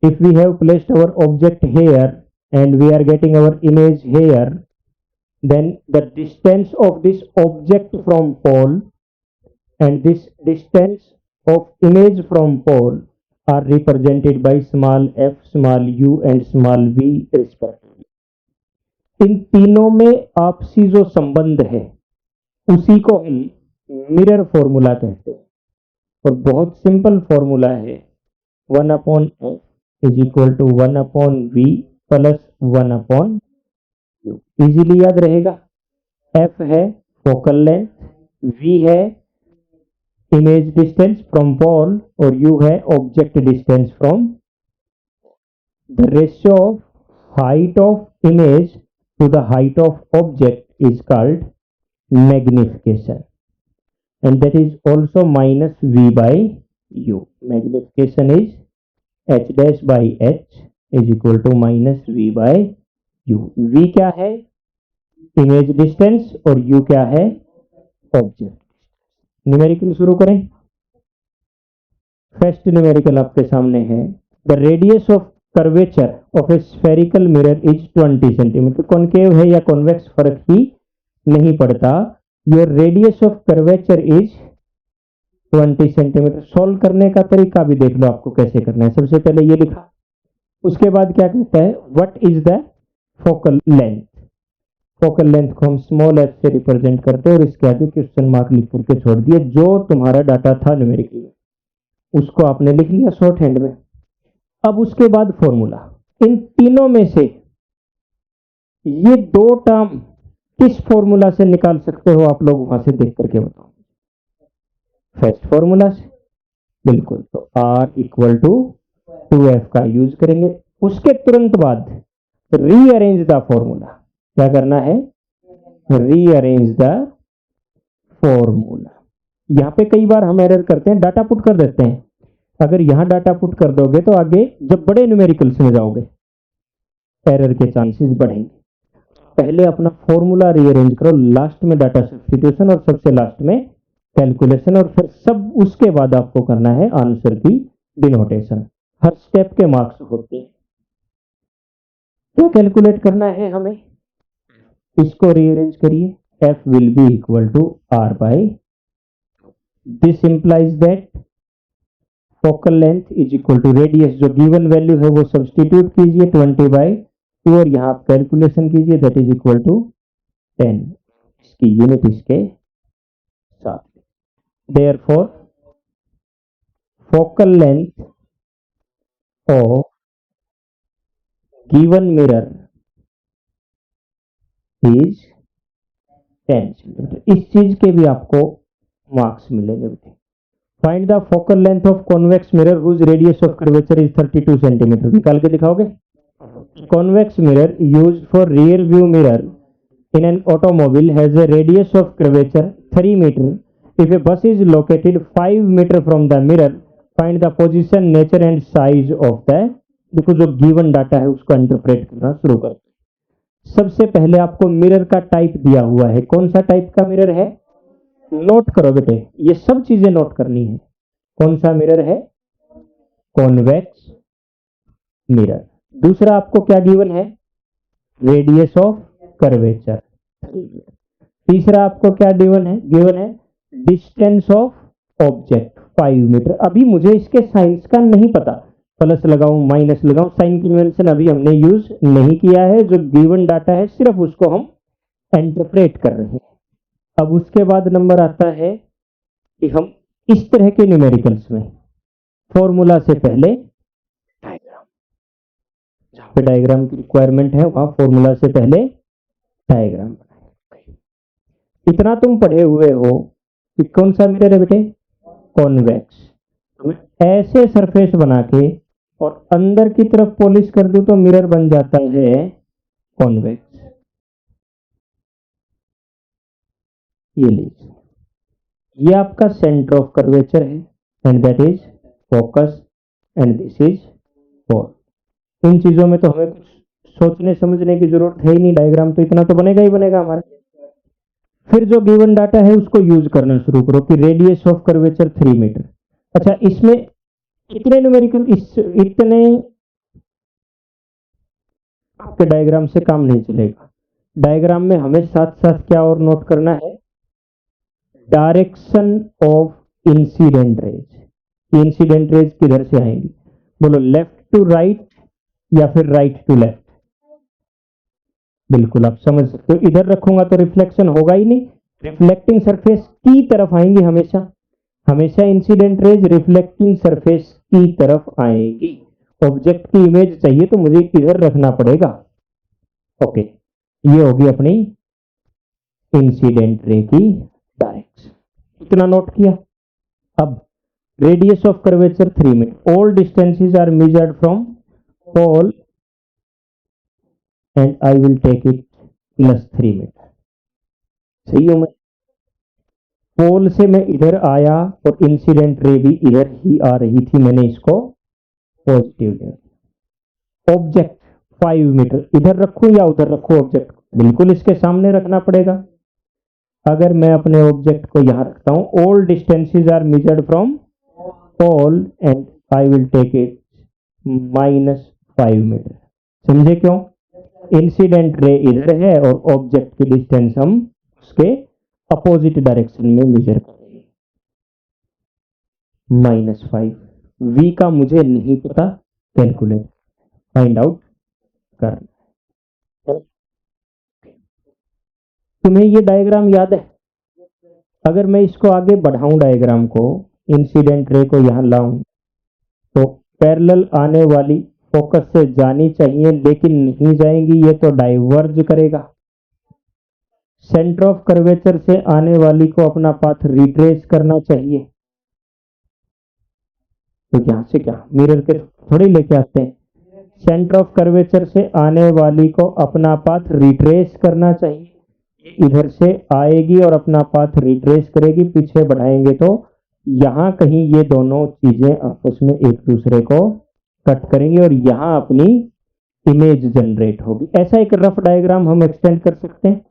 If we have placed our object here and we are getting our image here, then the distance of this object from pole and this distance of image from pole are represented by small f, small u and small v respectively. इन तीनों में आपसी जो संबंध है उसी को हम mirror formula कहते हैं। और बहुत सिंपल फॉर्मूला है, 1/f is equal to 1/v plus 1/u। Easily याद रहेगा। f है फोकल लेंथ, v है इमेज डिस्टेंस फ्रॉम पोल और u है object distance from. The ratio of height of image to the height of object is called magnification, and that is also minus v by u. Magnification is h dash by h is equal to minus v by u. v क्या है, image distance, और u क्या है, object. Numerical शुरू करें। First numerical आपके सामने है, the radius of curvature of A spherical mirror is 20 centimetre. Concave है या कॉन्वेक्स फर्क ही नहीं पड़ता, your radius of curvature is 20 centimetre. Solve करने का तरीका भी देख लो आपको कैसे करना है। सबसे पहले ये लिखा, उसके बाद क्या कहता है, what is the focal length. Focal length को हम स्मॉल एफ से रिप्रेजेंट करते हैं और इसके आगे क्वेश्चन मार्क लिख करके छोड़ दिए। जो तुम्हारा डाटा था न्यूमेरिकल में उसको आपने लिख लिया शॉर्ट हैंड में। अब उसके बाद फॉर्मूला, इन तीनों में से ये दो टर्म किस फॉर्मूला से निकाल सकते हो आप लोग वहां से देख करके बताओ। फर्स्ट फॉर्मूला से, बिल्कुल। तो r इक्वल टू 2f का यूज करेंगे। उसके तुरंत बाद रीअरेंज द फॉर्मूला। क्या करना है, रीअरेंज द फॉर्मूला। यहां पे कई बार हम एरर करते हैं, डाटा पुट कर देते हैं। अगर यहां डाटा पुट कर दोगे तो आगे जब बड़े न्यूमेरिकल्स में जाओगे एरर के चांसेस बढ़ेंगे। पहले अपना फॉर्मूला रीअरेंज करो, लास्ट में डाटा सब्स्टिट्यूशन और सबसे लास्ट में कैलकुलेशन, और फिर सब उसके बाद आपको करना है आंसर की डिनोटेशन। हर स्टेप के मार्क्स होते हैं। क्या कैलकुलेट करना है हमें, इसको रीअरेंज करिए, f will be equal to r by, this implies that focal length is equal to radius, जो गिवन वैल्यू है वो सब्स्टिट्यूट कीजिए 20/2 और यहाँ आप कैलकुलेशन कीजिए, दैट इज इक्वल टू 10। इसकी यूनिट इसके साथ। Therefore, focal length of given mirror is 10 centimetre. इस चीज के भी आपको मार्क्स मिलेंगे। Find the focal length of convex mirror whose radius of curvature is 32 centimetre. निकाल के दिखाओगे। Convex mirror used for rear view mirror in an automobile has a radius of curvature 3 meter. If a bus is located 5 meter from the mirror, find the position, nature and size of the। देखो जो given data है उसको interpret करना शुरू कर। सबसे पहले आपको मिरर का टाइप दिया हुआ है, कौन सा टाइप का मिरर है, नोट करो बेटे, ये सब चीजें नोट करनी है। कौन सा मिरर है, कॉन्वेक्स मिरर। दूसरा आपको क्या गिवन है, रेडियस ऑफ कर्वेचर। तीसरा आपको क्या गिवन है डिस्टेंस ऑफ ऑब्जेक्ट 5 मीटर। अभी मुझे इसके साइंस का नहीं पता, प्लस लगाऊं माइनस लगाऊं, साइन कन्वेंशन अभी हमने यूज नहीं किया है। जो गिवन डाटा है सिर्फ उसको हम इंटरप्रेट कर रहे हैं। अब उसके बाद नंबर आता है कि हम इस तरह के न्यूमेरिकल्स में फॉर्मूला से पहले डायग्राम, जहां पे डायग्राम की रिक्वायरमेंट है वहां फॉर्मूला से पहले डायग्राम बनाए। इतना तुम पढ़े हुए हो कि कौन सा मिरर है बेटे, कॉन्वेक्स। तो मैं ऐसे सरफेस बना के और अंदर की तरफ पॉलिश कर दूं तो मिरर बन जाता है कॉन्वेक्स। ये लीजिए, ये आपका सेंटर ऑफ कर्वेचर है and that is focus and this is pole. इन चीजों में तो हमें कुछ सोचने समझने की जरूरत है ही नहीं, डायग्राम तो इतना तो बनेगा ही बनेगा हमारा। फिर जो गिवन डाटा है उसको यूज करना शुरू करो कि रेडियस ऑफ कर्वेचर 3 मीटर। अच्छा, इसमें कितने न्यूमेरिकल, इतने आपके डायग्राम से काम नहीं चलेगा। डायग्राम में हमें साथ साथ क्या और नोट करना है, direction of incident raise. Incident raise किधर से आएंगी, बोलो लेफ्ट टू राइट या फिर राइट टू लेफ्ट। बिल्कुल आप समझ सकते हो, इधर रखूंगा तो रिफ्लेक्शन होगा ही नहीं, रिफ्लेक्टिंग सरफेस की तरफ आएंगी हमेशा। हमेशा इंसिडेंट रेज रिफ्लेक्टिंग सरफेस की तरफ आएगी। ऑब्जेक्ट की इमेज चाहिए तो मुझे इधर रखना पड़ेगा। ओके, ये होगी अपनी इंसिडेंट रे की डायरेक्शन। इतना नोट किया। अब radius of curvature 3 metre, all distances are measured from pole and I will take it +3 metre. सही हूं मैं, पोल से मैं इधर आया और इंसिडेंट रे भी इधर ही आ रही थी, मैंने इसको पॉजिटिव लिया। ऑब्जेक्ट 5 मीटर, इधर रखूं या उधर रखूं ऑब्जेक्ट, बिल्कुल इसके सामने रखना पड़ेगा। अगर मैं अपने ऑब्जेक्ट को यहां रखता हूं, all distances are measured from pole and I will take it -5 metre. समझे क्यों, इंसिडेंट रे इधर है और ऑब्जेक्ट की डिस्टेंस हम उसके अपोजिट डायरेक्शन में मेजर करेंगे। -5, v का मुझे नहीं पता, कैलकुलेट फाइंड आउट करना। तुम्हें ये डायग्राम याद है, अगर मैं इसको आगे बढ़ाऊं डायग्राम को, इंसिडेंट रे को यहां लाऊं तो पैरेलल आने वाली फोकस से जानी चाहिए लेकिन नहीं जाएंगी, ये तो डाइवर्ज करेगा। सेंटर ऑफ कर्वेचर से आने वाली को अपना पाथ रिट्रेस करना चाहिए, तो यहां से क्या मिरर के थोड़ी लेके आते हैं, सेंटर ऑफ कर्वेचर से आने वाली को अपना पाथ रिट्रेस करना चाहिए। इधर से आएगी और अपना पाथ रिट्रेस करेगी, पीछे बढ़ाएंगे तो यहां कहीं ये दोनों चीजें आपस में एक दूसरे को कट करेंगे और यहां अपनी इमेज जनरेट होगी। ऐसा एक रफ डायग्राम हम एक्सटेंड कर सकते हैं,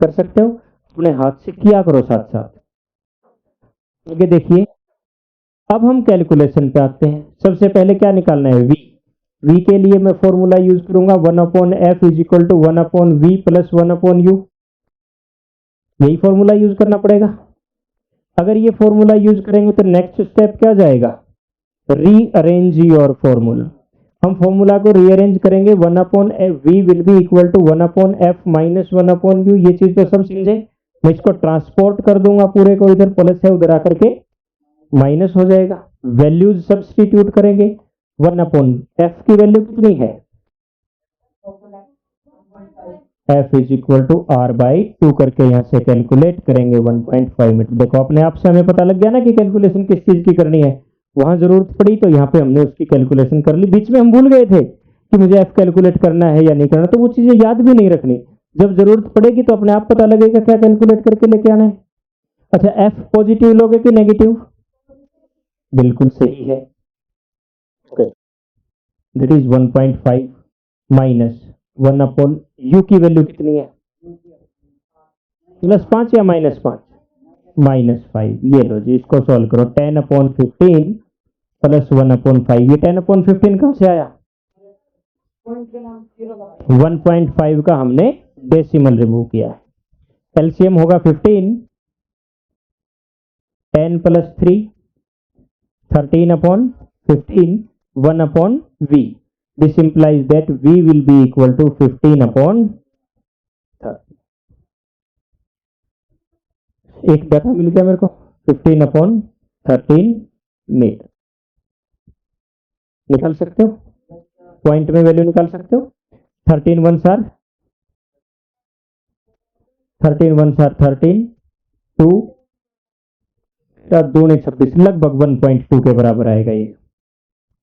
कर सकते हो, अपने हाथ से किया करो साथ साथ। आगे देखिए, अब हम कैलकुलेशन पे आते हैं। सबसे पहले क्या निकालना है, v के लिए मैं फॉर्मूला यूज करूंगा 1/f = 1/v + 1/u। यही फॉर्मूला यूज करना पड़ेगा। अगर ये फॉर्मूला यूज करेंगे तो नेक्स्ट स्टेप क्या जाएगा, रीअरेंज योर फॉर्मूला। हम फॉर्मूला को रीअरेंज करेंगे, 1/v will be equal to 1/f - 1/u। ये चीज तो सब समझे। मैं इसको ट्रांसपोर्ट कर दूंगा पूरे को, इधर प्लस है उधर आकर के माइनस हो जाएगा। वैल्यूज सब्स्टिट्यूट करेंगे, 1/f की वैल्यू कितनी है, f = r/2 करके यहां से कैलकुलेट करेंगे 1.5 मीटर। देखो अपने आप से हमें पता लग गया ना कि कैलकुलेशन किस चीज की करनी है। वहां जरूरत पड़ी तो यहाँ पे हमने उसकी कैलकुलेशन कर ली। बीच में हम भूल गए थे कि मुझे f कैलकुलेट करना है या नहीं करना, तो वो चीजें याद भी नहीं रखनी, जब जरूरत पड़ेगी तो अपने आप पता लगेगा क्या कैलकुलेट करके लेके आना है। अच्छा, f पॉजिटिव लोगे कि नेगेटिव, बिल्कुल सही है, दैट इज 1.5 - 1/u की वैल्यू कितनी है, +5 या -5, -5। ये लो जी, इसको सॉल्व करो, 10/15 + 1/5। ये 10/15 कहां से आया, 1.5 का हमने डेसिमल रिमूव किया है। एलसीएम होगा 15, 10 plus 3, 13 upon 15, 1 upon v. This implies that v will be equal to 15 upon 30. एक डाटा मिल गया मेरे को, 15 अपॉन 13 मीटर। निकाल सकते हो, पॉइंट में वैल्यू निकाल सकते हो। 13 वन सार 13, 2 2 ने 26, लगभग 1.2 के बराबर आएगा। ये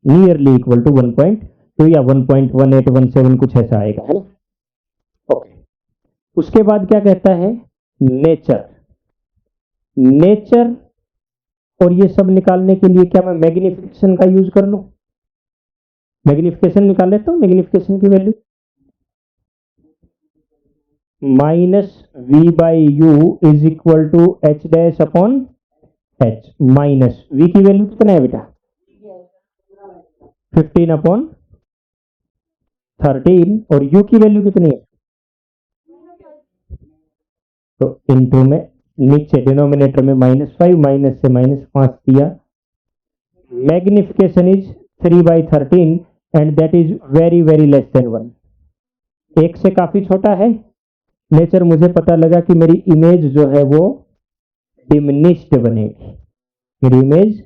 नियरली इक्वल टू 1.2 या 1.1817 कुछ ऐसा आएगा, है ना। ओके, उसके बाद क्या कहता है, नेचर और ये सब निकालने के लिए क्या मैं मैग्निफिकेशन का यूज कर लूं? मैग्निफिकेशन निकाल लेता हूं। मैग्निफिकेशन की value -v/u is equal to h dash upon h। Minus v की वैल्यू कितना है बेटा? 15 अपॉन 13, और u की वैल्यू कितनी है? तो इनटू में नीचे डिनोमिनेटर में -5, माइनस से -5 दिया। Magnification is 3/13 and that is very very less than 1। एक से काफी छोटा है। नेचर मुझे पता लगा कि मेरी इमेज जो है वो डिमिनिश्ड बनेगी, मेरी इमेज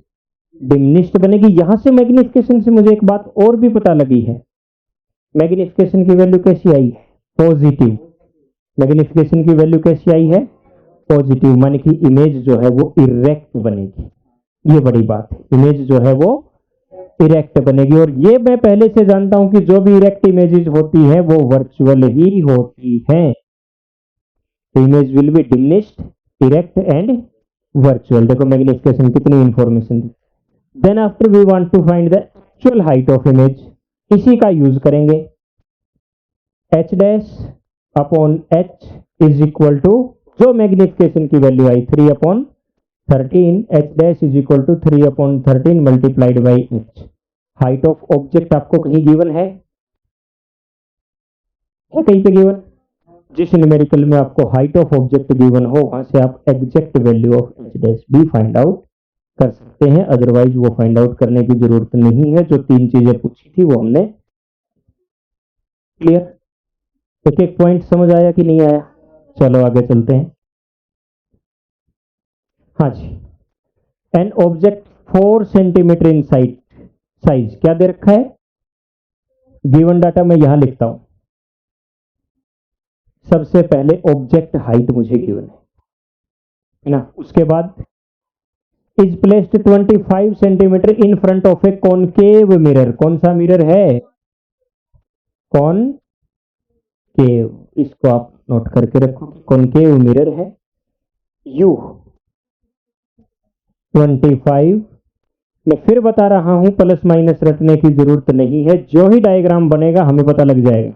डिमिनिश्ड बनेगी। यहां से मैग्निफिकेशन से मुझे एक बात और भी पता लगी है। मैग्निफिकेशन की वैल्यू कैसी आई है? पॉजिटिव। मैग्निफिकेशन की वैल्यू कैसी आई है? पॉजिटिव, माने कि इमेज जो है वो इरेक्ट बनेगी। ये बड़ी बात है, इमेज जो है वो इरेक्ट बनेगी। और ये मैं पहले से जानता हूं कि जो भी इरेक्ट इमेजेस होती है वो वर्चुअल ही होती हैं। तो image will be diminished, erect and virtual. देखो मैग्निफिकेशन कितनी इंफॉर्मेशन दी। Then after we want to find the actual height of image, इसी का यूज करेंगे। h dash upon h is equal to, जो मैग्निफिकेशन की वैल्यू आई 3/13, h dash is equal to 3/13 multiplied by h। Height of object आपको कहीं given है कहीं पे गिवन? जिस न्यूमेरिकल में आपको हाइट ऑफ ऑब्जेक्ट गिवन हो वहां से आप exact value of h dash भी फाइंड आउट कर सकते हैं। अदरवाइज वो फाइंड आउट करने की जरूरत नहीं है। जो 3 चीजें पूछी थी वो हमने क्लियर। एक एक पॉइंट समझ आया कि नहीं आया? चलो आगे चलते हैं। हाँ जी, an object 4 centimetre in size क्या दे रखा है? गिवन डाटा मैं यहां लिखता हूं। सबसे पहले ऑब्जेक्ट हाइट मुझे गिवन है ना। उसके बाद is placed 25 centimetre in front of A concave mirror. कौन सा मिरर है? कॉनकेव। इसको आप नोट करके रखो, कॉनकेव मिरर है। यू 25। मैं फिर बता रहा हूं, प्लस माइनस रखने की जरूरत नहीं है, जो ही डायग्राम बनेगा हमें पता लग जाएगा।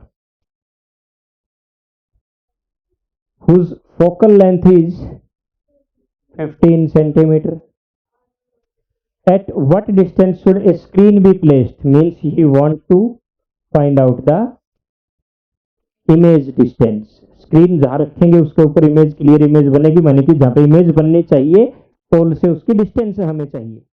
whose focal length is 15 centimeter. At what distance should a screen be placed? Means he want to find out the image distance. Screen जहां रखेंगे उसके ऊपर इमेज, क्लियर इमेज बनेगी, माने कि जहां पे इमेज बननी चाहिए पोल से उसकी डिस्टेंस हमें चाहिए।